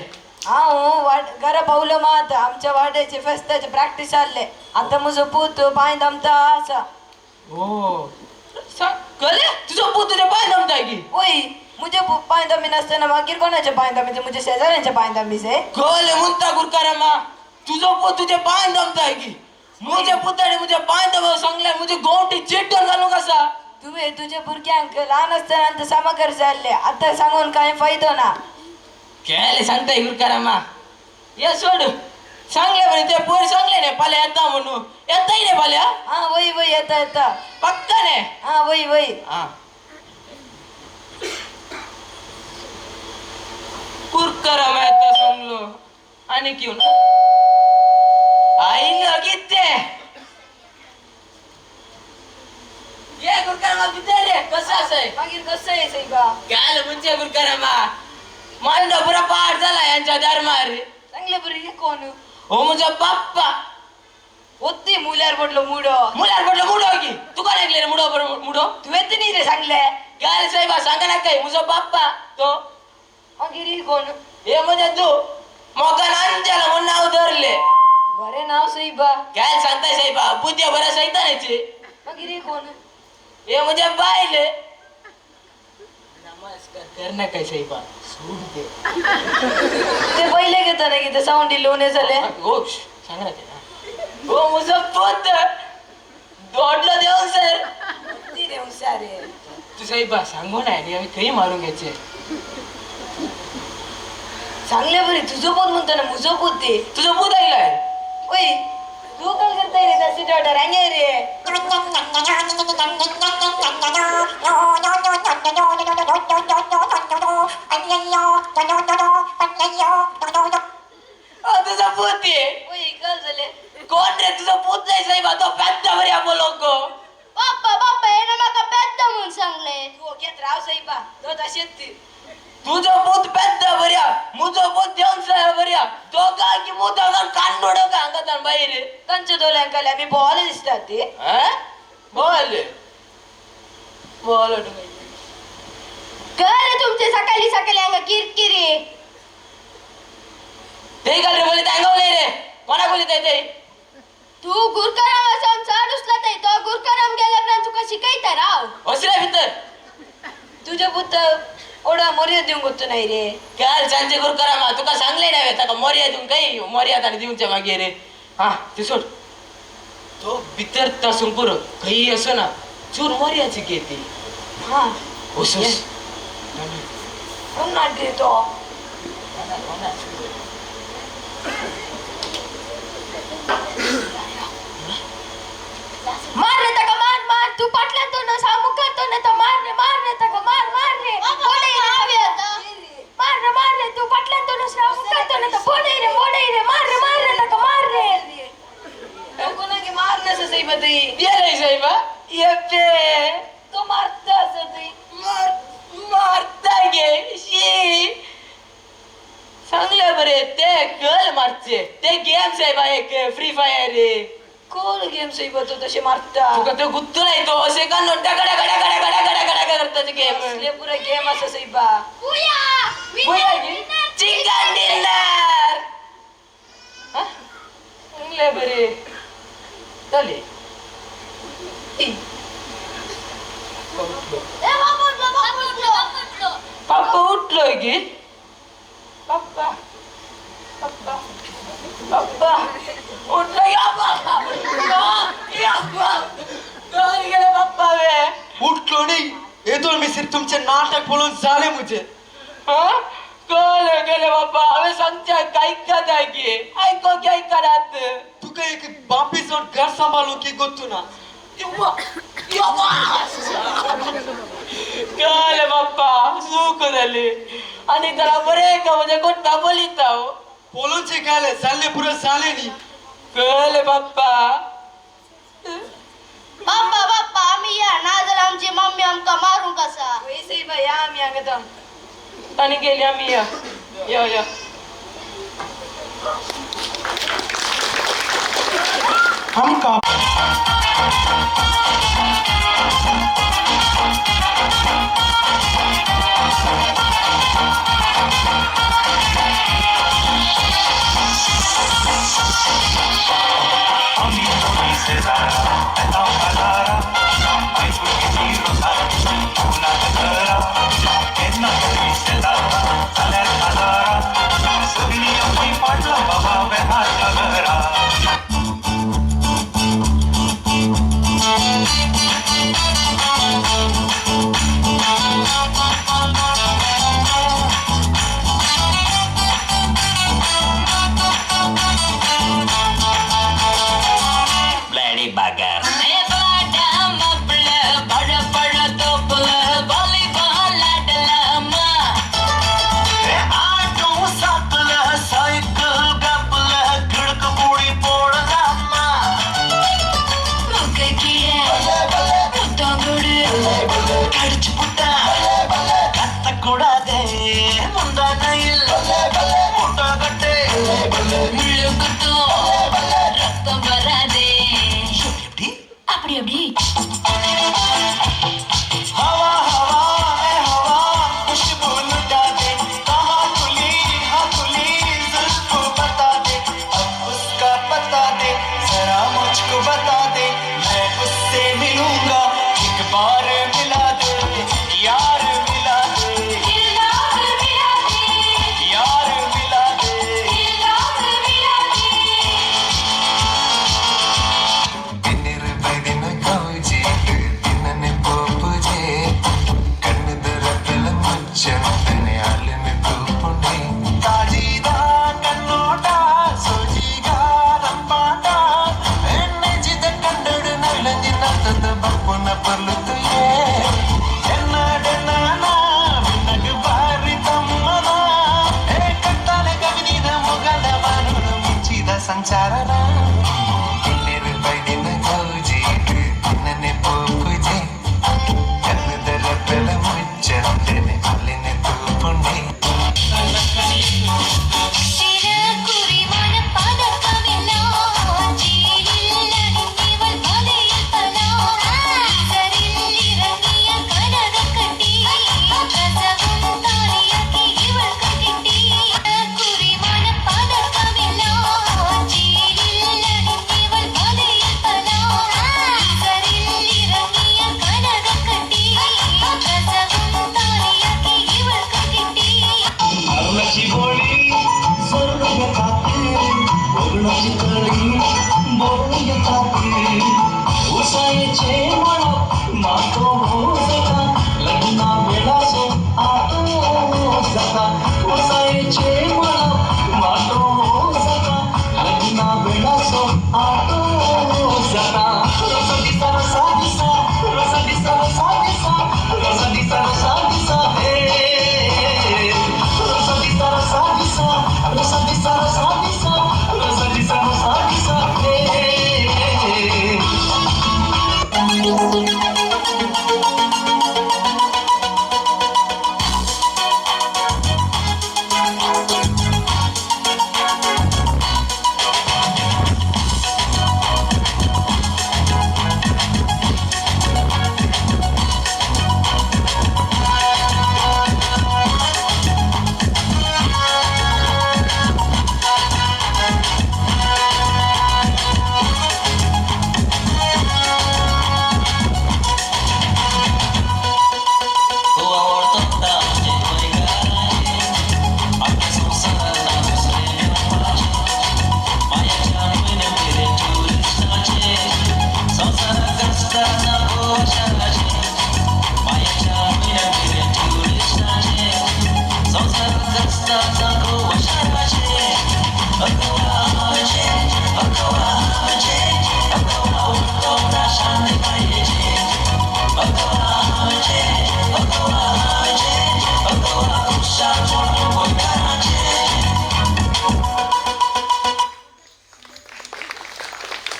घरा पावलं मात आमच्या वाड्याचे फेस्ताचे प्रॅक्टिस चालले आता मुझं पूत पाय दमता असा हो कले तुझं पूत तुझ्या पाय दमताय की ओय मुझे पाय दमी नसताना मागीर कोणाचे पाय दमीचे मुझे शेजाऱ्यांचे पाय दमीचे कले म्हणता गुरुकारामा तुझं पूत तुझे पाय दमताय की मुझे पुतळे मुझे पाय दम सांगले मुझे गोंटी चिट्टर घालू कसा तुम्ही तुझे भुरग्यांक लहान असताना सामाकर चालले आता सांगून काय फायदो ना केले सांगताय गुरुकारामा या सोड सांगले बरे ते पोर सांगले ने पाल्या येता म्हणून येताय ने पाल्या हा वय वय येता पक्का ने हा वय वय हा गुरुकारामा येता सांगलो आणि क्यों ना आई लगीत ते ये गुरुकारामा किती रे कसं असय मागीर कसं आहे साहेबा काय म्हणजे गुरुकारामा मांडा पुरा पाठ झाला यांच्या दरमार चांगले बरे कोण हो मुझा बाप्पा होती मुल्यार पडलो मुडो की तू काय ऐकले रे मुडो तू येते नाही रे सांगले काय साहेबा सांगा ना काय मुझा बाप्पा तो मागीर कोण हे म्हणजे तू मोका अंजाला म्हणून नाव धरले बरे नाव साहेबा काय सांगताय साहेबा बुद्ध्या बऱ्या सैतानाचे मागीर कोण हे म्हणजे बायले नमस्कार कर ना काय साहेबा सोड दे ते पहिले घेता ना की ते साऊंडी लोणे झाले हो सांग ना ते हो मुझं पोत दोडलं देऊन सर ती रे हुशारे तू साहेबा सांगू ना आम्ही काही मारून घ्यायचे चांगले बरे तुझं पोत म्हणतो ना मुझं पोत ते तुझं पोत ऐकलाय ओय तू काय करताय रे त्या सीट ऑर्डर आहे रे तुझं पोत ओय काय झाले कोण रे तुझं पोत नाही साहेबा तो पॅत्तावर या लोक बाप्पा हे ना माका पेद्दा म्हणून सांगले तू घेत राव साहेबा तो तसेच तुझं पोत पॅत्ता बऱ्या मुझं पोत देऊन साहेब बऱ्या तो का की मोठा कानोड का अंगात बाहेर कंच दोल्यांकाले आम्ही बॉल दिसतात ते बोल काय रे तुमचे सकाळी अंग किरकिरी ते का रे बोलित अंगवले रे कोणा बोलित ते तू गुरकराम असं चाडूसला ते तो गुरकराम गेल्यापर्यंत तुका शिकायता राव असल्या भीतर तुझे पुत ओढा मोर्या देऊन गोतो नाही रे काल सांजे गुरुकारामा तुका सांगले नाही का मोर्या देऊन काही मोर्यात आणि देऊनच्या मागे रे हा ते सोड तो भीतर तासून पुर काही असं ना चूर मोर्याची घेते हा ओसोस कोण नाट घेतो मार रे तका मार तू पाटला तो ना सामुख करतो ना तर मार रे तका मार रे मार रे तू पाटला तो ना सामुख करतो ना तर मोडे रे मार रे तका मार रे कोणा की मार नस साहेबा तुई ये रे साहेबा ये पे तो मारता असं तुई मारता गे शी चांगले बरे ते गर्ल मारचे ते गेम साहेबा एक फ्री फायर रे कोण गेम साहेबा तो तसे मारता तुका तो गुत्तू नाही तो असे का नोटा गडा करतात गेम असले पुरा गेम असं साहेबा चिकन डिनर चांगले बरे चले पप्पा उठलोय की पप्पा उठलो गेले पप्पा वे उठलो नाही येतो मी सिर्फ तुमचे नाटक बोलून झाले मुझे कळले गेले बाप्पा हमें सांगते काही कदा की ऐको की ऐकणार तू काही वापिस और घर सांभाळू की गोतू ना कळले बाप्पा सुख झाले आणि त्याला बरे का म्हणजे कोणता बोलित बोलूनचे काय चालले पुरे चाले नी कळले बाप्पा आम्ही या ना जर आमची मम्मी आमका मारून कसा वैसे बाई आम्ही अंगत ताणी गेली आम्ही या आमकां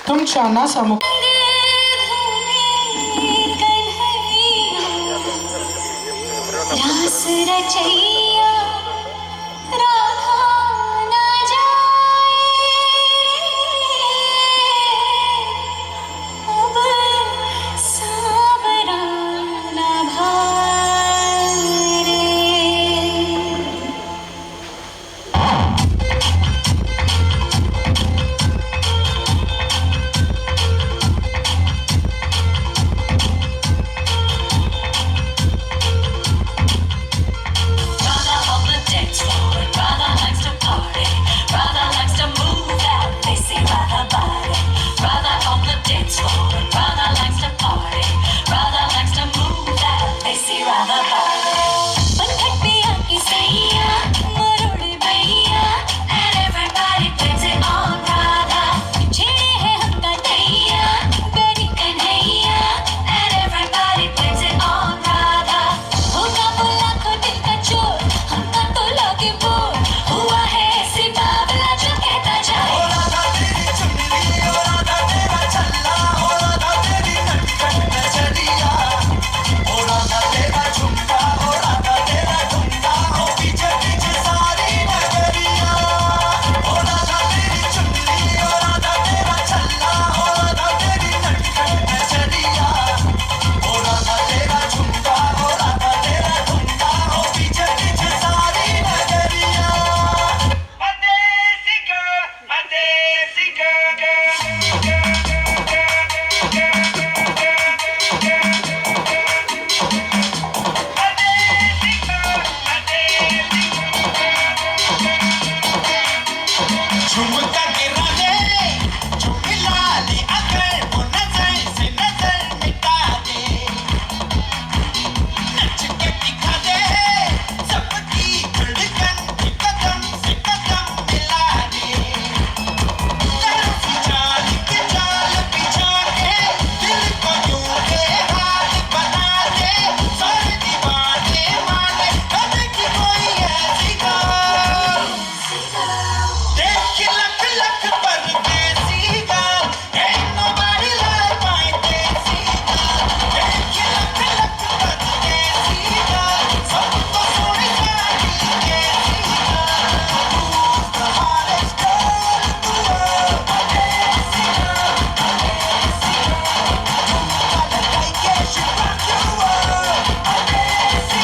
तुमच्या नासामुख रास रचैया झुमका गिरा दे जो मिला दे अगर वो नजर से नजर मिटा दे नच के दिखा दे सबकी धड़कन की कदम से कदम मिला दे तरफ चाल के चाल बिछा के दिल को यूं के हाथ बना दे सारे दीवाने माने कदे की कोई ऐसी गाल देख लख लख परदेसी गाल ain't nobody like my देसी गाल देख लख लख परदेसी गाल सबको सोने जानी कैसी गाल the hottest girl in the world देसी गाल वाला like it she rock your world देसी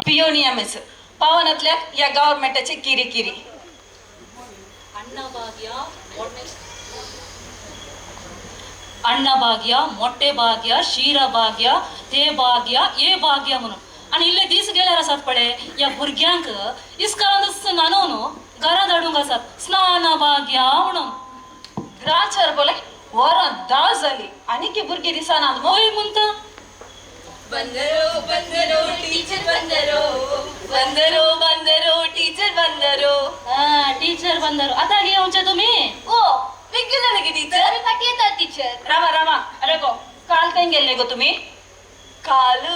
पियोनियमस पावनातल्या या गव्हर्नमेंटाची किरी अण्णा भाग्य मोठे भाग्य शीरा भाग्य ते भाग्य ये भाग्य म्हणून आणि इल्ले दीस गेल्यार आसात पळय या भुरग्यांक इस्कारान नानोवन घरा धाडूंक आसात स्नान भाग्य म्हणून ग्राचार बोले वरां 10 जाली आनी की भुरगीं दिसना होय म्हणता बंदरो बंदरो टीचर बंदरो बंदरो बंदरो टीचर बंदरो टीचर बंदरो आता घेऊनचे तुम्ही ओ विकला लगे टीचर पाठीता टीचर रामा अरे गो काल खंय गेल्ले गो तुम्ही काल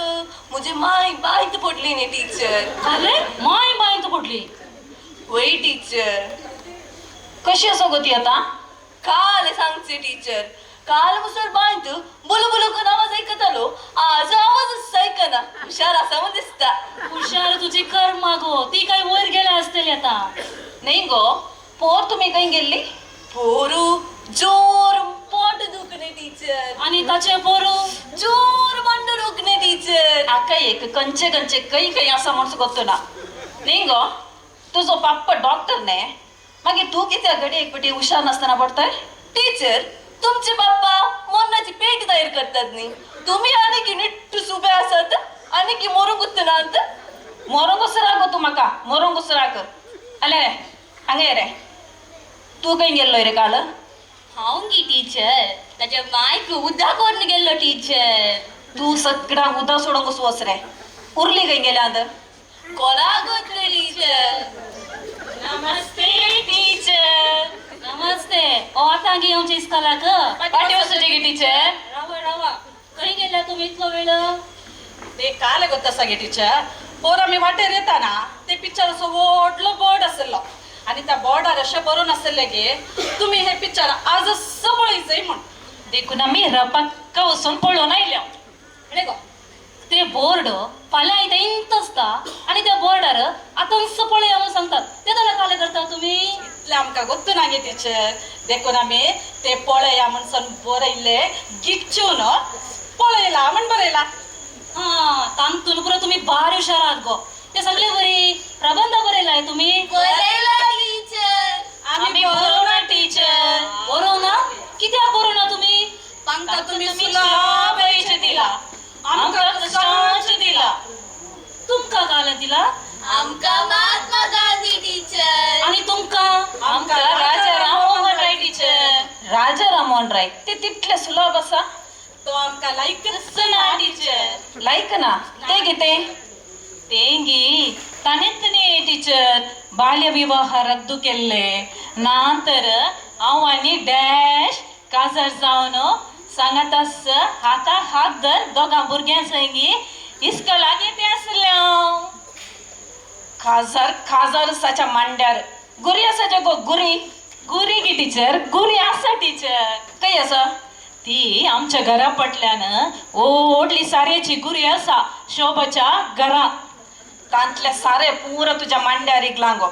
मुझे माय बायत पडली न्ही टीचर अरे माय बायंत पडली वय टीचर कशी असो गो ती आता काल सांगचे टीचर काल मुसळ बायंत बोलू बोलू करून आवाज ऐकत आलो आज आवाजच ऐकना हुशार असा मग दिसता हुशार तुझी कर्म गो ती काय वर गेल्या असतेली आता नाही गो पोर तुम्ही खंय गेल्ली पोरू जोर पोट दुखणे टीचर आणि ताचे पोरू जोर मांड दुखणे टीचर आका एक कंचे काही असा म्हणून गोतो ना नाही गो तुझो पाप्पा डॉक्टर ने मागीर तू कित्याक घडी एक पेटी हुशार नासतना पडताय टीचर तुमचे बाप्पा मोन्नाची पेट तयार करतात न्ही तुम्ही आणि की नीट सुबे असत आणि की मोरू गुत्तनांत मोरंगुस रागो तू म्हाका मोरंगुस राग आले रे हांगे रे तू खंय गेल्लो रे काल हांव गी टीचर ताच्या मायक उद्दा करून गेल्लो टीचर तू सगळ्यांक उदक सोडूंक वच रे उरली खंय गेल्या अंदर कोणाक वतले टीचर नमस्ते टीचर नमस्ते ओ आता घेऊनचे इस्कालाक पाठी वचूचे गे टीचर रावा खंय गेल्या तुम्ही इतलो वेळ ते काल गो तसा गे टीचर पोर आमी वाटेर येताना ते पिक्चर असो व्हडलो बोर्ड आसलो आणि त्या बोर्डार अशें बरोवन आसले गे तुम्ही हे पिक्चर आजच पळयचंय म्हण देखून आमी रपाक्क वचून पळोवन आयल्या रे गो ते बोर्ड फाल्यां इथं इंत असता आणि त्या बोर्डार आतांच पळया म्हणून सांगतात ते जाल्यार काले करता तुम्ही इतलें आमकां गोत्तू ना गे टीचर देखून आमी ते पळया म्हणून बरयले गिच्चून पळयला म्हण बरयला हा तांतून पुरो तुम्ही भारी हुशार आहात गो ते सगळे बरी प्रबंध बरयलाय तुम्ही आमी बरोवना टीचर बरोवना कित्याक बरोवना तुम्ही तांकां तुमी सुलाभ पैसे दिला आमकां कष्टांच दिला तुमकां काल दिला आमकां महात्मा गांधी टीचर आणि तुमकां आमकां राजा राममोहन राय टीचर राजा राममोहन राय ते तितले सुलभ आसा तो आमकां लायकच ना टीचर लायक ना ते गे तेंगी ताणें टीचर बाल्य विवाह रद्द केल्ले नंतर हांव आनी डॅश काजार जावन सांगातास हाता हात धर दोगां भुरग्यां संगी इस्कॉलाक येते आसले खाजार साच्या मांड्यार गुरी आसा गो गुरी गी टीचर गुरी आसा टीचर खंय आसा ती आमच्या घरा पटल्यान व्हडली सारेची गुरी आसा शोभाच्या घरांत तांतले सारे पुरो तुज्या मांड्यार इकलां गो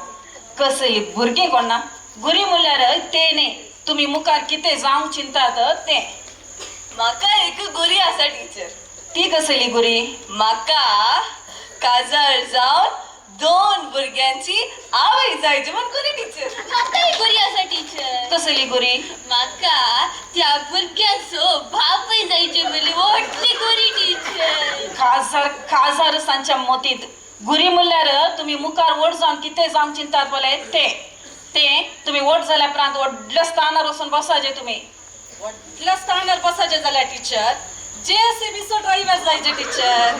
कसली भुरगीं कोण ना गुरी म्हणल्यार ते न्ही तुम्ही मुखार कितें जावंक चिंतात ते. म्हाका एक गुरी आसा टिचर. ती कसली गुरी? म्हाका काजळ जावन 2 भुरग्यांची आवय जायची म्हण गुरी टिचर. म्हाका एक गुरी आसा टीचर. कसली गुरी? म्हाका त्या भुरग्याचो बापूय जायचे म्हणली व्हडली गुरी टीचर. खाजार सांच्या मोतीत गुरी म्हणल्यार तुम्ही मुखार वोट जावन कितें जावंक चिंतात बोले ते तुम्ही वोट जाल्या उपरांत व्हडल्या स्थानार वचून बसाचे. तुम्ही व्हडल्या स्थानार बसाचे जाल्यार टिचर JCBचो ड्रायव्हर जायचे टिचर.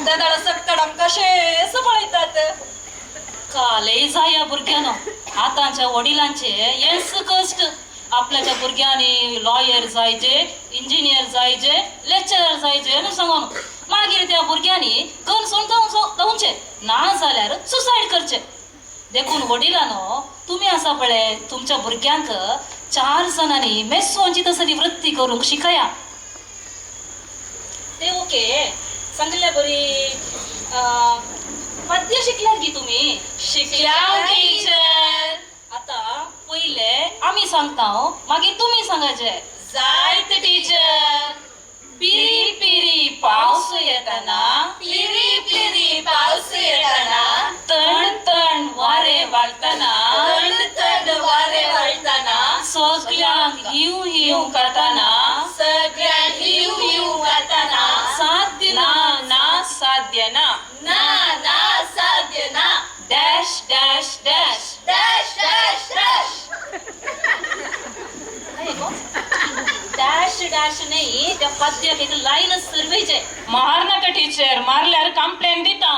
त्या दाडा सकतड आमकां कशें सांबाळटात. कालय जाय या भुरग्यानो आतांच्या वडिलांचे हेच कश्ट. आपल्याच्या भुरग्यांनी लॉयर जायचे, इंजिनियर जायचे, लेक्चरर जायचे न्हू सांगून मागीर त्या भुरग्यांनी घर सोडून जावचे ना जाल्यार सुसायड करचे. देखून वडिलांनो तुम्ही आसा पळय तुमच्या भुरग्यांक 4 जणांनी मेस्सोंची तसली वृत्ती करूंक शिकया. ते ओके सांगल्या बरी. पद्य शिकल्यात गी तुम्ही? शिकल्या टीचर. आता पहिले आम्ही सांगता मागीर तुम्ही सांगायचे. जायत टीचर. पिरी पिरी पावस येताना, पिरी पिरी पावस येताना, तण तण वारे वाळताना, थंड थंड वारे वळताना, सगळ्यांक हिव हिव करताना, सगळ्यांक हिव हिव करताना, साध्य ना साध्य ना, ना साध्य ना, dash dash dash dash dash dash. Dash dash नाही त्या पद्याक एक लाईनच सरवायचे. मार नाका टीचर, मारल्यार कंप्लेंट दिता.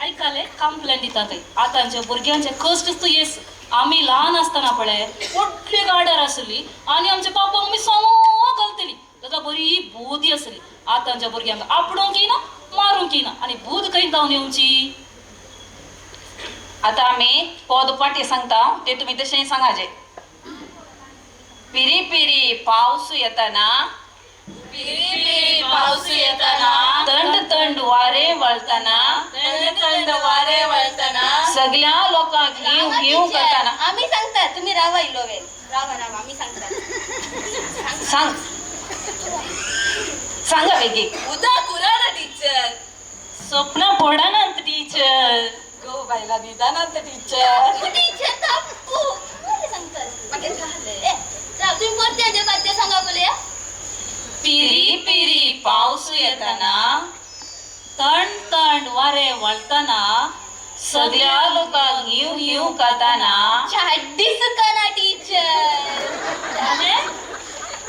ऐकाले कंप्लेंट दितात. आतांच्या भुरग्यांचे कष्ट तू येस. आम्ही लहान असताना पळय व्हडली गाडर आसली आणि आमचे पापा मम्मी सो घालतली ताका बरी बुद्धी आसली. आतांच्या भुरग्यांक आपडूंक येना मारूंक येना आणि भूत खंय जावन येवची. आता आम्ही पद पाठी सांगता ते तुम्ही तशें सांगाचे. पिरी पिरी पावस येताना, पिरी पिरी पावस येताना, थंड थंड वारे वळताना, थंड थंड वारे वळताना, सगळ्या लोकांक हिव हिव करताना. आम्ही सांगता तुम्ही रावा इलोवे. रावा आम्ही सांगता. सांग सांगा वेगी. उदा कुराडा टीचर. स्वप्न पडनात टीचर. गो बायला निदानात टीचर. टीचर तप्पू सांगतात. मागे झाले. तुम्ही कोणत्या पद्य सांगा बोले. पिरी पिरी पावस येताना, तण तण वारे वळताना, सगळ्या लोकांक हिव हिव करताना, छाड्डी सुकाना टीचर.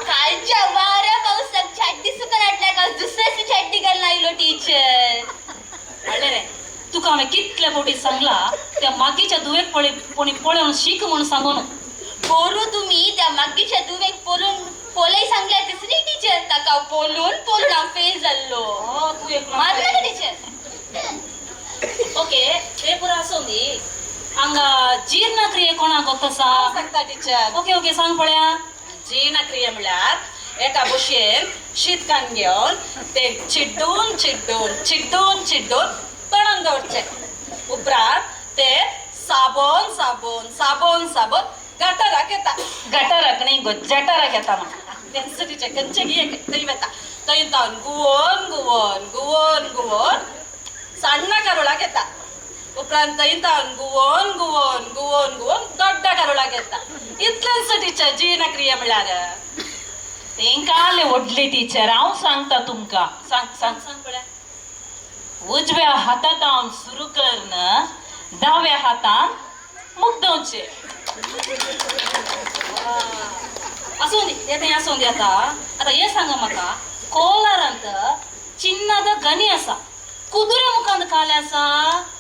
कालच्या वाऱ्या पावसाक छाड्डी सुकानाटल्या का दुसऱ्याची छाड्डी घालून आयलो टीचर. अरे रे तुका हांवें कितल्या फावटी सांगला त्या मागीच्या दुवेक पळोवन शीक म्हणून सांगून. पोरू तुम्ही त्या मागीच्या दुवेक पोलय सांगल्या तिसरी टीचर. ताका पोलून हांव फेल जाल्लो. तू एक मारला का टीचर. ओके ते पुरो आसूं दी. हांगा जीर्णक्रिये कोणाक कसा सांगता टीचर. ओके ओके सांग पळया. जीर्णक्रिया म्हळ्यार एका भशेन शीतकान घेवन ते चिड्डून चिड्डून चिड्डून चिड्डून तणान दवरचे. उपरांत ते साबण साबण साबण साबण गटाराक येता. गटाराक न्ही गो जटाराक येता. डेन्सिटीचे खंयचे घे थंय वता. थंय जावन गुवोन गुवोन गुवोन गुवोन सान्ना कारोळाक येता. उपरांत थंय जावन गुवोन गुवोन गुवोन गुवोन दोड्डा कारोळाक येता. इतलेंच टीचर जीर्णक्रिया म्हळ्यार. तेंकां आले व्हडली टीचर. हांव सांगता तुमकां. सांग सांग सांग पळया. उजव्या हातांत सुरू करन, दाव्या हातान मुक्दवचे. आसूं दी येते आसूं दी. आता हे सांगा म्हाका कोलारांत चिन्नाद गणी आसा कुदरे मुखांत काले आसा.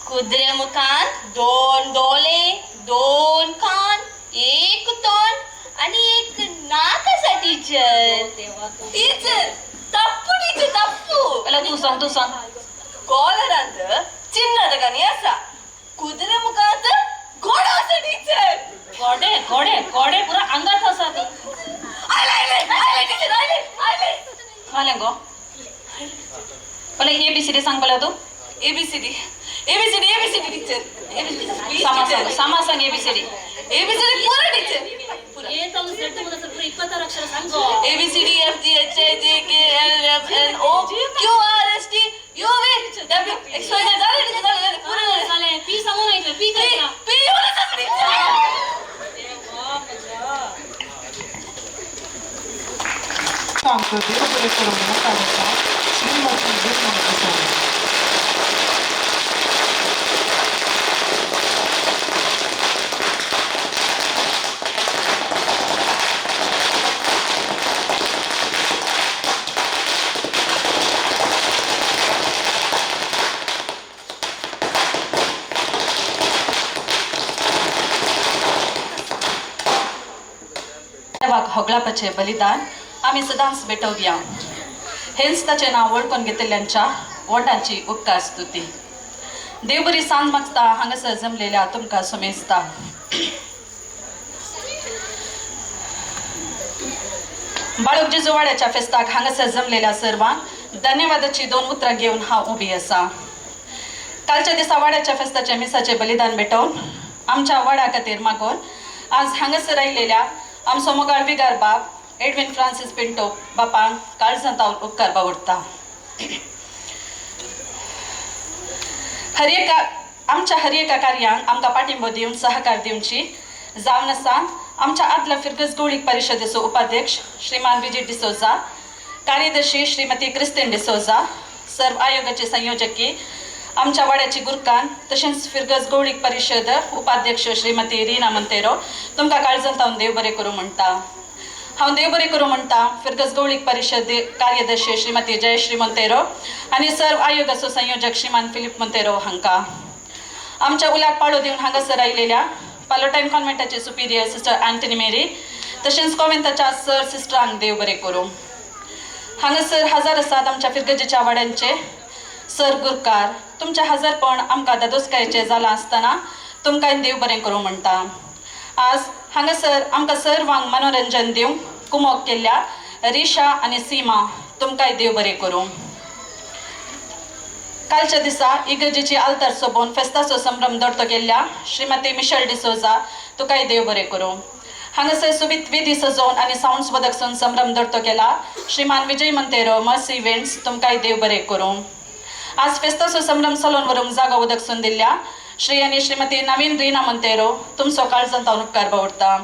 कुद्रे मुखान 2 डोळे, 2 कान, 1 तोंड आणि 1 नाक आसा टीचर. टीचर तप्पू टीचर तप्पू. तू सांग. कॉलरांत चिन्नद गणी आसा. कुद्रे मुखांत घोडो आसा टीचर. गोडे गोडे गोडे पुरा अंगात आसात. आयले टीचर आयले. फाल्यां गो पळय ABCD सांग पळय तू. ABCD एबीसीडी एबीसीडी टीचर समा सांग एबीसीडी एबीसीडी पूरा teacher ABCD F G H I J K L F N O Q R S T U V W X Y Z झाले पूरा झाले पी सांगू नाही पी काय पी एवढंच अंक देवबरे करून नका देता श्रीमती विष्णू किशोर. देवाक होगळा पचे बलिदान आम्ही सदांच भेटवया हेच ताचे नाव वळखून घेतल्यांच्या वंडांची उपकार स्तुती. देव बरी सांज मागता हांगासर जमलेल्या तुमकां सोमेजता. बाळक जेजू वाड्याच्या फेस्ताक हांगासर जमलेल्या सर्वांक धन्यवादाची 2 उतरां घेऊन हांव उबी आसा. कालच्या दिसा वाड्याच्या फेस्ताच्या मिसाचे बलिदान भेटवून आमच्या वाड्या खातीर मागून आज हांगासर आयिल्ल्या आमचो मोगाळ विगार बाब एडविन फ्रांसिस पिंटो बापांक काळजांतावन उपकार बावडटा. आमच्या हर एका कार्यांक आमकां पाठिंबो दिवन सहकार दिवची जावन आसा आमच्या आदल्या फिरगस गोळीक परिशदेचो उपाध्यक्ष श्रीमान विजय डिसोजा, कार्यदर्शी श्रीमती क्रिस्तीन डिसोजा, सर्व आयोगाचे संयोजकी आमच्या वाड्याची गुरकान तशेंच फिरगस गोळीक परिशद उपाध्यक्ष श्रीमती रीना मंतेरो तुमकां काळजांतावन देव बरें करूं म्हणटा. हांव देव बरें करूं म्हणटा फिरगस गवळीक परिशद कार्यदर्शी श्रीमती जयश्री मंतेरो आनी सर्व आयोगाचो संयोजक श्रीमान फिलिप मंतेरो हांकां. आमच्या उल्याक पाळो दिवन हांगासर आयिल्ल्या पालोटायन कॉन्व्हेंटाचे सुपिरियर सिस्टर अँटनी मेरी तशेंच कॉव्हेंताच्या सर सिस्टरांक देव बरें करूं. हांगासर हजार आसात आमच्या फिरगजेच्या वाड्यांचे सर गुरकार तुमच्या हजरपण आमकां दादोसकायेचें जालां आसतना तुमकां देव बरें करूं म्हणटा. आज हांगासर आमकां सर्वांक मनोरंजन दिवंक कुमोक केल्ल्या रिशा आनी सीमा तुमकांय देव बरें करूं. कालच्या दिसा इगर्जेची आल्तार सोबोवन फेस्ताचो संभ्रम दर्तो केल्ल्या श्रीमती मिशेल डिसोजा तुकांय देव बरें करूं. हांगासर सुबीत विधी सजोवन आनी सावंड्स बदकसून संभ्रम दर्तो केला श्रीमान विजय मंतेरो मर्सी इव्हेंट्स तुमकांय देव बरें करूं. आज फेस्ताचो संभ्रम चलोवन व्हरूंक जागो उदकसून दिल्ल्या श्री आनी श्रीमती नवीन रीना मंतेरो तुमचो काळजांतावन उपकार बावडटा.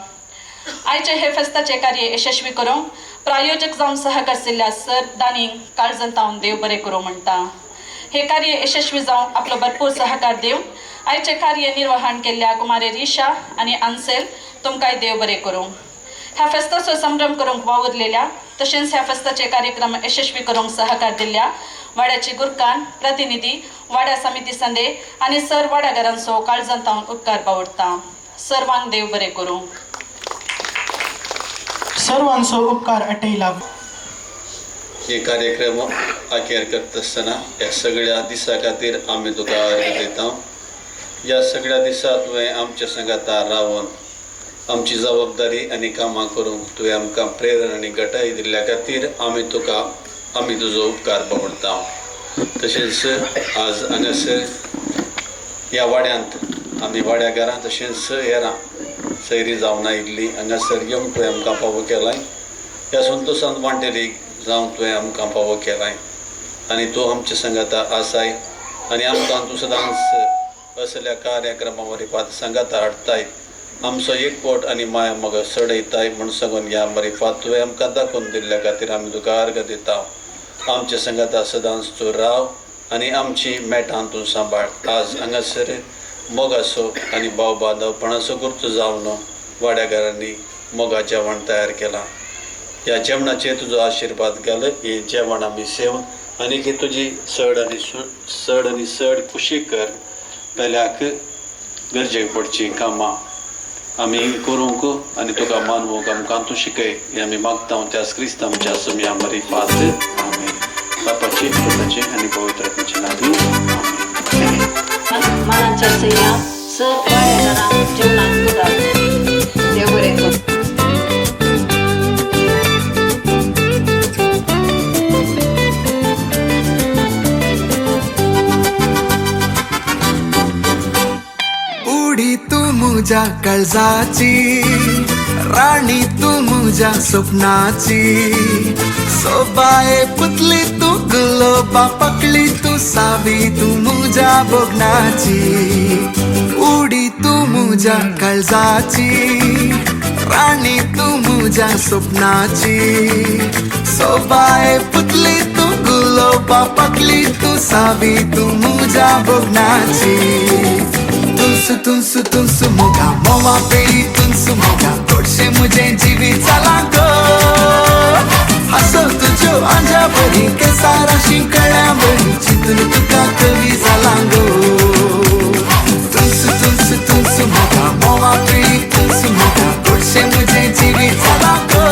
आयचे हे फेस्ताचे कार्य यशस्वी करूंक प्रायोजक जावन सहकारशिल्ल्या सर दानींक काळजांतावन देव बरें करूं म्हणटा. हे कार्य यशस्वी जावंक आपलो भरपूर सहकार दिवन आयचे कार्य निर्वहण केल्ल्या कुमारी रिशा आनी अन्सेल तुमकांय देव बरें करूं. ह्या फेस्ताचो संभ्रम करूंक वावुरलेल्या तशेंच ह्या फेस्ताचे कार्यक्रम यशस्वी करूंक सहकार दिल्ल्या वाड्याची गुरकान प्रतिनिधी वाड्या समिती संदे आनी सर वाड्याकारांचो काळजांतावन उपकार बावडटा. सर्वांक देव बरें करूं. सर्वांचो उपकार अटयला. हे कार्यक्रम आखेर करता आसतना ह्या सगळ्या दिसा खातीर आमी तुका अर्घ दिता. ह्या सगळ्या दिसा तुवें आमच्या संगाता रावन आमची जबाबदारी आनी कामां करूंक तुवें आमकां प्रेरणा आनी घटाय दिल्ल्या खातीर आमी तुजो उपकार बावडटा. तशेंच आज हांगासर ह्या वाड्यांत आमी वाड्याकारां तशेंच हेरां सैरी जावन आयिल्लीं हांगासर येवंक तुवें आमकां फावो केलाय. ह्या संतोशांत वांटेरीक जावं तुवें आमकां फावो केलाय आनी तूं आमच्या संगाता आसाय आनी आमकां तूं सदांच असल्या कार्यक्रमा वरीपात संगाता हाडटाय. आमचो एकवट आनी माया मोग सडयताय म्हूण सांगून ह्या मरीफात तुवें आमकां दाखोवन दिल्ल्या खातीर आमी तुका अर्घ दिता. आमच्या संगाता सदांच तूं राव आनी आमची मेटां तूं सांबाळ. आज हांगासर मोगाचो आनी भाव बांदवपणाचो गुर्त जावन वाड्याकारांनी मोगा जेवण तयार केलां. ह्या जेवणाचेर तुजो आशिर्वाद घाल. हें जेवण आमी सेवन आनी की तुजी चड आनी चड खुशी कर. पेल्याक गरजेक पडची कामां आमी करूंक आनी तुका मानवूंक आमकां तूं शिकय हें आमी मागता त्याच क्रिस्तांच्या सुम्या मरीफात आमी बापाचे पुताचे आनी पवित्र आत्म्याचे नांवान आमीन. मानांच्या सयऱ्या सर वाड्याकारांक जेवणाक पुरतात. देव बरें करूं. मुझ्या काळजाची, राणी तू मुझ्या स्वप्नाची. सोबाये पुतली तू, गुलोबा पकली तू, सावी तू मुझ्या बोगनाची. उडी तू मुझ्या काळजाची, राणी तू मुझ्या स्वप्नाची. सोबाये पुतली तू, गुलोबा पकली तू, सावी तू मुझ्या बोगनाची. तुनसु तुनसु तुनसु मोगा मोवा पेली तुनसु मोगा, तोडशे मुझे जीवी चला गो. हसो तुझ्यो अंजा बरी के सारा शिंकळ्या बरी, चितून तुका कवी झाला गो. तुनसु तुनसु तुनसु मोगा मोवा पेली तुनसु मोगा, तोडशे मुझे जीवी चला गो.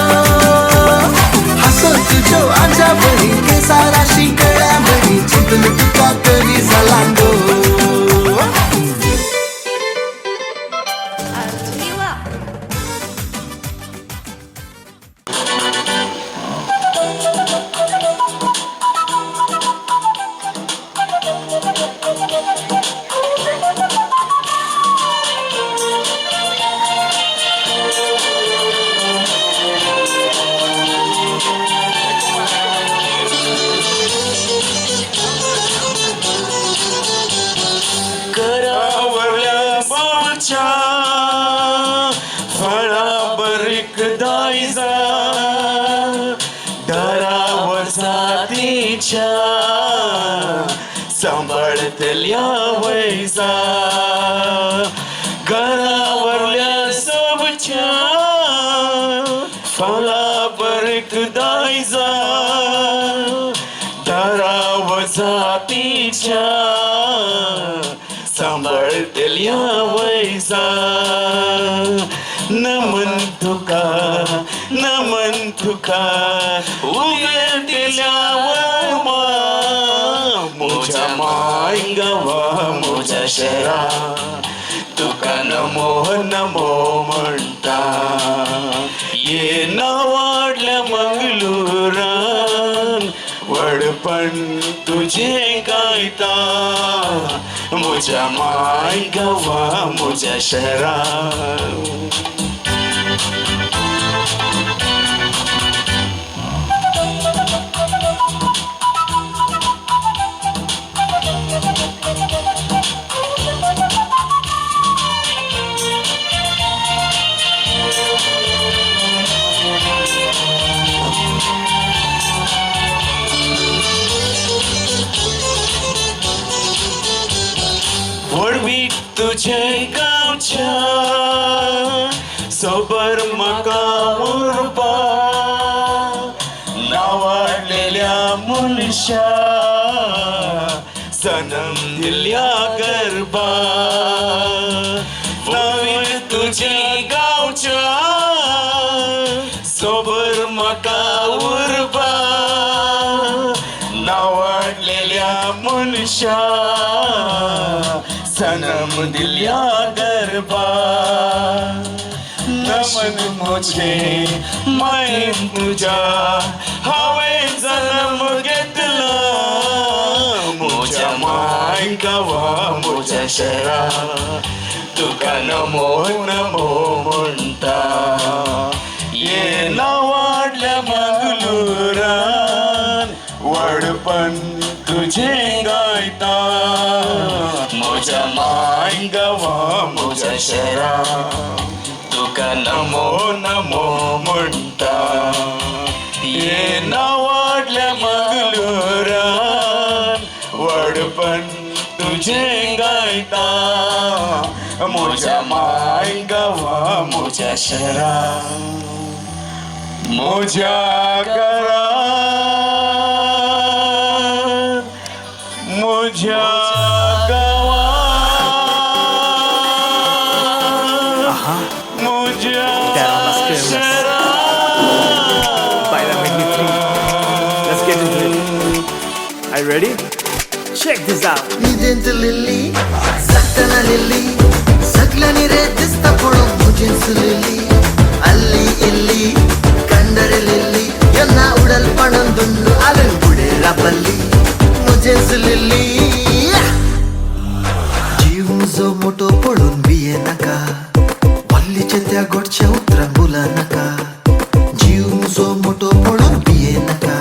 हसो तुझ्यो अंजा बरी के सारा शिंकळ्या बरी, चितून तुका कवी झाला गो. करावल्या बाच्या फळावर दायजा, दारावर जातीच्या सांभाळतल्या वैजा. घरावरल्या सबच्या फळावर दायजा, दारावर जातीच्या सांभाळतल्या वैजा. नमन तुका उगलतल्या वळमा, मुझ्या माय गावा मुझ्या शहरा, तुका नमो नमो म्हणता. ये नावाडल्या मंगळुरान, वडपण तुझे गायता, मुझ्या माय गावा मुझ्या शहरा. वडवी तुझे गावच्या सोबर म्हाका उरपा, नावाडलेल्या मनशा सनम दिल्या गरबा. नवी तुझे गावच्या सोबर म्हाका उरपा, नावाडलेल्या मनशा सनम दिल्या गरबा. नमन मुझे मायन तुझ्या, हांवें जन्म घेतला, मुझ्या माय गावा मुझ्या शहरा, तुका नमो नमो म्हणटा. ये नावाडल्या मंगळुरान, वडपण तुझे गायता, मुझ्या माय गावा मुझ्या शहरा, तुका नमो नमो म्हणटा. ये नावाडल्या मंगळुरान, वडपण तुझे गायता, मुझ्या माय गावा मुझ्या शहरा. मुझ्या घरात, मुझ्या गावात, मुझ्या शहरात. Let's get into it. Are you ready? Check this out. निजेंच लिली सटन लिली, सगळ्यांनी रे दिसता पडून मुजेंच लिली. अल्ली इल्ली कंडरे लिली, यांना उडल पडून दुंडू आलं पुढे राबल्ली. मुजेंच लिली जीव जो मोठो पडून बिये नका, गोडच्या उतरांक बोला नका जीव मुजो मोठो पडून पिये नका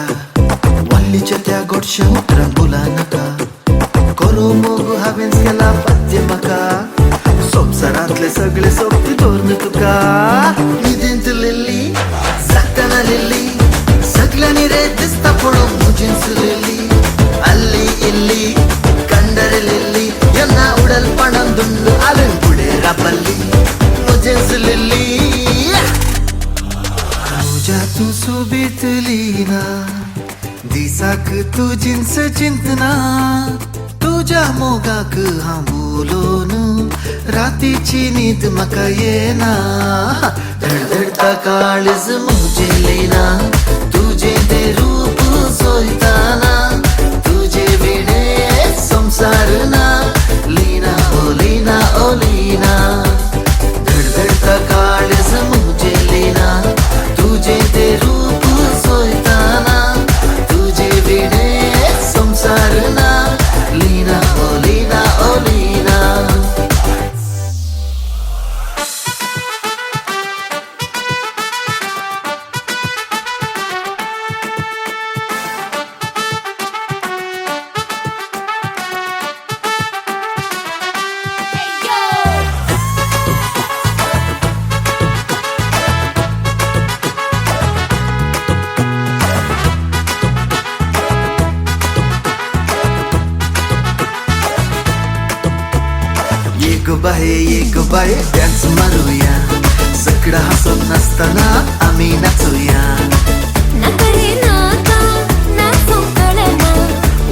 वाल्लीच्या त्या गोडच्या उतरांक बोला नका करो मोग हांवें केला पद्य म्हाका संवसारांतले सगळे सोबती धोरण तुका न्हिदेंत लिल्ली जागतना लिल्ली सगळ्यांनी रे दिसता पडून मुजींच लिल्ली अल्ली इल्ली कंडरे लिल्ली येन्ना उडलपणान दुंड आलें फुडें राबल्ली मुजेंच लिल्ली तुज्या तूं सोबीतली ना दिसाक तुजींच चिंतना तुज्या मोगाक हांव बोलोन रातीची न्हीद म्हाका येना धडधडता काळज मुजेलेना तुजें तें रूप सोयताना तुजे विणे संसार ना लीना ओ लीना ओ लीना धडधडता काळज मुजेलेना तुजे तें रूप सोयताना तुजे विणे संसार ना लीना ओ लीना ओ लीना एक बाय डान्स मारूया सगळा हसून नसताना आम्ही नाचूया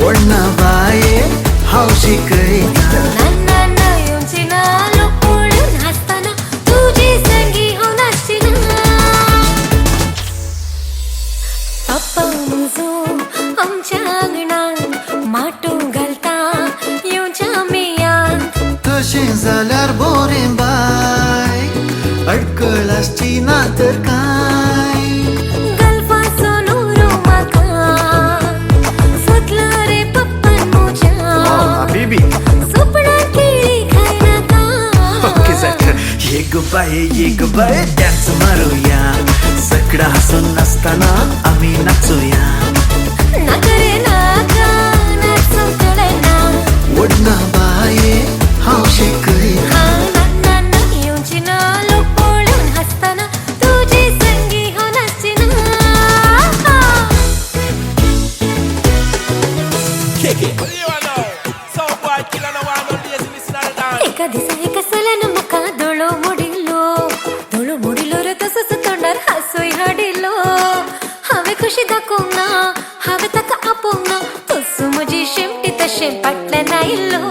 ओढणा बाये हावशी कळीता आमच्या अंगणात माटो घालता येवच्या मियात तशें जाल्यार बोरें बाय अडकळ आसची ना तर काय गल्फाचो नुरो म्हाका सोदलो रे पप्पान म्हज्या बेबी सपनां केळी खायनाका एक बाय डान्स मारूया सगळा हसून नाचताना आम्ही नाचूया ओढणा बाये हावशी कळीता येवची ना लोक पळून हसताना तुजी संगी हांव नाचिना एका दिसा एका सल्यान म्हाका दोळो मोडिलो रे तसोच तोंडार हासूय हाडिल्लो हांवें कशी दाखोवंक ना हांवें ताका आपोवंक ना तसो म्हजी शेमटी तशें फाटल्यान आयिल्लो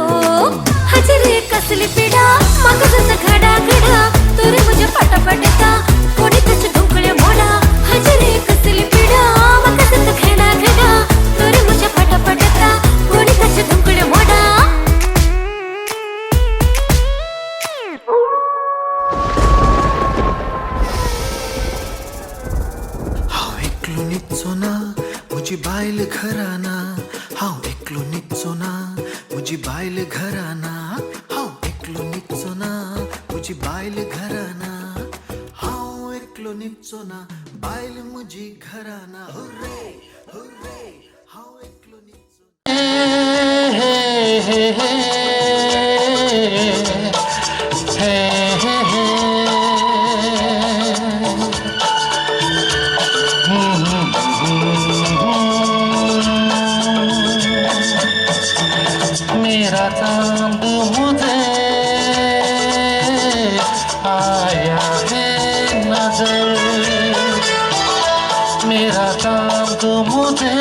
हाची रे कसली पिडा म्हाका जाता घडा घडा तरी म्हज्या फाटाफाट येता कोणी ताचे धुंकळे मोडा हाची रे कसली पिडा म्हाका जाता घडा घडा तरी म्हज्या फाटाफाट येता कोणी ताचे धुंकळे मोडा हांव एकलो न्हिदचो ना म्हजी बायल घराना हांव एकलो न्हिदचो ना म्हजी बायल घराना हांव एकलो न्हिदचो ना म्हजी बायल घराना हांव एकलो न्हिदचो ना बायल म्हजी घराना हुर्रे हुर्रे हांव एकलो मेरा चांद मुझे आया है नजर मेरा चांद मुझे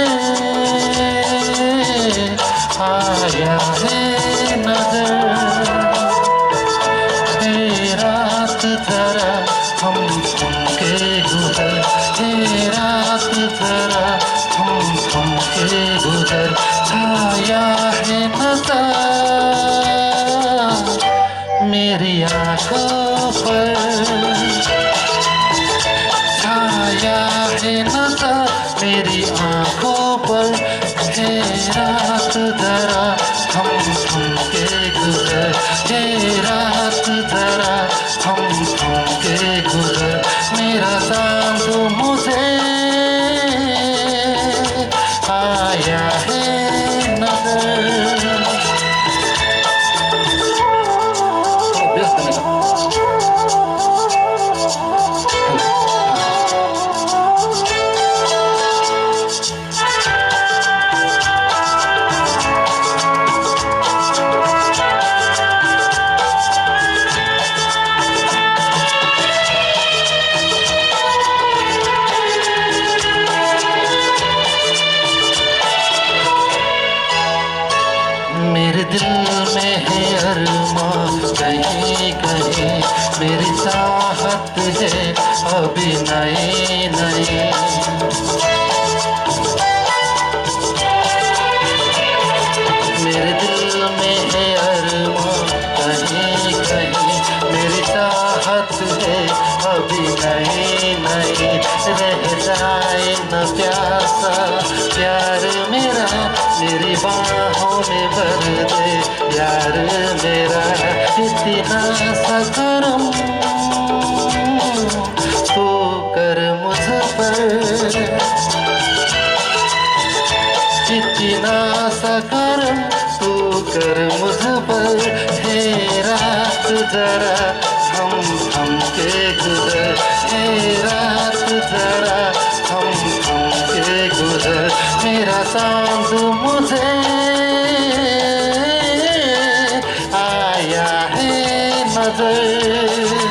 आया है नजर हे रात जरा हम थम के गुजर हे रात जरा हम थम के गुजर छाया है नजर मेरी आंखों पर छाया है नजर मेरी आंखों पर है रात जरा हम थम के गुजर है रात जरा थम थम के गुजर मेरा चांद मुझे आया है नजर मेरे दिल में है अरमां कहीं कहीं मेरी चाहत है अभी नई नई मेरे दिल में है अरमां कहीं कहीं मेरी चाहत है अभी नई नई रह जाए न प्यासा प्यार मेरा मेरी बाहों में भर दे यार मेरा इतना सा करम तू कर मुझ पर इतना सा करम तू कर मुझ पर हे रात जरा हम के गुजर हे रात जरा हम के गुजर मेरा चांद मुझे आया है नजर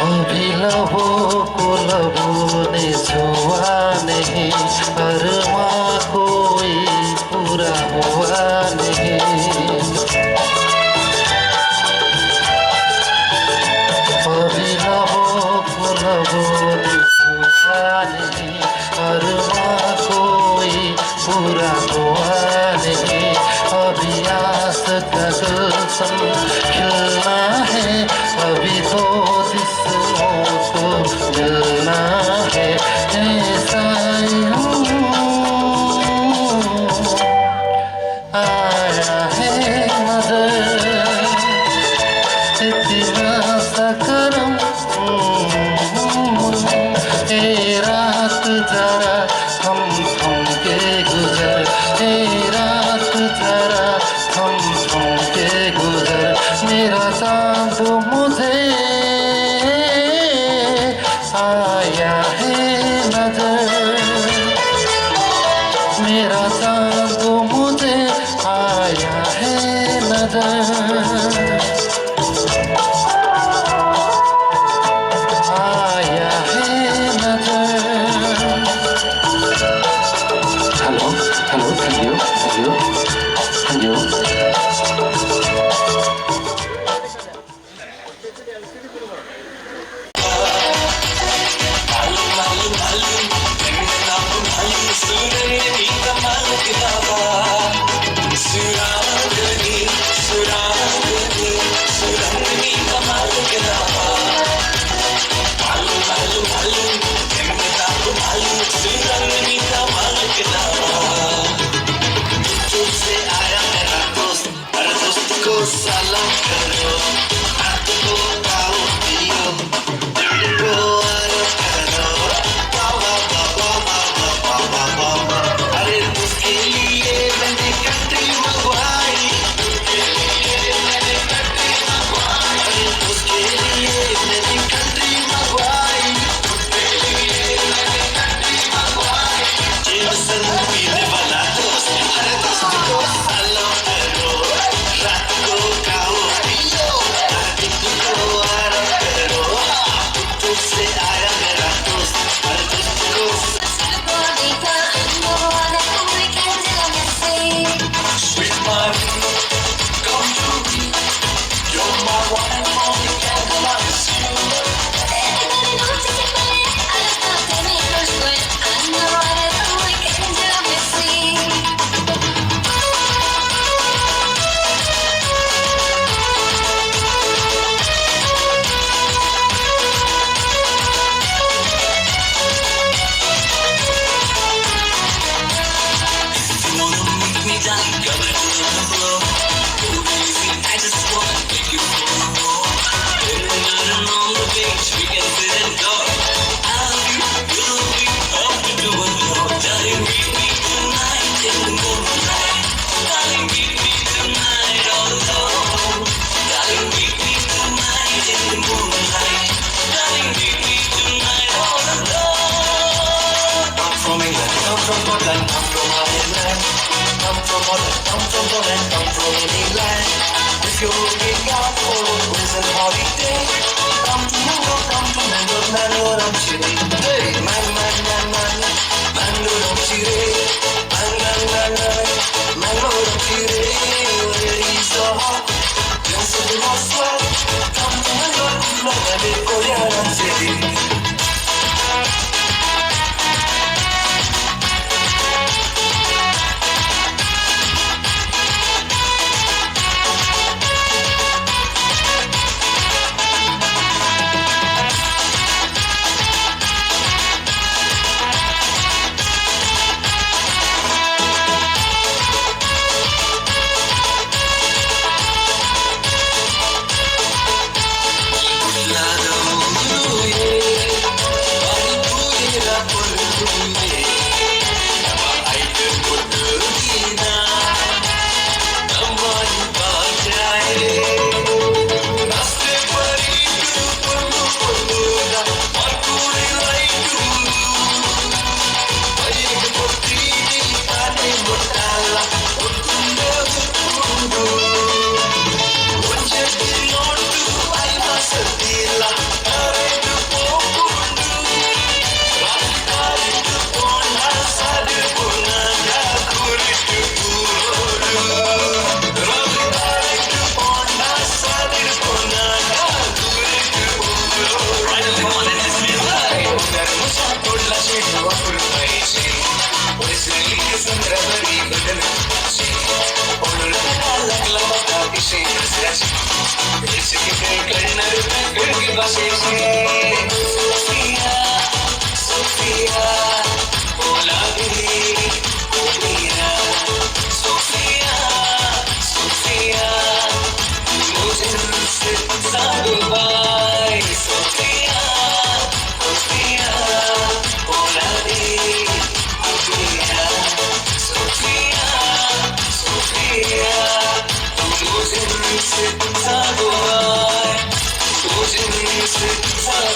अभी लबों को लबों ने छुआ नहीं अरमा कोई पूरा हुआ नहीं अभी लबों को लबों ने छुआ नहीं अरमा कोई पूरा हुआ नहीं अभी आस का गुलशन खिलना है अभी तो को मिलना है ऐसा आया है नजर इतना सा करम ए रात जरा हम के गुजर ए रात जरा हम के गुजर मेरा चांद मुझे आया है नजर मेरा चांद मुझे आया है नजर आया है नजर हेलो हेलो थैंक यू सलाम करो आपको गाओ दियो दिल को आरो करो बाबा बाबा बाबा बाबा बाबा अरे उसके लिए मैंने कंट्री मंगवाई उसके लिए मैंने कंट्री मंगवाई अरे उसके लिए मैंने कंट्री मंगवाई उसके लिए मैंने कंट्री मंगवाई जेमसन पीने वाला दोस्त अरे दोस्त को सलाम करो रात को गाओ दियो if you're looking out for a pleasant holiday, come to Mangalore, Mangalore, I'm chilling. Hey, Mangalore, I'm chilling. Mangalore, I'm chilling. Where is the heart? Just a little sweat. Come to Mangalore, I'm chilling. Losing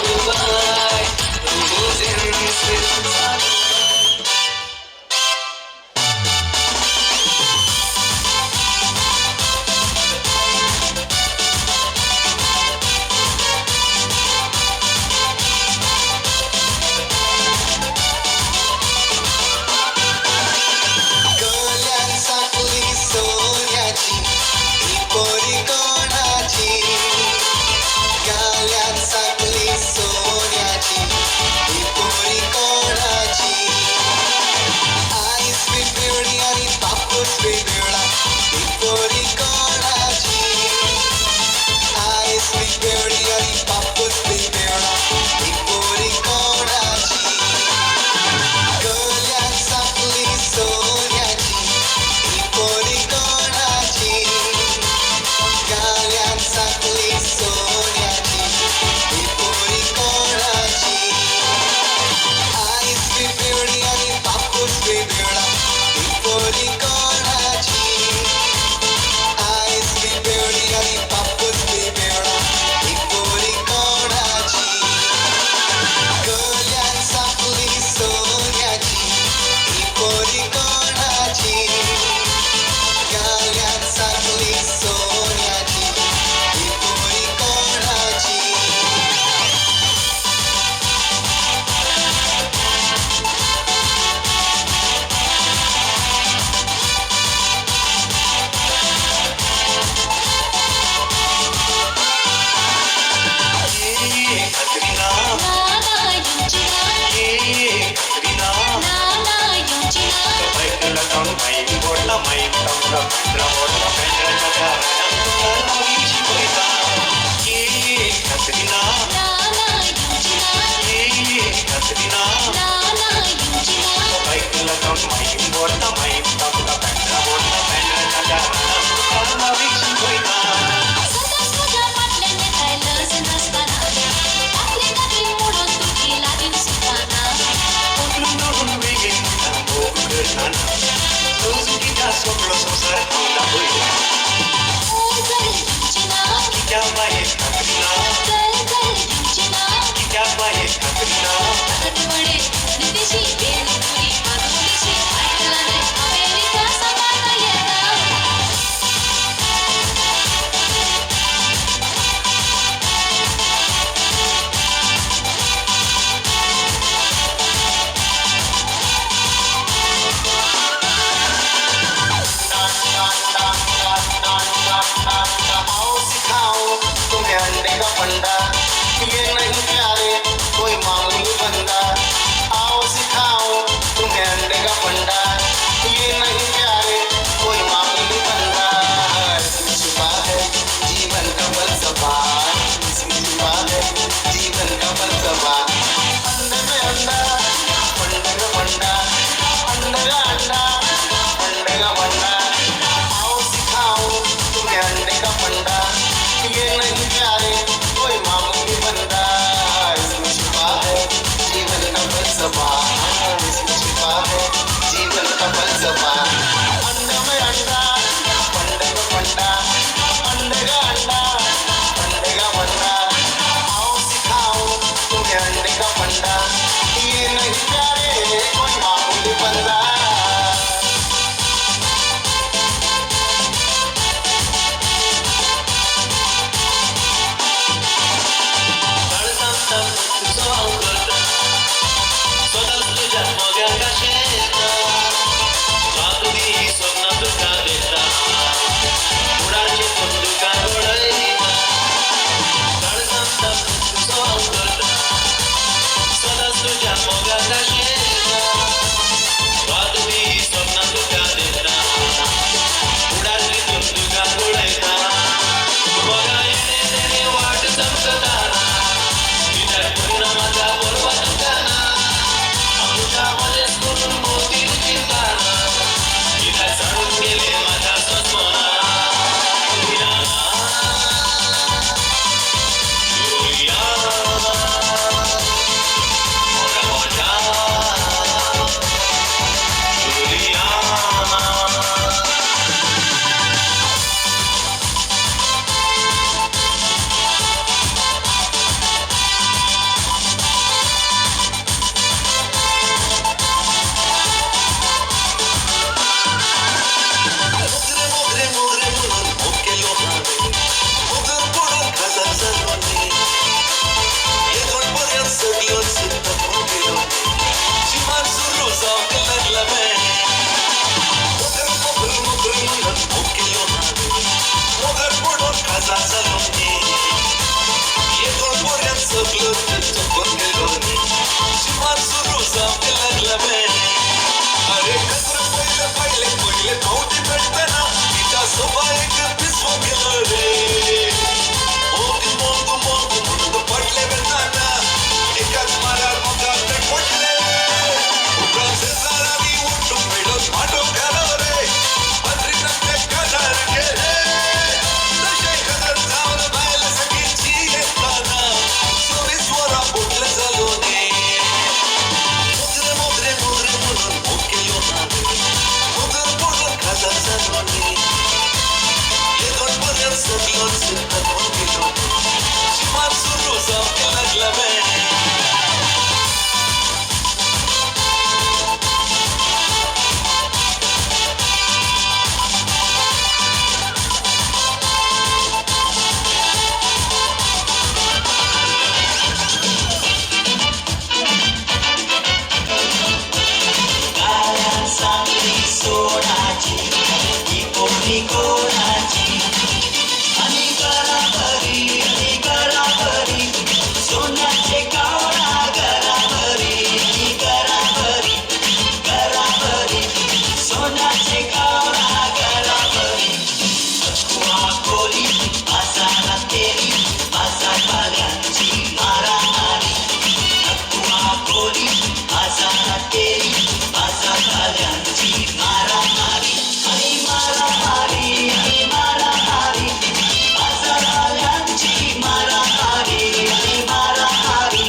बोली कोणाची आणि घराभरी सोन्याचे कावळा घराभरी सोन्याचे कावळा घराभरी aqua कोली आसाना तेरी आसा काल्यांची मारामारी aqua कोली आसाना तेरी आसा काल्यांची मारामारी आणि मारामारी आसा काल्यांची मारामारी आणि मारामारी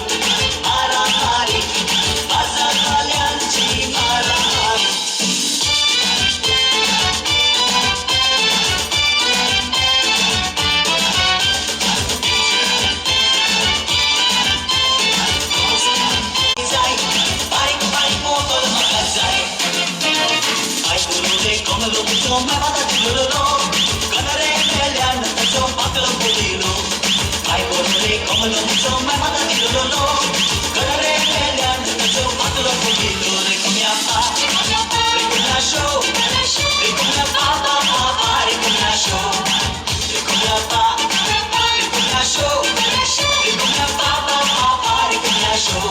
आसा काल्यांची मारामारी Come lo piso me vada di loro canare nelle anne so paklo pulilo ai borre come lo piso me vada di loro canare nelle anne so paklo pulilo re come fa re come show re come fa re come show re come fa re come show re come fa re come show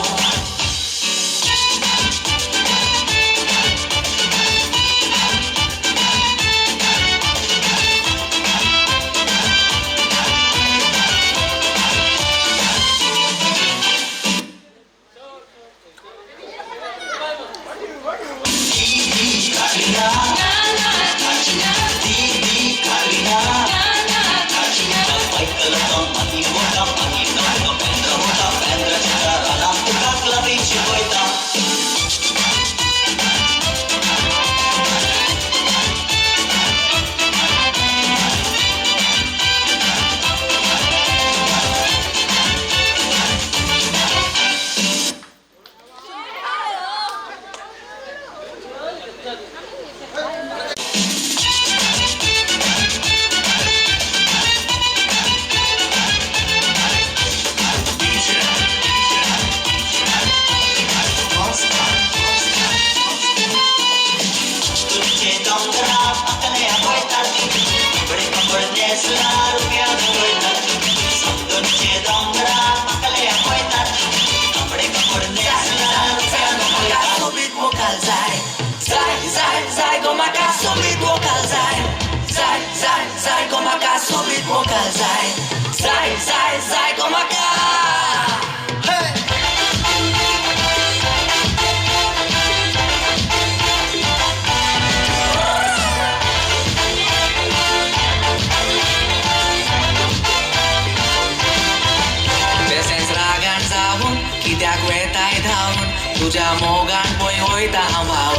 तुझ्या मोगान पळय वयता हांव भाव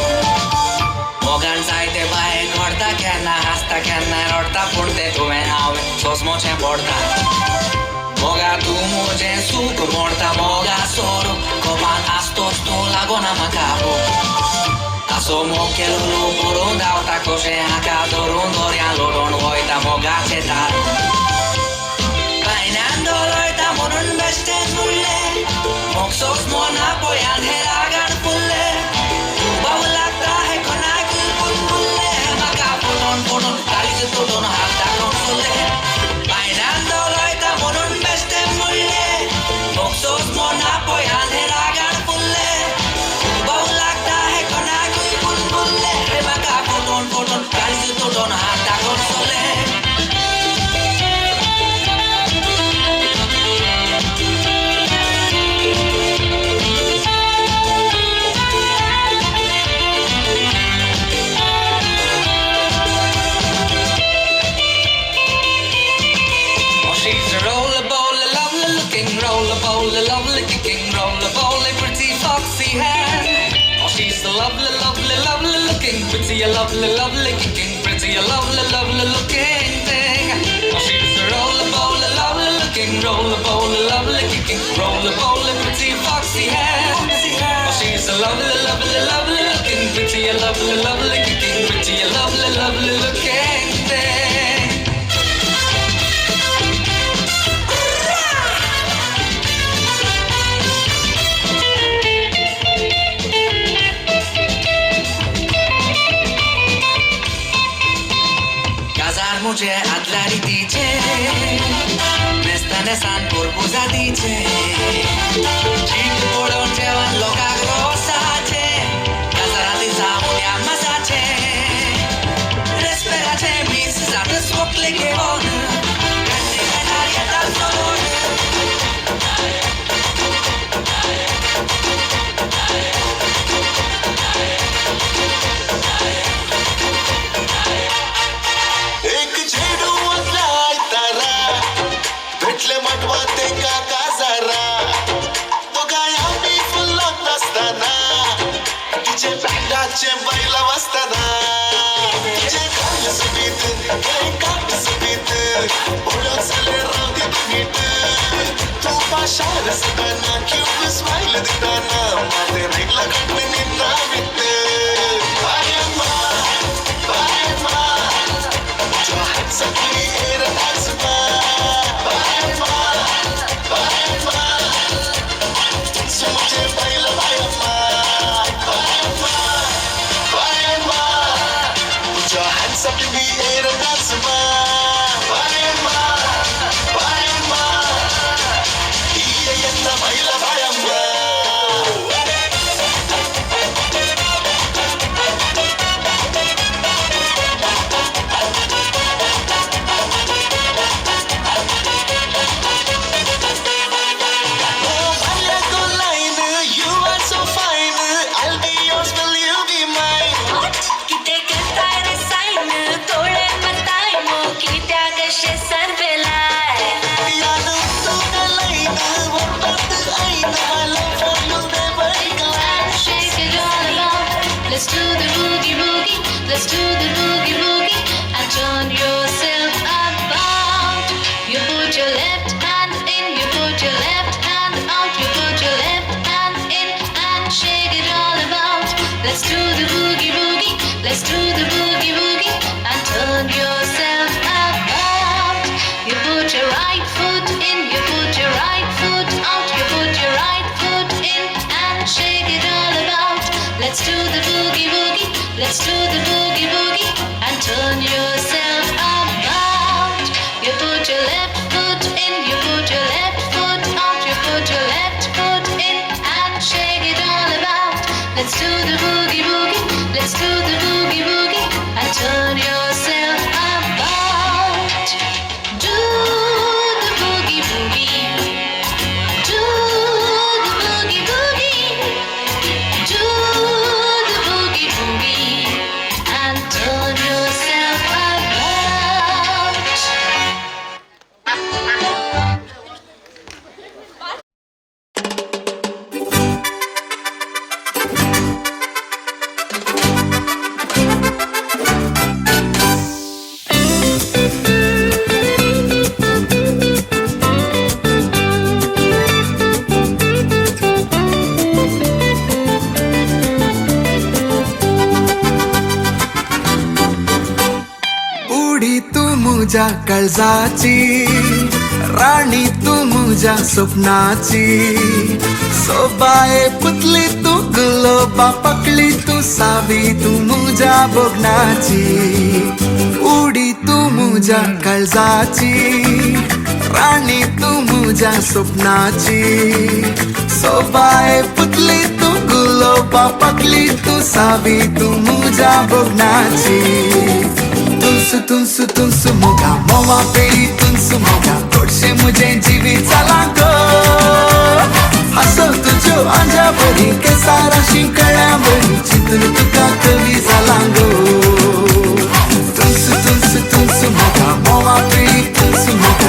मोगान जायते बायक घडटा केन्ना हांसता केन्ना रडटा पूण तें तुवें हांवें सोसमोचें पडटा मोगा तूं म्हजें सूख मोडटा मोगा सोरो कोपान आसतोच तूं लागोना म्हाका आसो मोग केलो बरोवन धांवता कशें हाका धरून दोर्या लोडून वयता मोगाचें दार बायण्यान दोरयता म्हणून बेश्टें उरलें मोग सोसमोना पळयान हें रागान फुल्लें बाव लागता हे कोणाक फुल्लें म्हाका पडून पडून काळीज तोडून हात दाखोवन फुल्लें बायण्यान दोरयता म्हणून बेश्टें उरलें मोग सोसमोना पळयान हें रागान फुल्लें बाव लागता हे कोणाक फुल्लें म्हाका पडून पडून काळीज तोडून हात दाखोवन फुल्लें lovely kicking roller-bally pretty foxy hair. Oh, she's a lovely, lovely, lovely looking, pretty, a lovely, lovely kicking, pretty, a lovely, lovely looking thing. Oh, she's a roller-bally, lovely looking, roller-bally, lovely kicking, roller-bally pretty foxy hair. Oh, she's a lovely, lovely, lovely looking, pretty, a lovely, lovely kicking, pretty, a lovely, lovely looking thing. हजार मुझे आदल्या रितीचे मेस्ताने San पोरपुजा दिचे cheat पडोन जेवण लोकांक रोसाचे काजारांतली जामुन्या मसाचे रेस्पेराचे मीस जातच वकले घेवन गंडे गंडार येता सोडून एक चेडू मधला आयतारा भेटले मटवा तेका काजारा दोगांय आमी फुल्लोक नासतना तिचे बँडाचे बैला वाजतना तिचे काल सुबीत काट सुबीत बोलो चले राव दे मिनिट तू पाशार सदाना क्यूब स्माइल दिताना माते रेगला कटने निन्ना मिट Sakini era nasma Baima Baima Sumche baila baima Baima Baima Put your hands up in the air and dance ma Baima Baima Iya yenda baila baima Let's do the boogie boogie, let's do the boogie boogie and turn yourself about. You put your left hand in, you put your left hand out, you put your left hand in and shake it all about. Let's do the boogie boogie, let's do the boogie boogie and turn yourself about. You put your right foot in, you put your right foot out, you put your right foot in and shake it all about. Let's do the boogie boogie, let's do the boogie boogie and turn yourself about. You put your left foot in, you put your left foot out, you put your left foot in and shake it all about. Let's do the boogie boogie, let's do the boogie boogie and turn yourself about. Do the boogie boogie, do the boogie boogie, do the boogie boogie and turn yourself about. उडी तू मुझ्या काळजाची राणी तू मुझ्या स्वप्नाची सोबाये पुतली तू गुलोबा पकली तू सावी तू मुझ्या बोगनाची उडी तू मुझ्या काळजाची राणी तू मुझ्या स्वप्नाची सोबाये पुतली तू गुलोबा पकली तू सावी तू मुझ्या बोगनाची तुनसु तुनसु तुनसु मोगा मोवा peri तुनसु Moga तोडशे मुझे जीवी चला गो हसो तुझो अंजा बरी के सारा शिंकळ्या बरी चिंतून तुका कवी झाला गो तुनसु तुनसु तुनसु मोगा मोवा पेरी तुनसु मोगा